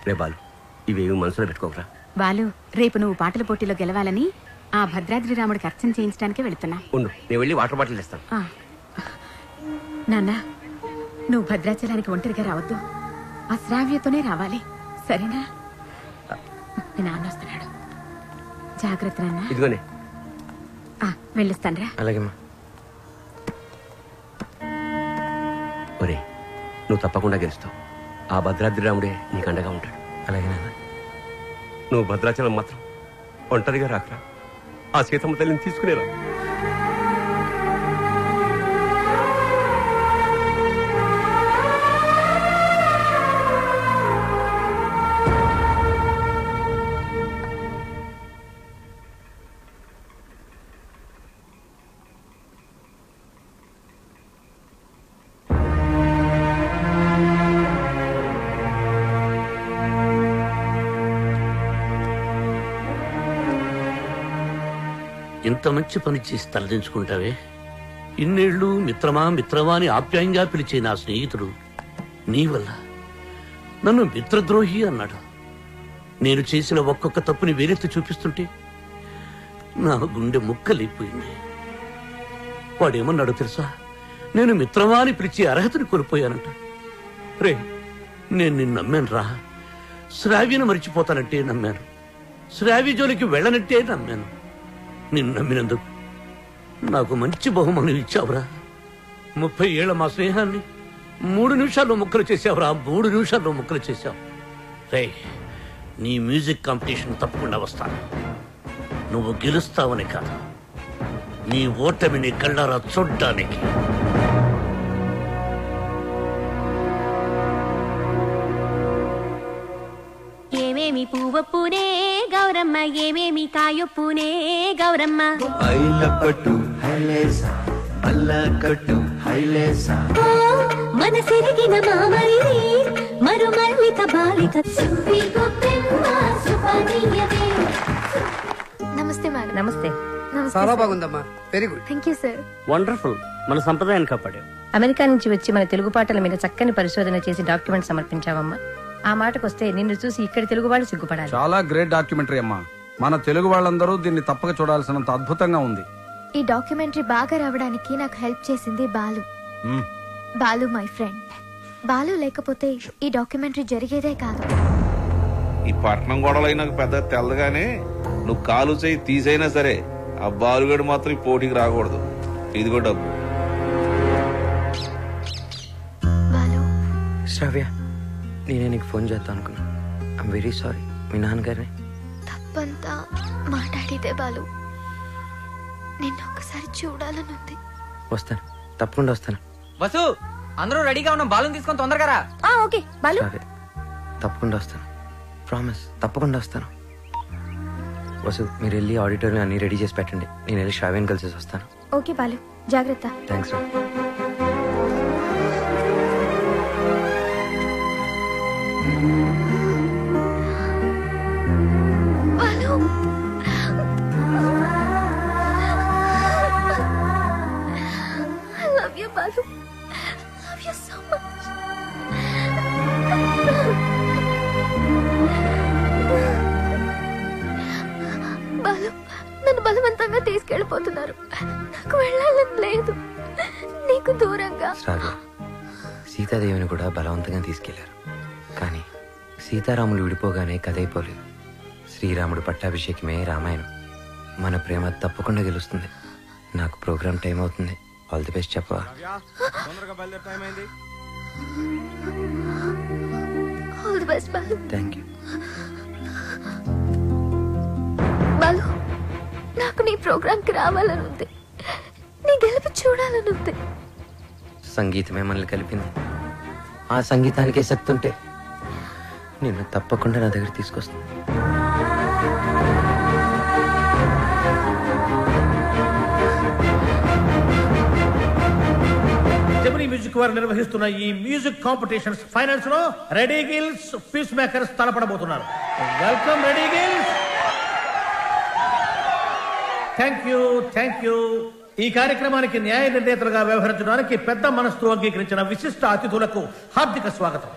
రే బాలు, ఇవేవి మనసులో పెట్టుకోకరా. బాలు, రేపు నువ్వు పాటల పోటీలో గెలవాలని ఆ భద్రాద్రి రాముడికి అర్చన చేయించడానికి వెళుతున్నా. ఉండు, నేను వెళ్ళి వాటర్ బాటిల్ ఇస్తాను. నాన్న, నువ్వు భద్రాచలానికి ఒంటరిగా రావద్దు. ఆ శ్రావ్యతోనే రావాలి, సరేనా? మీ నాన్న వస్తున్నాడు, జాగ్రత్త నాన్న. ఇదిగోనే. వెళ్ళొస్తానరా. అలాగేమ్మా. ఒరే, నువ్వు తప్పకుండా గెలుస్తావు. ఆ భద్రాద్రి రాముడే నీకు అండగా ఉంటాడు. అలాగే నాన్న. నువ్వు భద్రాచలం మాత్రం ఒంటరిగా రాకరా. ఆ సీతమ్మ తల్లిని తీసుకునేరా. ఇంత మంచి పని చేసి తలదించుకుంటావే. ఇన్నేళ్లు మిత్రమా మిత్రమా అని ఆప్యాయంగా పిలిచే నా స్నేహితుడు నీ వల్ల నన్ను మిత్రద్రోహి అన్నాడు. నేను చేసిన ఒక్కొక్క తప్పుని వేరెత్తి చూపిస్తుంటే నా గుండె ముక్కలైపోయింది. వాడేమన్నాడు తెలుసా? నేను మిత్రమా అని పిలిచే అర్హతని కోల్పోయానంట. రే, నేను నిన్ను నమ్మాను రా. శ్రావ్యను మరిచిపోతానంటే నమ్మాను, శ్రావ్య జోలికి వెళ్ళనంటే నమ్మాను. నిన్ను నమ్మినందుకు నాకు మంచి బహుమానం ఇచ్చావురా. 30 ఏళ్ల మా స్నేహాన్ని 3 నిమిషాల్లో ముక్కలు చేసావురా. 3 నిమిషాల్లో ముక్కలు చేశావు. రే, నీ మ్యూజిక్ కాంపిటీషన్ తప్పకుండా వస్తాను. నువ్వు గెలుస్తావని కాదు, నీ ఓటమిని కళ్ళారా చూడ్డానికి. ఏమేమి పువ్వొప్పునే గౌరమ్మ, ఏమేమి కాయొప్పునే గౌరమ్మ. మనసిరిగిన మామరిది మరుమల్లిక బాలిక. నమస్తే మేడం. నమస్తే. చాలా బాగుందమ్మా, very good. Thank you sir. Wonderful. మన సంప్రదాయాన్ని కాపాడావు. అమెరికా నుంచి వచ్చి మన తెలుగు పాటల మీద చక్కని పరిశోధన చేసి డాక్యుమెంట్ సమర్పించావమ్మా. ఆ మాటకొస్తే నిన్ను చూసి ఇక్కడ తెలుగు వాళ్ళు సిగ్గుపడాలి. చాలా గ్రేట్ డాక్యుమెంటరీ అమ్మా. మన తెలుగు వాళ్ళందరూ దీన్ని తప్పక చూడాల్సినంత అద్భుతంగా ఉంది. ఈ డాక్యుమెంటరీ బాగా రావడానికి నాకు హెల్ప్ చేసింది బాలు. Balu my friend. బాలు లేకపోతే ఈ డాక్యుమెంటరీ జరిగేదే కాదు. ఈ పట్నం గొడవలు నాకు పెద్ద తెల్లగానే నువ్వు కాలు చేయి తీసైనా సరే ఆ బాలుగడు మాత్రం ఈ పోటీకి రాకూడదు. ఇదిగో డబ్బు. శ్రావ్య, నేనే నీకు ఫోన్ చేద్దాం అనుకున్నా. I'm very sorry. మీ నాన్నగారిని తప్పంతా మాట్లాడితే బాలు, నిన్ను ఒక్కసారి చూడాలనుంది. వస్తాను, తప్పకుండా వస్తాను. వసు, అందరూ రెడీగా ఉన్నాం. బాలుని తీసుకొని తొందరగా రా. ఓకే బాలు, తప్పకుండా వస్తాను. ప్రామిస్, తప్పకుండా వస్తాను. వసు, మీరు వెళ్ళి ఆడిటోరియం అన్ని రెడీ చేసి పెట్టండి. నేను వెళ్ళి శ్రావ్యని కలిసి వస్తాను. ఓకే బాలు, జాగ్రత్త. థ్యాంక్స్ రా. Balu, I love you, Balu. Love you so much. Balu, నన్ను బలవంతంగా తీసుకెళ్ళిపోతున్నారు. నాకు వెళ్ళాలని లేదు. నీకు దూరంగా. శ్రావ్య, సీతాదేవిని కూడా బలవంతంగా తీసుకెళ్లారు. కానీ సీతారాములు విడిపోగానే కథైపోలేదు. శ్రీరాముడు పట్టాభిషేకమే రామాయణం. మన ప్రేమ తప్పకుండా గెలుస్తుంది. నాకు ప్రోగ్రామ్ టైం అవుతుంది. ఆల్ ది బెస్ట్ చెప్పవా? All the best Balu. Thank you. Balu, నాకు నీ ప్రోగ్రామ్ కి రావాలని ఉంది. నీ గెలుపు చూడాలని ఉంది. సంగీతమే మనల్ని కలిపింది. ఆ సంగీతానికే శక్తి ఉంటే నిన్ను తప్పకుండా నా దగ్గర తీసుకొస్తాను. జెమినీ మ్యూజిక్ వారు నిర్వహిస్తున్న ఈ మ్యూజిక్ కాంపిటీషన్స్ ఫైనల్స్ లో రెడీ గిల్స్, పీస్ మేకర్స్ తలపడబోతున్నారు. Welcome ready gills. Thank you. ఈ కార్యక్రమానికి న్యాయ నిర్ణేతలుగా వ్యవహరించడానికి పెద్ద మనస్సు అంగీకరించిన విశిష్ట అతిథులకు హార్దిక స్వాగతం.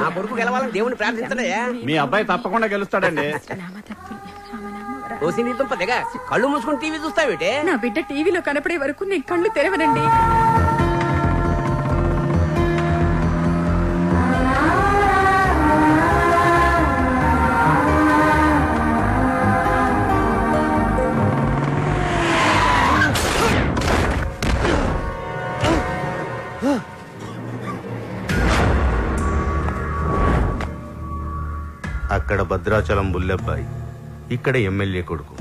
నా కొడుకు గెలవాలని దేవుని ప్రార్థించడయ్యా. మీ అబ్బాయి తప్పకుండా గెలుస్తాడండి. ఓసి నీ దుంప దిగ, కళ్ళు మూసుకుని టీవీ చూస్తావేటే? నా బిడ్డ టీవీలో కనపడే వరకు నేను కళ్ళు తెరవనండి. అక్కడ భద్రాచలం బుల్లెబ్బాయి, ఇక్కడ ఎమ్మెల్యే కొడుకు.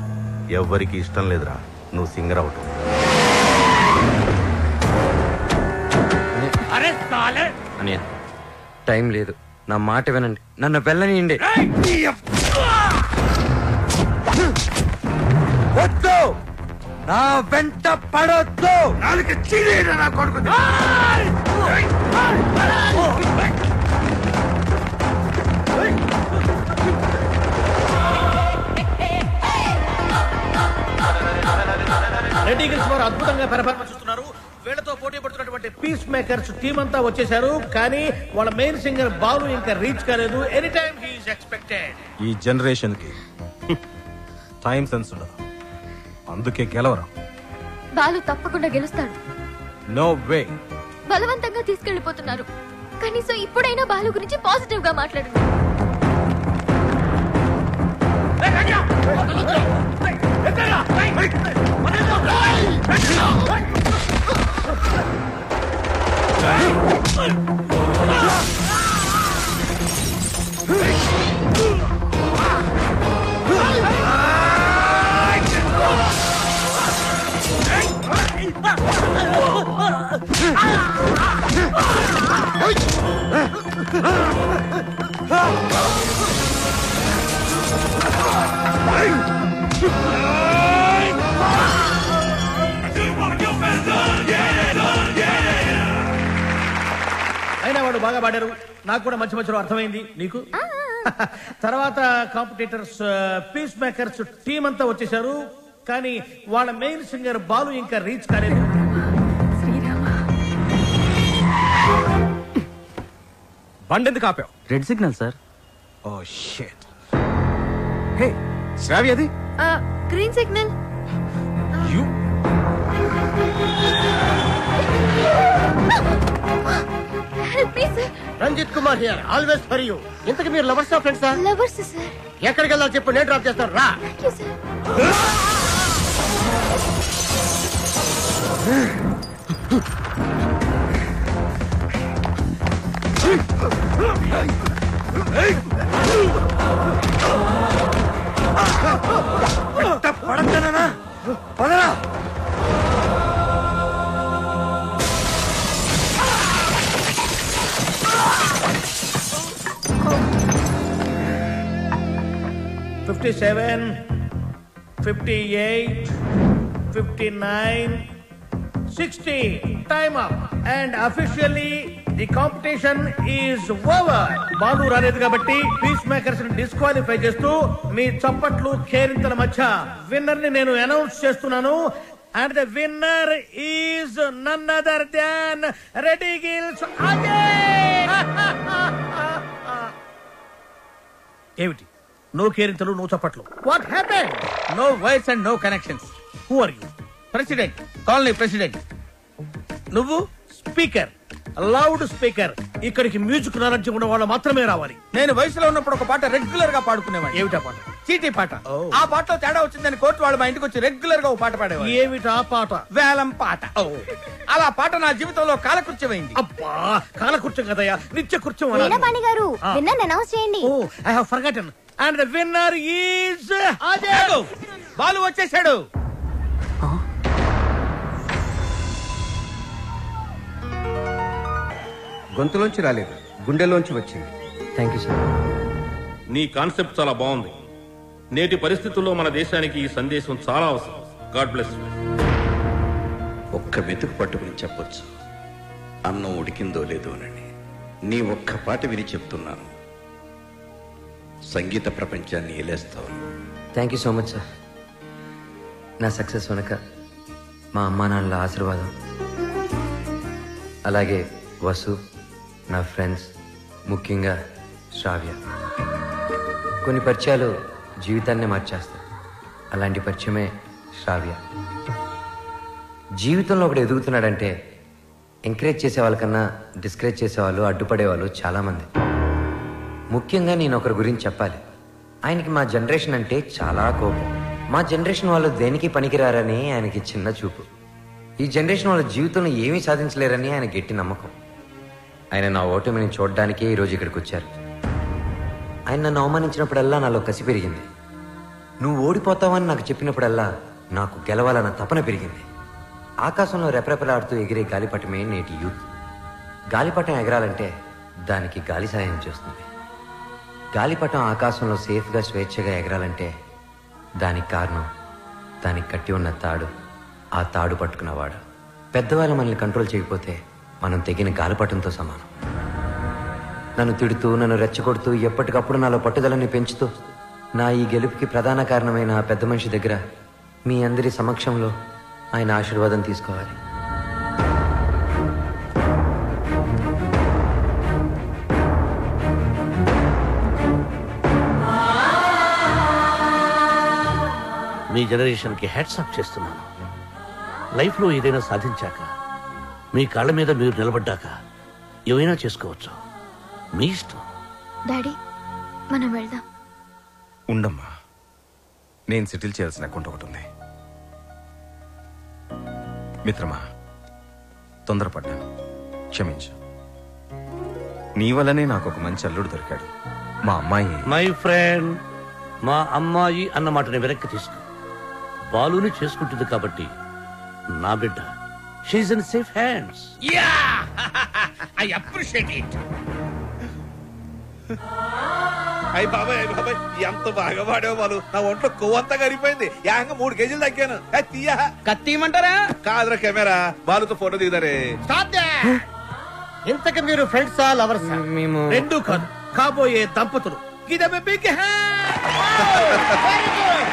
ఎవ్వరికి ఇష్టం లేదురా నువ్వు సింగర్ అవటం. అన్నయ్య, టైం లేదు. నా మాట వినండి. నన్ను వెళ్ళనియండి. వద్దు, నా వెంట పడొద్దు. నాలుగు చీరేరా నా కొడుకు. రెడీ గిల్స్ వారు అద్భుతంగా పెర్ఫార్మెన్స్ ఇస్తున్నారు. వీళ్ళతో పోటీ పడుతున్నటువంటి పీస్ మేకర్స్ టీం అంతా వచ్చేసారు. కానీ వాళ్ళ మెయిన్ సింగర్ బాలు ఇంకా రీచ్ కాలేదు. Any time he is expected. ఈ జనరేషన్ కి టైం సెన్స్ ఉండదు, అందుకే గెలవరా. బాలు తప్పకుండా గెలుస్తాడు. No way. బలవంతంగా తీసుకెళ్లిపోతున్నారు. కనీసం ఇప్పుడైనా బాలు గురించి పాజిటివ్ గా మాట్లాడండి. అయినా వాడు బాగా పాడారు. నాకు కూడా మధ్య మధ్యలో అర్థమైంది. నీకు తర్వాత కాంపిటీటర్స్ పీస్ మేకర్స్ టీం అంతా వచ్చేసారు, కానీ వాళ్ళ మెయిన్ సింగర్ బాలు ఇంకా రీచ్ కాలేదు. బండి ఎందుకు ఆపావు? Red signal sir. Oh shit. Hey Shravya, అది green signal. Ranjith Kumar here, always for you. ఇంతకు మీరు లవర్స్ ఆ ఫ్రెండ్సా? Lovers sir. ఎక్కడికి వెళ్ళాలి చెప్పు, నేను డ్రాప్ చేస్తాను రా. పడతానా? పదరా. $57, $58, $59, $60. Time up. And officially the competition is over. Balu రాలేదు కాబట్టి పీస్ మేకర్స్ ని డిస్క్వాలిఫై చేస్తూ మీ చప్పట్లు కేరింతల మధ్య విన్నర్ ని నేను అనౌన్స్ చేస్తున్నాను. And the winner is none other than Reddy Gills Ajay. ఏమిటి నో కేరింతలు, నో చప్పట్లు? What happened? No voice and no connections. Who are you? President, colony president. నువ్వు స్పీకర్, లౌడ్ స్పీకర్. ఇక్కడికి మ్యూజిక్ నాలెడ్జ్ ఉన్న వాళ్ళు మాత్రమే రావాలి. నేను వయసులో ఉన్నప్పుడు ఒక పాట రెగ్యులర్ గా పాడుకునేవాడు. ఏమిటా పాట? చీటీ పాట. ఆ పాటలో తేడా వచ్చిందని కోర్టు వాళ్ళు మా ఇంటికి వచ్చి రెగ్యులర్ గా ఒక పాట పాడేవాడు. ఏమిటా పాట? వేలం పాట. అలా పాట నా జీవితంలో కాలకృత్యమైంది. అబ్బా, కాలకృత్యం కదయ్యా, నిత్య కృత్యం. వీణపాణి గారు విన్నర్ అనౌన్స్ చేయండి. Oh, I have forgotten. And the winner is Ajay. Balu వచ్చేసాడు. గొంతులోంచి రాలేదు, గుండెలోంచి వచ్చింది. Thank you sir. నీ కాన్సెప్ట్ చాలా బాగుంది. నేటి పరిస్థితుల్లో మన దేశానికి ఈ సందేశం చాలా అవసరం. God bless you. ఒక్క వెతుకు పట్టుకుని చెప్పొచ్చు, అన్నం ఉడికిందో లేదో అని. నీ ఒక్క పాట విని చెప్తున్నాను, సంగీత ప్రపంచాన్ని ఏలేస్తావు. Thank you so much sir. నా సక్సెస్ వెనక మా అమ్మా నాన్నల ఆశీర్వాదం, అలాగే వసు, నా ఫ్రెండ్స్, ముఖ్యంగా శ్రావ్య. కొన్ని పరిచయాలు జీవితాన్నే మార్చేస్తాయి. అలాంటి పరిచయమే శ్రావ్య. జీవితంలో ఒకడు ఎదుగుతున్నాడంటే ఎంకరేజ్ చేసే వాళ్ళకన్నా డిస్కరేజ్ చేసేవాళ్ళు, అడ్డుపడేవాళ్ళు చాలామంది. ముఖ్యంగా నేను ఒకరి గురించి చెప్పాలి. ఆయనకి మా జనరేషన్ అంటే చాలా కోపం. మా జనరేషన్ వాళ్ళు దేనికి పనికిరారని ఆయనకి చిన్న చూపు. ఈ జనరేషన్ వాళ్ళ జీవితంలో ఏమీ సాధించలేరని ఆయన గట్టి నమ్మకం. ఆయన నా ఓటమిని చూడడానికే ఈరోజు ఇక్కడికి వచ్చారు. ఆయన నన్ను అవమానించినప్పుడల్లా నాలో కసి పెరిగింది. నువ్వు ఓడిపోతావని నాకు చెప్పినప్పుడల్లా నాకు గెలవాలన్న తపన పెరిగింది. ఆకాశంలో రెపరెపలాడుతూ ఎగిరే గాలిపటమే నేటి యూత్. గాలిపటం ఎగరాలంటే దానికి గాలి సాయం చేస్తుంది. గాలిపటం ఆకాశంలో సేఫ్గా స్వేచ్ఛగా ఎగరాలంటే దానికి కారణం దానికి కట్టి ఉన్న తాడు, ఆ తాడు పట్టుకున్నవాడు. పెద్దవాళ్ళు మనల్ని కంట్రోల్ చేయకపోతే మనం తెగిన గాలిపటంతో సమానం. నన్ను తిడుతూ, నన్ను రెచ్చగొడుతూ, ఎప్పటికప్పుడు నాలో పట్టుదలని పెంచుతూ నా ఈ గెలుపుకి ప్రధాన కారణమైన ఆ పెద్ద మనిషి దగ్గర మీ అందరి సమక్షంలో ఆయన ఆశీర్వాదం తీసుకోవాలి. మీ జనరేషన్కి హ్యాట్స్ ఆఫ్ చేస్తున్నాను. లైఫ్లో ఏదైనా సాధించాక, మీ కాళ్ళ మీద మీరు నిలబడ్డాక ఏమైనా చేసుకోవచ్చు. మీ ఇష్టం. డాడీ, మనం వెళ్దాం. ఉండమ్మా, నేను సెటిల్ చేయాల్సిన అకౌంట్ ఒకటి ఉంది. మిత్రమా, తొందరపడ్డాను, క్షమించు. నీ వల్లనే నాకు ఒక మంచి అల్లుడు దొరికాడు. మా అమ్మాయి. మై ఫ్రెండ్, మా అమ్మాయి అన్న మాటని వెనక్కి తీసుకో. బాలుని చేసుకుంటుంది కాబట్టి నా బిడ్డ. She's in safe hands. Yeah, I appreciate it. అయ్యి బాబాయ్, అయ్యి బాబాయ్, ఎంత బాగా పాడావు బాలు. నా ఒంట్లో కొవ్వంతా కరిగిపోయింది. ఏకంగా 3 కేజీలు తగ్గాను. తీయా, కత్తిమంటారా? కాదురా కెమెరా, బాలుతో ఫోటో దిగుతారే. ఇంతకు మీరు ఫ్రెండ్సా, లవర్సా? మేము రెండూ కాదు, కాబోయే దంపతులు. Give them a big hand. Very good.